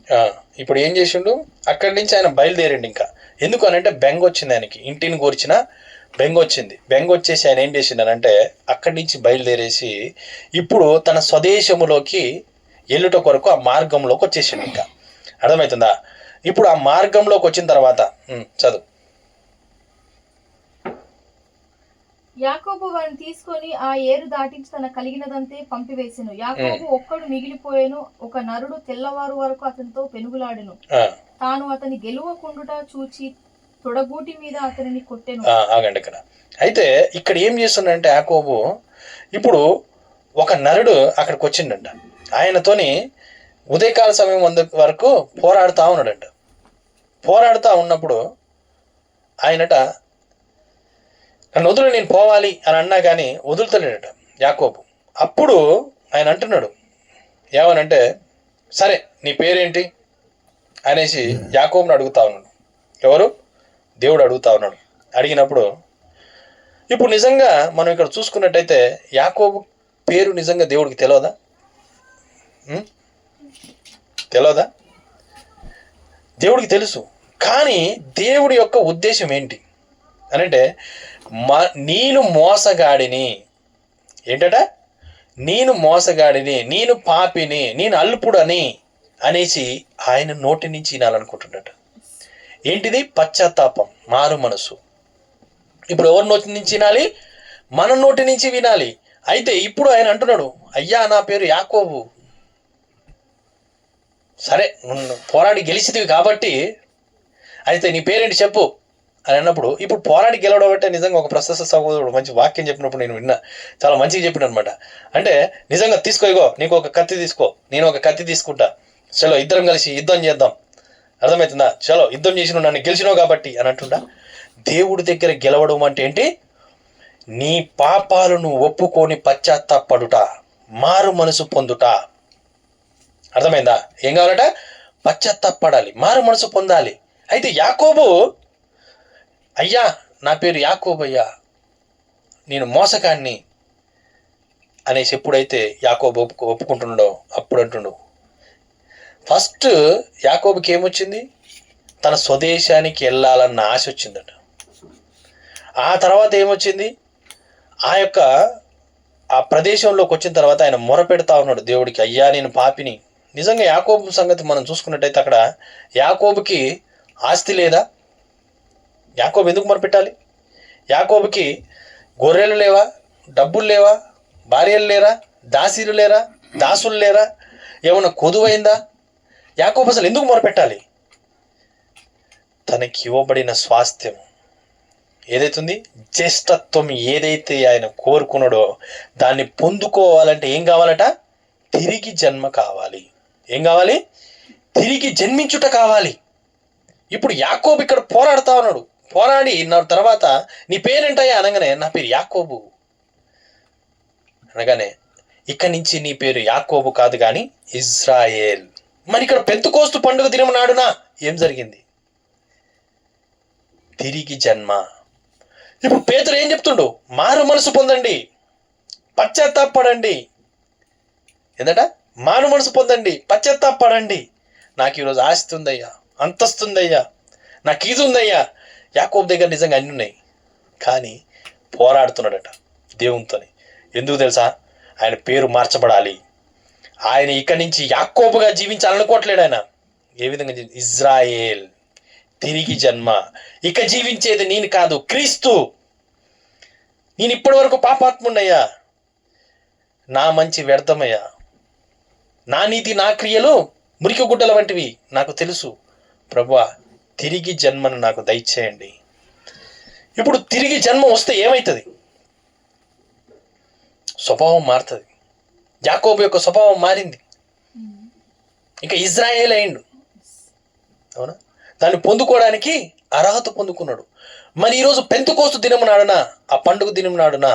ఇప్పుడు ఏం చేసిండు? అక్కడి నుంచి ఆయన బయలుదేరిండు. ఇంకా ఎందుకు అనంటే బెంగ వచ్చింది ఆయనకి, ఇంటిని కూర్చిన బెంగ వచ్చింది. బెంగ వచ్చేసి ఆయన ఏం చేసిండనంటే అక్కడి నుంచి బయలుదేరేసి ఇప్పుడు తన స్వదేశములోకి ఎల్లుట కొరకు ఆ మార్గంలోకి వచ్చేసిండు. ఇంకా అర్థమవుతుందా? ఇప్పుడు ఆ మార్గంలోకి వచ్చిన తర్వాత చదువు. యాకోబు వారిని తీసుకొని ఆ ఏరు దాటించి తన కలిగినదంతే పంపివేసెను. యాకోబు ఒక్కడు మిగిలిపోయాను. ఒక నరుడు తెల్లవారు వరకు అతనితో పెనుగులాడెను. తాను అతని గెలువకుండుట చూచి తొడగూటి మీద అతనిని కొట్టెను. ఆగండి ఇక్కడ. అయితే ఇక్కడ ఏం చేస్తున్నాడంటే యాకోబు ఇప్పుడు ఒక నరుడు అక్కడికి వచ్చిండంట. ఆయనతోని ఉదయకాల సమయం వరకు పోరాడుతూ ఉన్నాడంట. పోరాడుతూ ఉన్నప్పుడు ఆయనట నన్ను వదులు, నేను పోవాలి అని అన్నా కానీ వదులుతలేడట యాకోబు. అప్పుడు ఆయన అంటున్నాడు ఏమనంటే, సరే నీ పేరేంటి అనేసి యాకోబుని అడుగుతా ఉన్నాడు. ఎవరు? దేవుడు అడుగుతా ఉన్నాడు. అడిగినప్పుడు ఇప్పుడు నిజంగా మనం ఇక్కడ చూసుకున్నట్టయితే యాకోబు పేరు నిజంగా దేవుడికి తెలియదా? తెలియదా? దేవుడికి తెలుసు. కానీ దేవుడి యొక్క ఉద్దేశం ఏంటి అనంటే, నేను మోసగాడిని, ఏంటట, నేను మోసగాడిని, నేను పాపిని, నేను అల్పుడని అనేసి ఆయన నోటి నుంచి వినాలనుకుంటున్నట. ఏంటిది? పశ్చాత్తాపం, మారు మనసు. ఇప్పుడు ఎవరి నోటి నుంచి వినాలి? మన నోటి నుంచి వినాలి. అయితే ఇప్పుడు ఆయన అంటున్నాడు, అయ్యా నా పేరు యాకోబు, సరే పోరాడి గెలిచితివి కాబట్టి అయితే నీ పేరేంటి చెప్పు అని అన్నప్పుడు, ఇప్పుడు పోరాడి గెలవడం అంటే నిజంగా ఒక ప్రశస్త సహోదరుడు మంచి వాక్యం చెప్పినప్పుడు నేను విన్నా, చాలా మంచిగా చెప్పిన అనమాట. అంటే నిజంగా తీసుకో, ఇగో నీకు ఒక కత్తి తీసుకో, నేను ఒక కత్తి తీసుకుంటా, చలో ఇద్దరం కలిసి యుద్ధం చేద్దాం, అర్థమవుతుందా, చలో యుద్ధం చేసిన నన్ను గెలిచినావు కాబట్టి అని అంటుండా. దేవుడి దగ్గర గెలవడం అంటే ఏంటి? నీ పాపాలను ఒప్పుకొని పశ్చాత్తాపడుట, మారు మనసు పొందుట. అర్థమైందా? ఏం కావాలట? పశ్చాత్తాపడాలి, మారు మనసు పొందాలి. అయితే యాకోబు, అయ్యా నా పేరు యాకోబు అయ్యా, నేను మోసగాన్ని అనేసి ఎప్పుడైతే యాకోబు ఒప్పుకుంటున్నాడో అప్పుడు అంటుండు. ఫస్ట్ యాకోబుకి ఏమొచ్చింది? తన స్వదేశానికి వెళ్ళాలన్న ఆశ వచ్చిందట. ఆ తర్వాత ఏమొచ్చింది? ఆ ప్రదేశంలోకి వచ్చిన తర్వాత ఆయన మొరపెడతా ఉన్నాడు దేవుడికి, అయ్యా నేను పాపిని. నిజంగా యాకోబు సంగతి మనం చూసుకున్నట్టయితే అక్కడ యాకోబుకి ఆస్తి లేదా? యాకోబు ఎందుకు మొరపెట్టాలి? యాకోబుకి గొర్రెలు లేవా? డబ్బులు లేవా? భార్యలు లేరా? దాసీలు లేరా? దాసులు లేరా? ఏమన్నా కొదువైందా? యాకోబు అసలు ఎందుకు మొరపెట్టాలి? తనకి ఇవ్వబడిన స్వాస్థ్యం ఏదైతుంది, జ్యేష్ఠత్వం ఏదైతే ఆయన కోరుకున్నాడో దాన్ని పొందుకోవాలంటే ఏం కావాలట? తిరిగి జన్మ కావాలి. ఏం కావాలి? తిరిగి జన్మించుట కావాలి. ఇప్పుడు యాకోబు ఇక్కడ పోరాడుతా ఉన్నాడు. పోరాడి తర్వాత నీ పేరేంటయ్యా అనగానే నా పేరు యాకోబు అనగానే, ఇక్కడి నుంచి నీ పేరు యాకోబు కాదు కానీ ఇజ్రాయేల్. మరి ఇక్కడ పెంతెకోస్తు పండుగ దినం నాడున ఏం జరిగింది? తిరిగి జన్మ. ఇప్పుడు పేతురు ఏం చెప్తుండు? మారు మనసు పొందండి, పశ్చాత్తాపడండి. ఏందట? మారు మనసు పొందండి, పశ్చాత్తాపడండి. నాకు ఈరోజు ఆస్తి ఉందయ్యా, అంతస్తుందయ్యా, నాకు ఇది ఉందయ్యా. యాకోబు దగ్గర నిజంగా అన్నీ ఉన్నాయి, కానీ పోరాడుతున్నాడట దేవునితోని. ఎందుకు తెలుసా? ఆయన పేరు మార్చబడాలి. ఆయన ఇక్కడి నుంచి యాకోబుగా జీవించాలనుకోవట్లేడు. ఆయన ఏ విధంగా ఇజ్రాయేల్, తిరిగి జన్మ. ఇక జీవించేది నేను కాదు, క్రీస్తు. నేను ఇప్పటి వరకు పాపాత్మున్నయ్యా, నా మంచి వ్యర్థమయ్యా, నా నీతి నా క్రియలు మురికి గుడ్డల వంటివి నాకు తెలుసు. ప్రభువా, తిరిగి జన్మను నాకు దయచేయండి. ఇప్పుడు తిరిగి జన్మ వస్తే ఏమవుతుంది? స్వభావం మారుతుంది. యాకోబు యొక్క స్వభావం మారింది, ఇంకా ఇజ్రాయేల్ అయిండు. అవునా? దాన్ని పొందుకోవడానికి అర్హత పొందుకున్నాడు. మరి ఈరోజు పెంతెకోస్తు దినం నాడున, ఆ పండుగ దినం నాడున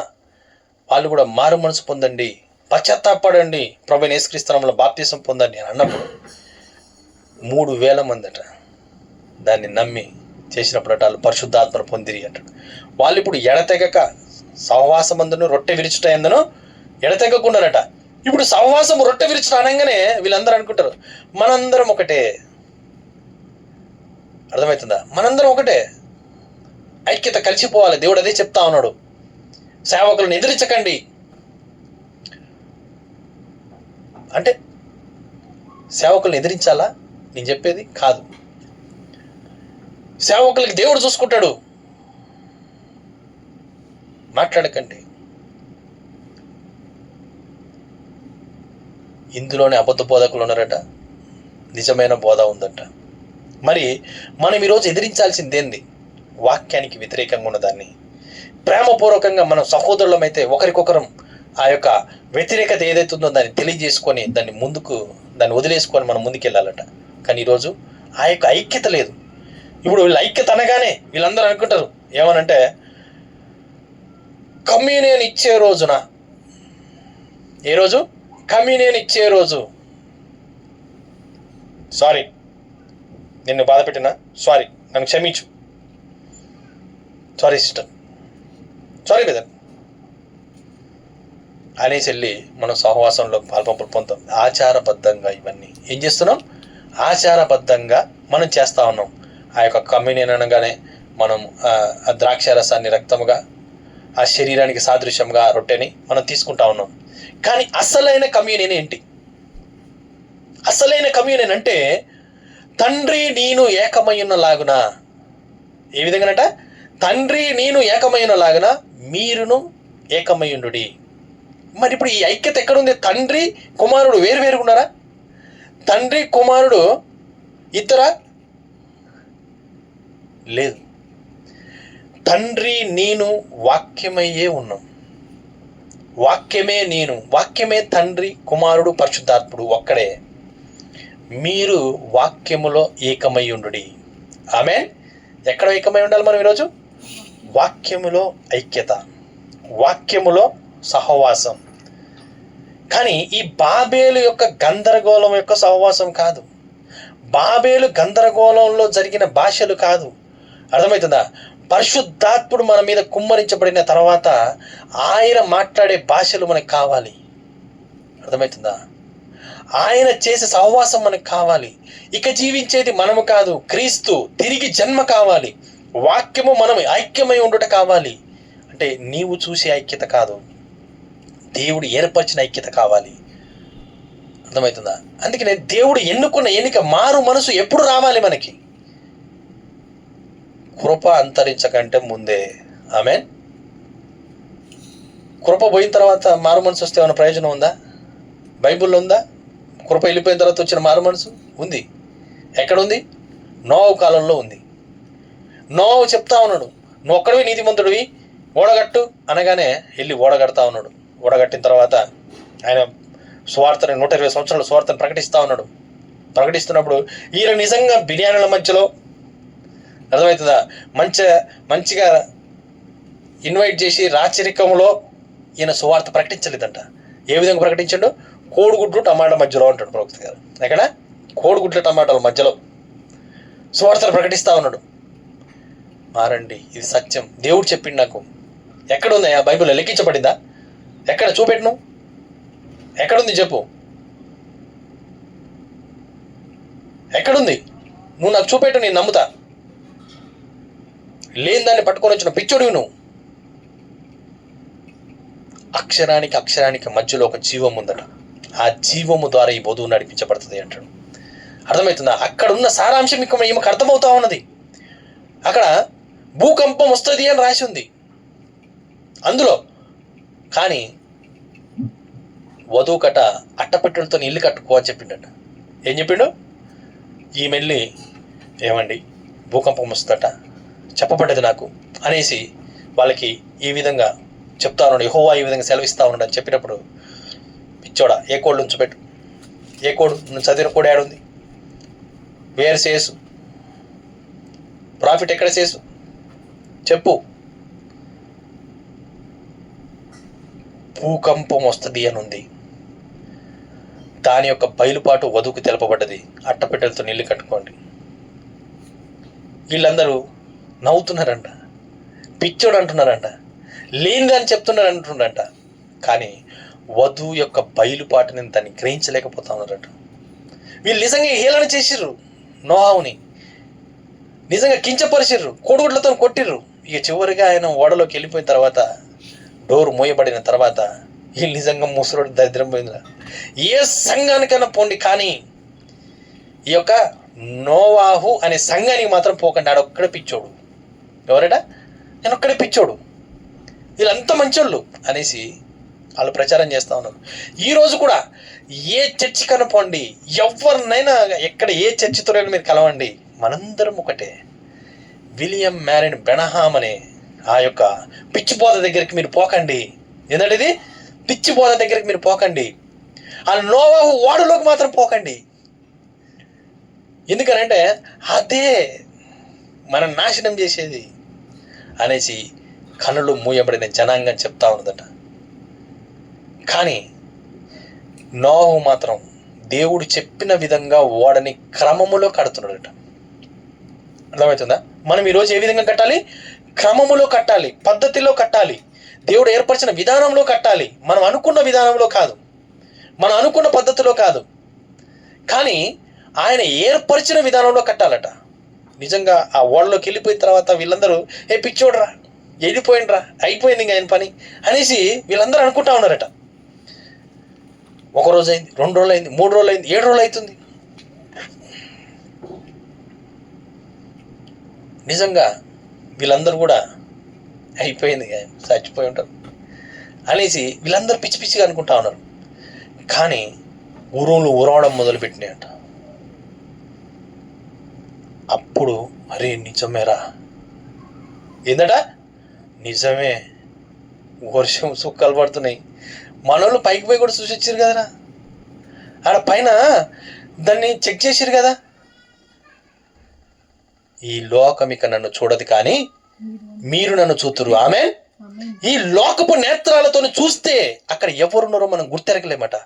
వాళ్ళు కూడా మారు మనసు పొందండి, పశ్చాత్తాపడండి, ప్రభువైన యేసుక్రీస్తు నామములో బాప్తిసం పొందండి అని అన్నప్పుడు 3,000 మంది అట దాన్ని నమ్మి చేసినప్పుడు వాళ్ళు పరిశుద్ధాత్మను పొందిరి అంటాడు. వాళ్ళు ఇప్పుడు ఎడతెగక సహవాసమందును రొట్టె విరుచుట ఎందును ఎడతెగకున్నారట. ఇప్పుడు సహవాసం రొట్టె విరుచుట అనగానే వీళ్ళందరూ అనుకుంటారు మనందరం ఒకటే. అర్థమవుతుందా? మనందరం ఒకటే, ఐక్యత, కలిసిపోవాలి. దేవుడు అదే చెప్తా ఉన్నాడు. సేవకులను ఎదిరించకండి అంటే సేవకులను ఎదిరించాలా? నేను చెప్పేది కాదు. సేవకులకి దేవుడు చూసుకుంటాడు. మాట్లాడకండి. ఇందులోనే అబద్ధ బోధకులు ఉన్నారట, నిజమైన బోధ ఉందట. మరి మనం ఈరోజు ఎదిరించాల్సిందేంది? వాక్యానికి వ్యతిరేకంగా ఉన్నదాన్ని. ప్రేమపూర్వకంగా మనం సహోదరులమైతే ఒకరికొకరం ఆ యొక్క వ్యతిరేకత ఏదైతే ఉందో దాన్ని తెలియజేసుకొని దాన్ని వదిలేసుకొని మనం ముందుకెళ్ళాలట. కానీ ఈరోజు ఆ యొక్క ఐక్యత లేదు. ఇప్పుడు వీళ్ళ ఐక్యత అనగానే వీళ్ళందరూ అనుకుంటారు ఏమనంటే, కమ్యూనియన్ ఇచ్చే రోజున, ఏ రోజు? కమ్యూనియన్ ఇచ్చే రోజు. సారీ, నిన్ను బాధ పెట్టినా సారీ, నన్ను క్షమించు, సారీ సిస్టర్, సారీ బ్రదర్ అనేసి వెళ్ళి మనం సహవాసంలో పాల్పంపులు పొందుతాం. ఆచారబద్ధంగా ఇవన్నీ ఏం చేస్తున్నాం? ఆచారబద్ధంగా మనం చేస్తూ ఉన్నాం. ఆ యొక్క కమ్యూనియన్ అనగానే మనం ఆ ద్రాక్షారసాన్ని రక్తముగా, ఆ శరీరానికి సాదృశ్యంగా రొట్టెని మనం తీసుకుంటా ఉన్నాం. కానీ అసలైన కమ్యూనియన్ ఏంటి? అసలైన కమ్యూనియన్ అంటే తండ్రి నేను ఏకమయ్యున్నలాగున. ఏ విధంగానట? తండ్రి నేను ఏకమయ్యున్నలాగున మీరును ఏకమయ్యుండుడి. మరి ఇప్పుడు ఈ ఐక్యత ఎక్కడుంది? తండ్రి కుమారుడు వేరువేరుగా ఉన్నారా? తండ్రి కుమారుడు ఇద్దరా? లేదు. తండ్రి నేను వాక్యమయ్యే ఉన్నాం. వాక్యమే నేను, వాక్యమే తండ్రి కుమారుడు పరిశుద్ధాత్ముడు ఒక్కడే. మీరు వాక్యములో ఏకమై ఉండుడి. ఆమేన్. ఎక్కడ ఏకమై ఉండాలి మనం ఈరోజు? వాక్యములో ఐక్యత, వాక్యములో సహవాసం. కానీ ఈ బాబేలు యొక్క గందరగోళం యొక్క సహవాసం కాదు. బాబేలు గందరగోళంలో జరిగిన భాషలు కాదు. అర్థమవుతుందా? పరిశుద్ధాత్ముడు మన మీద కుమ్మరించబడిన తర్వాత ఆయన మాట్లాడే భాషలు మనకు కావాలి. అర్థమవుతుందా? ఆయన చేసే సహవాసం మనకు కావాలి. ఇక జీవించేది మనము కాదు, క్రీస్తు. తిరిగి జన్మ కావాలి. వాక్యము మనం ఐక్యమై ఉండుట కావాలి. అంటే నీవు చూసే ఐక్యత కాదు, దేవుడు ఏర్పరిచిన ఐక్యత కావాలి. అర్థమవుతుందా? అందుకనే దేవుడు ఎన్నుకున్న ఎన్నిక, మారు మనసు ఎప్పుడు రావాలి మనకి? కృప అంతరించకంటే ముందే. ఆమేన్. కృప పోయిన తర్వాత మారు మనసు వస్తే ఏమైనా ప్రయోజనం ఉందా? బైబిల్లో ఉందా? కృప వెళ్ళిపోయిన తర్వాత వచ్చిన మారు మనసు ఉంది. ఎక్కడుంది? నోవహు కాలంలో ఉంది. నోవహు చెప్తా ఉన్నాడు, నువ్వు ఒక్కడివి నీతిమంతుడివి, ఓడగట్టు అనగానే వెళ్ళి ఓడగడతా ఉన్నాడు. ఓడగట్టిన తర్వాత ఆయన సువార్తని 120 సంవత్సరాల సువార్తను ప్రకటిస్తూ ఉన్నాడు. ప్రకటిస్తున్నప్పుడు ఈయన నిజంగా బిర్యానీల మధ్యలో, అర్థమవుతుందా, మంచిగా ఇన్వైట్ చేసి రాచరికంలో ఈయన సువార్త ప్రకటించలేదంట. ఏ విధంగా ప్రకటించాడు? కోడిగుడ్లు టమాటా మధ్యలో అంటాడు ప్రవక్త గారు. ఎక్కడ? కోడిగుడ్ల టమాటాల మధ్యలో సువార్తను ప్రకటిస్తూ ఉన్నాడు. మారండి, ఇది సత్యం, దేవుడు చెప్పిండు నాకు. ఎక్కడుందా ఆ బైబిల్లో? లెక్కించబడిందా? ఎక్కడ? చూపెట్టు. నువ్వు ఎక్కడుంది చెప్పు. ఎక్కడుంది? నువ్వు నాకు చూపెట్టు, నేను నమ్ముతా. లేని దాన్ని పట్టుకొని వచ్చిన పిచ్చోడివి నువ్వు. అక్షరానికి మధ్యలో ఒక జీవం ఉందట. ఆ జీవము ద్వారా ఈ వధువు నడిపించబడుతుంది అంటాడు. అర్థమవుతుందా? అక్కడ ఉన్న సారాంశం ఈమెకు అర్థమవుతా ఉన్నది. అక్కడ భూకంపం వస్తుంది అని రాసి ఉంది అందులో. కానీ వధువు కట అట్టపెట్టెలతో ఇల్లు కట్టుకో అని చెప్పిండట. ఏం చెప్పిండు? ఈమెల్లి ఏమండి భూకంపం వస్తుందట చెప్పబడ్డది నాకు అనేసి వాళ్ళకి ఈ విధంగా చెప్తా ఉన్నాడు. యెహోవా ఈ విధంగా సెలవిస్తా ఉన్నాడు అని చెప్పినప్పుడు, పిచ్చోడా, ఏ కోడ్ ఉంచిపెట్టు. ఏ కోడ్? నువ్వు చదివిన కోడ్ ఏడుంది? వేర్ సేసు ప్రాఫిట్ ఎక్కడ సేసు చెప్పు. భూకంపం వస్తుంది అని ఉంది. దాని యొక్క బయలుపాటు వధువుకు తెలపబడ్డది. అట్టపెట్టెలతో నీళ్ళు కట్టుకోండి. వీళ్ళందరూ నవ్వుతున్నారంట, పిచ్చోడు అంటున్నారంట, లేనిదని చెప్తున్నారు అంటున్నారంట. కానీ వధువు యొక్క బయలుపాటుని దాన్ని గ్రహించలేకపోతా ఉన్నారట. వీళ్ళు నిజంగా హేళన చేసిర్రు, నోహావుని నిజంగా కించపరిచిర్రు, కోడిగుడ్లతో కొట్టిర్రు. ఇక చివరిగా ఆయన ఓడలోకి వెళ్ళిపోయిన తర్వాత, డోర్ మూయబడిన తర్వాత, వీళ్ళు నిజంగా ముసలోడు దరిద్రం పోయిందిరా. ఏ సంఘానికైనా పోండి, కానీ ఈ యొక్క నోవాహు అనే సంఘానికి మాత్రం పోకండి, ఆడొక్కడే పిచ్చోడు. ఎవరట? నేను ఒక్కడే పిచ్చోడు, వీళ్ళంతా మంచోళ్ళు అనేసి వాళ్ళు ప్రచారం చేస్తూ ఉన్నారు. ఈరోజు కూడా ఏ చర్చి కనుకోండి, ఎవరినైనా ఎక్కడ ఏ చర్చితో మీరు కలవండి, మనందరం ఒకటే. విలియం మ్యారిన్ బ్రెనహాం అనే ఆ యొక్క పిచ్చి బోధ దగ్గరికి మీరు పోకండి. ఏంటంటే ఇది పిచ్చి బోధ దగ్గరికి మీరు పోకండి. ఆ నోవాహు ఓడలోకి మాత్రం పోకండి. ఎందుకనంటే అదే మనం నాశనం చేసేది అనేసి కన్నులు మూయబడిన జనాంగం చెప్తా ఉన్నదట. కానీ నోవాహు మాత్రం దేవుడు చెప్పిన విధంగా ఓడని క్రమములో కడుతున్నాడట. అర్థమవుతుందా? మనం ఈరోజు ఏ విధంగా కట్టాలి? క్రమములో కట్టాలి, పద్ధతిలో కట్టాలి, దేవుడు ఏర్పరిచిన విధానంలో కట్టాలి. మనం అనుకున్న విధానంలో కాదు, మనం అనుకున్న పద్ధతిలో కాదు, కానీ ఆయన ఏర్పరిచిన విధానంలో కట్టాలట. నిజంగా ఆ ఓడలోకి వెళ్ళిపోయిన తర్వాత వీళ్ళందరూ ఏ పిచ్చోడ్రా, వెళ్ళిపోయిండ్రా, అయిపోయింది ఇంకా ఆయన పని అనేసి వీళ్ళందరూ అనుకుంటా ఉన్నారట. 1 రోజు అయింది, 2 రోజులు అయింది, 3 రోజులు అయింది, 7 రోజులు అవుతుంది. నిజంగా వీళ్ళందరూ కూడా అయిపోయింది, చచ్చిపోయి ఉంటారు అనేసి వీళ్ళందరూ పిచ్చి పిచ్చిగా అనుకుంటా ఉన్నారు. కానీ ఉరువులు ఉరవడం మొదలుపెట్టినాయంట. అప్పుడు అరే నిజమేరా, ఏందట నిజమే, వర్షం సుక్కలు పడుతున్నాయి. మనోళ్ళు పైకి పోయి కూడా చూసి వచ్చారు కదరా, ఆడ పైన దాన్ని చెక్ చేసిరు కదా. ఈ లోకం ఇక నన్ను చూడదు కానీ మీరు నన్ను చూతురు. ఆమె ఈ లోకపు నేత్రాలతో చూస్తే అక్కడ ఎవరున్నారో మనం గుర్తెరగలేమట.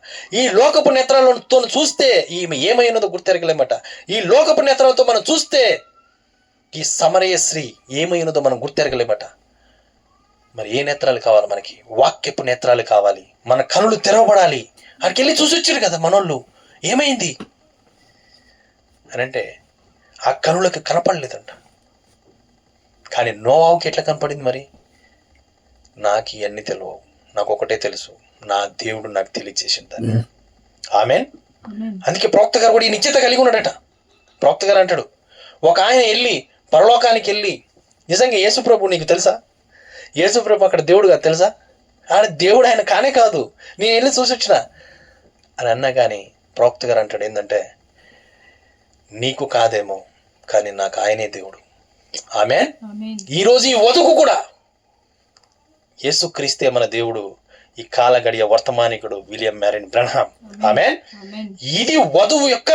ఈ లోకపు నేత్రాలతో చూస్తే ఈమె ఏమైనదో గుర్తెరగలేమట. ఈ లోకపు నేత్రాలతో మనం చూస్తే ఈ సమరయ స్త్రీ ఏమైనదో మనం గుర్తెరగలేమట. మరి ఏ నేత్రాలు కావాలి మనకి? వాక్యపు నేత్రాలు కావాలి. మన కనులు తెరవబడాలి. అక్కడికి వెళ్ళి చూసి వచ్చారు కదా మనోళ్ళు, ఏమైంది అని అంటే ఆ కనులకు కనపడలేదంట. కానీ నోవాహుకి ఎట్లా కనపడింది? మరి నాకు ఇవన్నీ తెలియవు, నాకు ఒకటే తెలుసు, నా దేవుడు నాకు తెలియచేసిందని. ఆమెన్. అందుకే ప్రవక్త గారు కూడా ఈ నిశ్చిత కలిగి ఉన్నాడట. ప్రవక్త గారు అంటాడు, ఒక ఆయన వెళ్ళి పరలోకానికి వెళ్ళి, నిజంగా యేసుప్రభు నీకు తెలుసా? యేసుప్రభు అక్కడ దేవుడు కాదు తెలుసా? ఆడ దేవుడు ఆయన కానే కాదు, నేను వెళ్ళి చూసి వచ్చిన అని అన్నా. కానీ ప్రవక్త గారు అంటాడు ఏంటంటే, నీకు కాదేమో కానీ నాకు ఆయనే దేవుడు. ఆమెన్. ఈరోజు ఈ వధుకు కూడా యేసుక్రీస్తే మన దేవుడు, ఈ కాల గడియ వర్తమానికుడు విలియం మ్యారిన్ బ్రెనహాం. ఆమెన్. ఇది వధువు యొక్క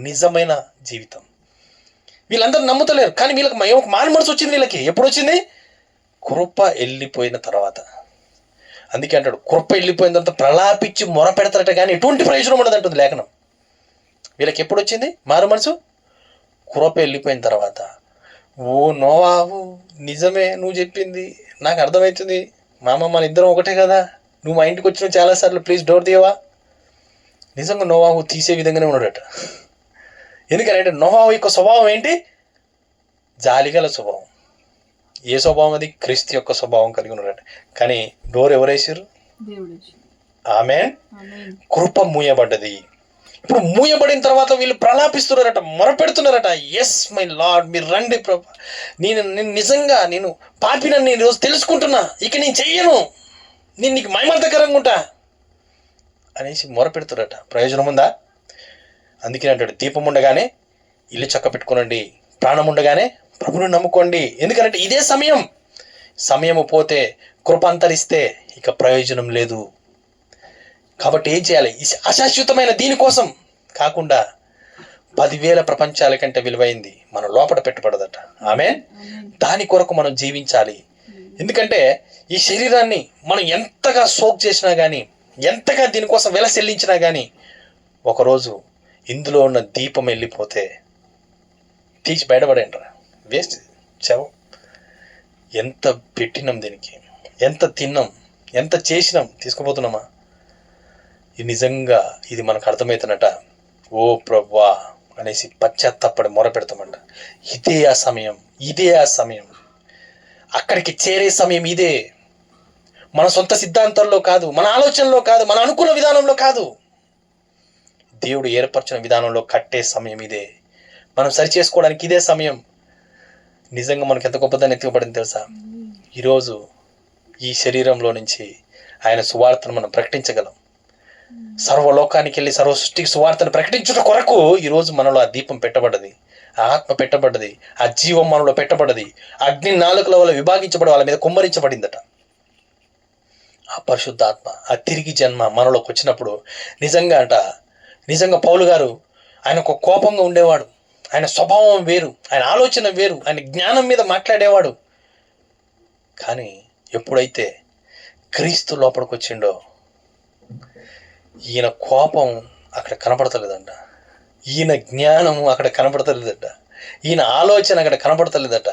నిజమైన జీవితం. వీళ్ళందరూ నమ్ముతలేరు, కానీ వీళ్ళకి మారు మనసు వచ్చింది. వీళ్ళకి ఎప్పుడు వచ్చింది? కృప వెళ్ళిపోయిన తర్వాత. అందుకే అంటాడు, కృప వెళ్ళిపోయిన తర్వాత ప్రలాపించి మొర పెడతారట, కానీ ఎటువంటి ప్రయోజనం ఉండదు అంటుంది లేఖనం. వీళ్ళకి ఎప్పుడు వచ్చింది మారు మనసు? కృప వెళ్ళిపోయిన తర్వాత. ఓ నోవాహు, నిజమే నువ్వు చెప్పింది, నాకు అర్థమవుతుంది. మామ మన ఇద్దరం ఒకటే కదా, నువ్వు మా ఇంటికి వచ్చినావు చాలాసార్లు, ప్లీజ్ డోర్ తీయవా. నిజంగా నోవాహు తీసే విధంగానే ఉన్నాడట. ఎందుకంటే నోవాహు యొక్క స్వభావం ఏంటి? జాలిగల స్వభావం. ఏ స్వభావం అది? క్రీస్తు యొక్క స్వభావం కలిగి ఉన్నాడట. కానీ డోర్ ఎవరేసారు? ఆమేన్. కృప మూయబడ్డది. ఇప్పుడు మూయబడిన తర్వాత వీళ్ళు ప్రలాపిస్తున్నారట, మొరపెడుతున్నారట, ఎస్ మై లార్డ్, మీరు రండి ప్రభా, నేను నిజంగా నేను పాపినని నేను ఈరోజు తెలుసుకుంటున్నా, ఇక నేను చెయ్యను, నేను నీకు మహిమార్థకరంగా ఉంటా అనేసి మొరపెడుతున్నారట. ప్రయోజనం ఉందా? అందుకే అంటాడు, దీపం ఉండగానే ఇల్లు చక్క పెట్టుకోనండి, ప్రాణం ఉండగానే ప్రభుని నమ్ముకోండి. ఎందుకంటే ఇదే సమయము పోతే, కృప అంతరిస్తే ఇక ప్రయోజనం లేదు. కాబట్టి ఏం చేయాలి? అశాశ్వతమైన దీనికోసం కాకుండా 10,000 ప్రపంచాల కంటే విలువైంది మన లోపల పెట్టుబడదట. ఆమేన్. దాని కొరకు మనం జీవించాలి. ఎందుకంటే ఈ శరీరాన్ని మనం ఎంతగా సోక్ చేసినా కానీ, ఎంతగా దీనికోసం వెల చెల్లించినా కానీ, ఒకరోజు ఇందులో ఉన్న దీపం వెళ్ళిపోతే తీసి బయటపడేంట్రా, వేస్ట్ చెవ. ఎంత పెట్టినాం దీనికి, ఎంత తిన్నాం, ఎంత చేసినాం, తీసుకుపోతున్నామా? ఇది నిజంగా ఇది మనకు అర్థమవుతున్నట. ఓ ప్రభువా అనేసి పశ్చాత్తాపడి మొర పెడతామంట. ఇదే ఆ సమయం, అక్కడికి చేరే సమయం ఇదే. మన సొంత సిద్ధాంతాల్లో కాదు, మన ఆలోచనలో కాదు, మన అనుకున్న విధానంలో కాదు, దేవుడు ఏర్పరిచిన విధానంలో కట్టే సమయం ఇదే. మనం సరి చేసుకోవడానికి ఇదే సమయం. నిజంగా మనకు ఎంత గొప్పదని ఎత్తుకబడింది తెలుసా? ఈరోజు ఈ శరీరంలో నుంచి ఆయన సువార్తను మనం ప్రకటించగలం. సర్వలోకానికి వెళ్ళి సర్వ సృష్టికి సువార్తను ప్రకటించుట కొరకు ఈరోజు మనలో ఆ దీపం పెట్టబడ్డది, ఆ ఆత్మ పెట్టబడ్డది, ఆ జీవం మనలో పెట్టబడ్డది. అగ్ని నాలుకల వల్ల విభాగించబడి వాళ్ళ మీద కుమ్మరించబడిందట. ఆ పరిశుద్ధాత్మ, ఆ తిరిగి జన్మ మనలోకి వచ్చినప్పుడు నిజంగా పౌలు గారు ఆయన ఒక కోపంగా ఉండేవాడు. ఆయన స్వభావం వేరు, ఆయన ఆలోచన వేరు, ఆయన జ్ఞానం మీద మాట్లాడేవాడు. కానీ ఎప్పుడైతే క్రీస్తు లోపలికి వచ్చిండో ఈయన కోపం అక్కడ కనపడతలేదంట, ఈయన జ్ఞానము అక్కడ కనపడతలేదట, ఈయన ఆలోచన అక్కడ కనపడతలేదట.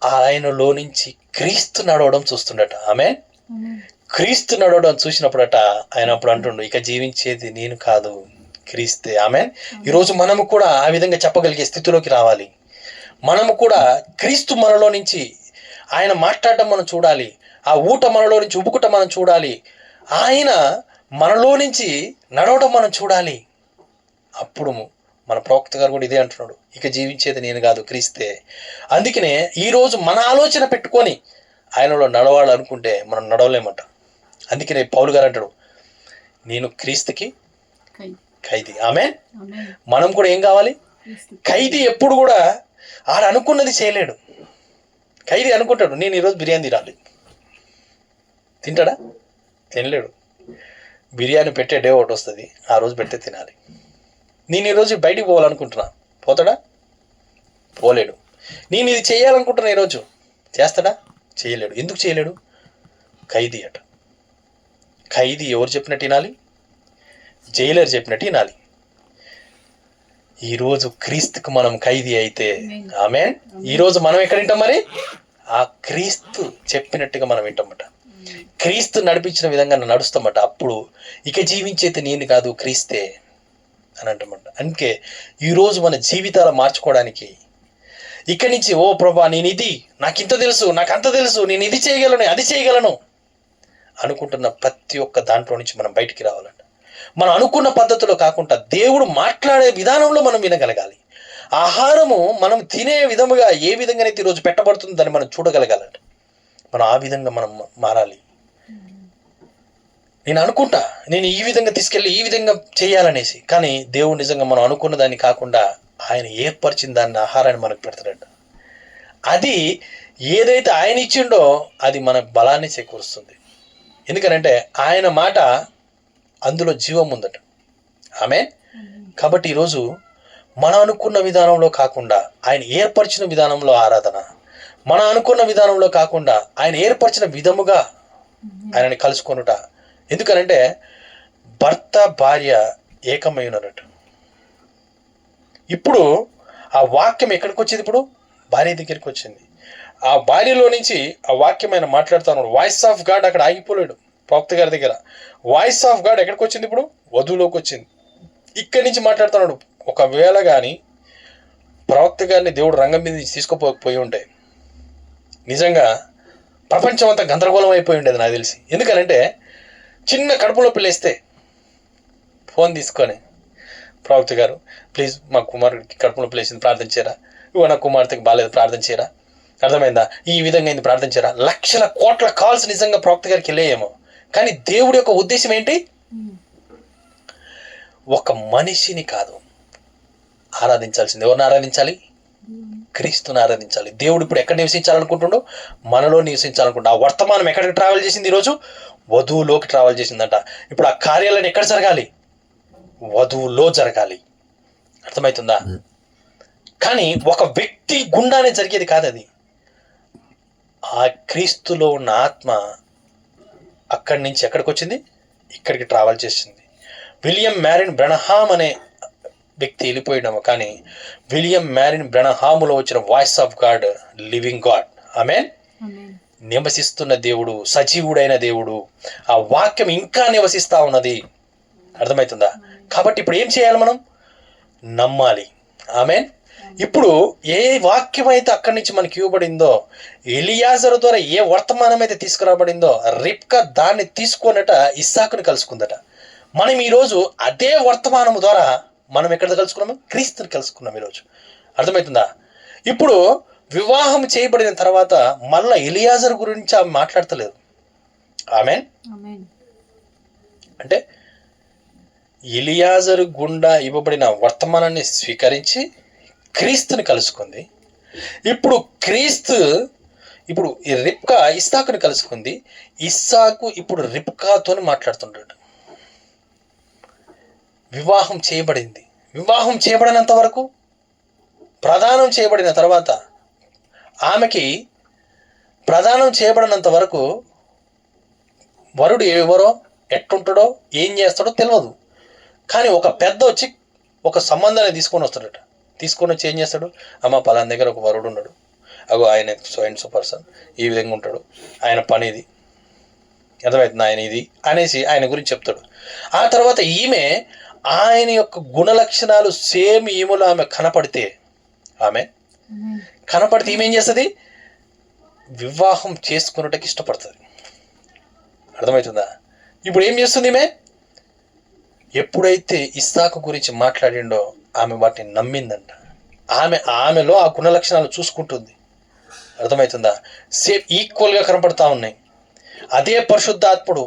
ఆయనలో నుంచి క్రీస్తు నడవడం చూస్తుండట. ఆమె క్రీస్తు నడవడం చూసినప్పుడట ఆయన అప్పుడు అంటుండు, ఇక జీవించేది నేను కాదు క్రీస్తే. ఆమె ఈరోజు మనము కూడా ఆ విధంగా చెప్పగలిగే స్థితిలోకి రావాలి. మనము కూడా క్రీస్తు మనలో నుంచి ఆయన మాట్లాడడం మనం చూడాలి. ఆ ఊట మనలో నుంచి ఉబుకుట మనం చూడాలి. ఆయన మనలో నుంచి నడవడం మనం చూడాలి. అప్పుడు మన ప్రవక్త గారు కూడా ఇదే అంటున్నాడు, ఇక జీవించేది నేను కాదు క్రీస్తే. అందుకనే ఈరోజు మన ఆలోచన పెట్టుకొని ఆయనలో నడవాలనుకుంటే మనం నడవలేమంట. అందుకనే పౌలు గారు అంటాడు, నేను క్రీస్తుకి ఖైదీ. ఆమె మనం కూడా ఏం కావాలి? ఖైదీ ఎప్పుడు కూడా ఆడ అనుకున్నది చేయలేడు. ఖైదీ అనుకుంటాడు, నేను ఈరోజు బిర్యానీ తినాలి, తింటాడా? తినలేడు. బిర్యానీ పెట్టే డే ఒకటి వస్తుంది, ఆ రోజు పెడితే తినాలి. నేను ఈరోజు బయటికి పోవాలనుకుంటున్నా, పోతాడా? పోలేడు. నేను ఇది చేయాలనుకుంటున్నా, ఈరోజు చేస్తాడా? చేయలేడు. ఎందుకు చేయలేడు? ఖైదీ అట. ఖైదీ ఎవరు చెప్పినట్టు వినాలి? జైలర్ చెప్పినట్టు వినాలి. ఈరోజు క్రీస్తుకు మనం ఖైదీ అయితే ఆమేన్. ఈరోజు మనం ఎక్కడ వింటాం మరి? ఆ క్రీస్తు చెప్పినట్టుగా మనం వింటామట. క్రీస్తు నడిపించిన విధంగా నడుస్తామట. అప్పుడు ఇక జీవించేది నేను కాదు క్రీస్తే అని అంటామట. అందుకే ఈరోజు మన జీవితాలు మార్చుకోవడానికి ఇక్కడి నుంచి, ఓ ప్రభా నేను ఇది, నాకు ఇంత తెలుసు, నాకు అంత తెలుసు, నేను ఇది చేయగలను, అది చేయగలను అనుకుంటున్న ప్రతి ఒక్క దాంట్లో నుంచి మనం బయటికి రావాలంట. మనం అనుకున్న పద్ధతిలో కాకుండా దేవుడు మాట్లాడే విధానంలో మనం వినగలగాలి. ఆహారము మనం తినే విధముగా ఏ విధంగానైతే ఈరోజు పెట్టబడుతుందో దాన్ని మనం చూడగలగాలంట. మనం ఆ విధంగా మనం మారాలి. నేను అనుకుంటా నేను ఈ విధంగా తీసుకెళ్ళి ఈ విధంగా చేయాలనేసి, కానీ దేవుడు నిజంగా మనం అనుకున్న దాన్ని కాకుండా ఆయన ఏర్పరిచిన దాన్ని ఆహారాన్ని మనకు పెడతాడంట. అది ఏదైతే ఆయన ఇచ్చిండో అది మన బలాన్ని చేకూరుస్తుంది. ఎందుకనంటే ఆయన మాట అందులో జీవం ఉందట. ఆమె కాబట్టి ఈరోజు మనం అనుకున్న విధానంలో కాకుండా ఆయన ఏర్పరిచిన విధానంలో ఆరాధన, మనం అనుకున్న విధానంలో కాకుండా ఆయన ఏర్పరిచిన విధముగా ఆయనని కలుసుకొనుట. ఎందుకనంటే భర్త భార్య ఏకమై ఉన్నారట. ఇప్పుడు ఆ వాక్యం ఎక్కడికి వచ్చింది? ఇప్పుడు భార్య దగ్గరికి వచ్చింది. ఆ భార్యలో నుంచి ఆ వాక్యం ఆయన మాట్లాడుతూ ఉన్నాడు. వాయిస్ ఆఫ్ గాడ్ అక్కడ ఆగిపోలేడు. ప్రవక్త గారి దగ్గర వాయిస్ ఆఫ్ గాడ్ ఎక్కడికి వచ్చింది? ఇప్పుడు వధువులోకి వచ్చింది. ఇక్కడి నుంచి మాట్లాడుతున్నాడు. ఒకవేళ కానీ ప్రవక్త గారిని దేవుడు రంగం మీద తీసుకుపోయి ఉంటే నిజంగా ప్రపంచం అంతా గందరగోళం అయిపోయి ఉండేది నాకు తెలిసి. ఎందుకనంటే చిన్న కడుపులో పిల్లేస్తే ఫోన్ తీసుకొని, ప్రవక్త గారు ప్లీజ్ మా కుమారుడికి కడుపులో పిల్లేసింది, ప్రార్థన చేయరా, ఇవ్వ నా కుమార్తెకి బాగాలేదు, ప్రార్థన చేయరా, అర్థమైందా, ఈ విధంగా అయింది, ప్రార్థన చేయరా. లక్షల కోట్ల కాల్స్ నిజంగా ప్రవక్త గారికి వెళ్ళేయేమో. కానీ దేవుడి యొక్క ఉద్దేశం ఏంటి? ఒక మనిషిని కాదు ఆరాధించాల్సింది. ఎవరిని ఆరాధించాలి? క్రీస్తుని ఆరాధించాలి. దేవుడు ఇప్పుడు ఎక్కడ నివసించాలనుకుంటుండో మనలో నివసించాలనుకుంటా. ఆ వర్తమానం ఎక్కడికి ట్రావెల్ చేసింది? ఈరోజు వధువులోకి ట్రావెల్ చేసిందంట. ఇప్పుడు ఆ కార్యాలను ఎక్కడ జరగాలి? వధువులో జరగాలి. అర్థమవుతుందా? కానీ ఒక వ్యక్తి గుండానే జరిగేది కాదు అది. ఆ క్రీస్తులో ఉన్న ఆత్మ అక్కడి నుంచి ఎక్కడికి వచ్చింది? ఇక్కడికి ట్రావెల్ చేసింది. విలియం మ్యారిన్ బ్రెనహామ్ అనే వ్యక్తి వెళ్ళిపోయాము, కానీ విలియం మ్యారిన్ బ్రెనహాములో వచ్చిన voice of God, living God, ఆమేన్, నివసిస్తున్న దేవుడు, సజీవుడైన దేవుడు, ఆ వాక్యం ఇంకా నివసిస్తా ఉన్నది. అర్థమవుతుందా? కాబట్టి ఇప్పుడు ఏం చేయాలి? మనం నమ్మాలి. ఆమేన్. ఇప్పుడు ఏ వాక్యం అయితే అక్కడి నుంచి మనకి ఇవ్వబడిందో, ఎలియాజరు ద్వారా ఏ వర్తమానం అయితే తీసుకురాబడిందో, రిబ్కా దాన్ని తీసుకొనట ఇస్సాకుని కలుసుకుందట. మనం ఈరోజు అదే వర్తమానము ద్వారా మనం ఎక్కడ కలుసుకున్నాము? క్రీస్తుని కలుసుకున్నాం ఈరోజు. అర్థమవుతుందా? ఇప్పుడు వివాహం చేయబడిన తర్వాత మళ్ళా ఎలియాజరు గురించి ఆమె మాట్లాడతలేదు. ఆమేన్. అంటే ఎలియాజరు గుండా ఇవ్వబడిన వర్తమానాన్ని స్వీకరించి క్రీస్తుని కలుసుకుంది. ఇప్పుడు ఇప్పుడు ఈ రిబ్కా ఇస్సాకుని కలుసుకుంది. ఇస్సాకు ఇప్పుడు రిబ్కాతోని మాట్లాడుతుంటాడు. వివాహం చేయబడింది. వివాహం చేయబడినంత వరకు, ప్రదానం చేయబడిన తర్వాత, ఆమెకి ప్రదానం చేయబడినంత వరకు వరుడు ఎవరో, ఎట్టుంటాడో, ఏం చేస్తాడో తెలియదు. కానీ ఒక పెద్ద వచ్చి ఒక సంబంధాన్ని తీసుకొని వస్తాడట. తీసుకొని వచ్చి ఏం చేస్తాడు? అమ్మ పలానా దగ్గర ఒక వరుడు ఉన్నాడు, అగో ఆయన సో అండ్ సో పర్సన్, ఈ విధంగా ఉంటాడు, ఆయన పని ఇది, అర్థమవుతుంది, ఆయన ఇది అనేసి ఆయన గురించి చెప్తాడు. ఆ తర్వాత ఈమె ఆయన యొక్క గుణలక్షణాలు సేమ్ ఈమెలో ఆమె కనపడితే ఈమె ఏం చేస్తుంది? వివాహం చేసుకున్నట్టుకి ఇష్టపడుతుంది. అర్థమవుతుందా? ఇప్పుడు ఏం చేస్తుంది ఈమె? ఎప్పుడైతే ఇస్సాకు గురించి మాట్లాడిండో ఆమె వాటిని నమ్మిందంట. ఆమెలో ఆ గుణలక్షణాలు చూసుకుంటుంది. అర్థమవుతుందా? సేమ్ ఈక్వల్గా కనపడతా ఉన్నాయి. అదే పరిశుద్ధాత్ముడు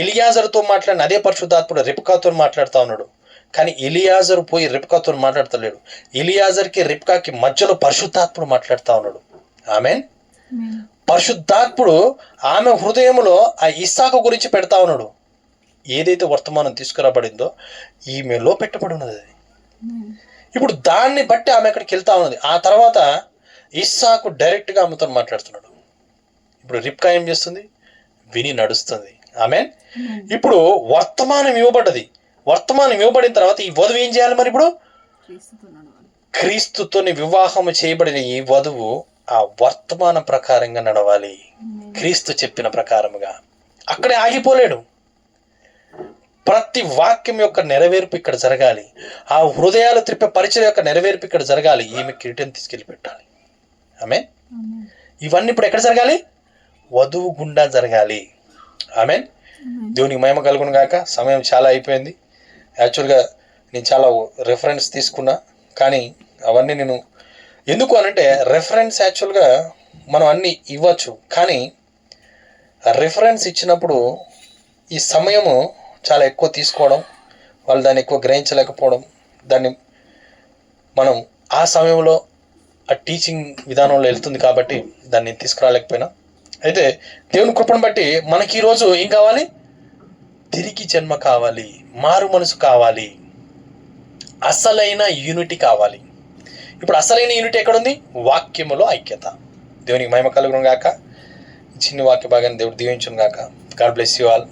ఎలియాజరుతో మాట్లాడిన అదే పరిశుద్ధాత్ముడు రిబ్కాతో మాట్లాడుతూ ఉన్నాడు. కానీ ఎలియాజరు పోయి రిబ్కాతో మాట్లాడతలేడు. ఎలియాజర్కి రిబ్కాకి మధ్యలో పరిశుద్ధాత్ముడు మాట్లాడుతూ ఉన్నాడు. ఆమేన్. పరిశుద్ధాత్ముడు ఆమె హృదయంలో ఆ ఇస్సాకు గురించి పెడతా ఉన్నాడు. ఏదైతే వర్తమానం తీసుకురాబడిందో ఈమెలో పెట్టబడి ఉన్నది. ఇప్పుడు దాన్ని బట్టి ఆమె అక్కడికి వెళ్తా ఉన్నది. ఆ తర్వాత ఇస్సాకు డైరెక్ట్గా ఆమెతో మాట్లాడుతున్నాడు. ఇప్పుడు రిబ్కా ఏం చేస్తుంది? విని నడుస్తుంది. ఆమేన్. ఇప్పుడు వర్తమానం ఇవ్వబడ్డది. వర్తమానం ఇవ్వబడిన తర్వాత ఈ వధువు ఏం చేయాలి? మరి ఇప్పుడు క్రీస్తుతోని వివాహం చేయబడిన ఈ వధువు ఆ వర్తమాన ప్రకారంగా నడవాలి. క్రీస్తు చెప్పిన ప్రకారముగా. అక్కడే ఆగిపోలేడు. ప్రతి వాక్యం యొక్క నెరవేర్పు ఇక్కడ జరగాలి. ఆ హృదయాలు త్రిప్పే పరిచయం యొక్క నెరవేర్పు ఇక్కడ జరగాలి. ఈమె కిరీటం తీసుకెళ్ళి పెట్టాలి. ఆమేన్. ఇవన్నీ ఇప్పుడు ఎక్కడ జరగాలి? వధువు గుండా జరగాలి. ఆమేన్. దేవునికి మహిమ కలుగును గాక. సమయం చాలా అయిపోయింది. యాక్చువల్గా నేను చాలా రెఫరెన్స్ తీసుకున్నా, కానీ అవన్నీ నేను ఎందుకు అనంటే, రెఫరెన్స్ యాక్చువల్గా మనం అన్నీ ఇవ్వచ్చు, కానీ రెఫరెన్స్ ఇచ్చినప్పుడు ఈ సమయము చాలా ఎక్కువ తీసుకోవడం, వాళ్ళు దాన్ని ఎక్కువ గ్రహించలేకపోవడం, దాన్ని మనం ఆ సమయంలో ఆ టీచింగ్ విధానంలో వెళ్తుంది కాబట్టి దాన్ని తీసుకురాలేకపోయినా. అయితే దేవుని కృపను బట్టి మనకి ఈరోజు ఏం కావాలి? తిరిగి జన్మ కావాలి, మారు మనసు కావాలి, అసలైన యూనిటీ కావాలి. ఇప్పుడు అసలైన యూనిటీ ఎక్కడుంది? వాక్యములో ఐక్యత. దేవునికి మహిమ కలుగును గాక. చిన్న వాక్య భాగాన్ని దేవుడు దీవించును గాక. God bless you all.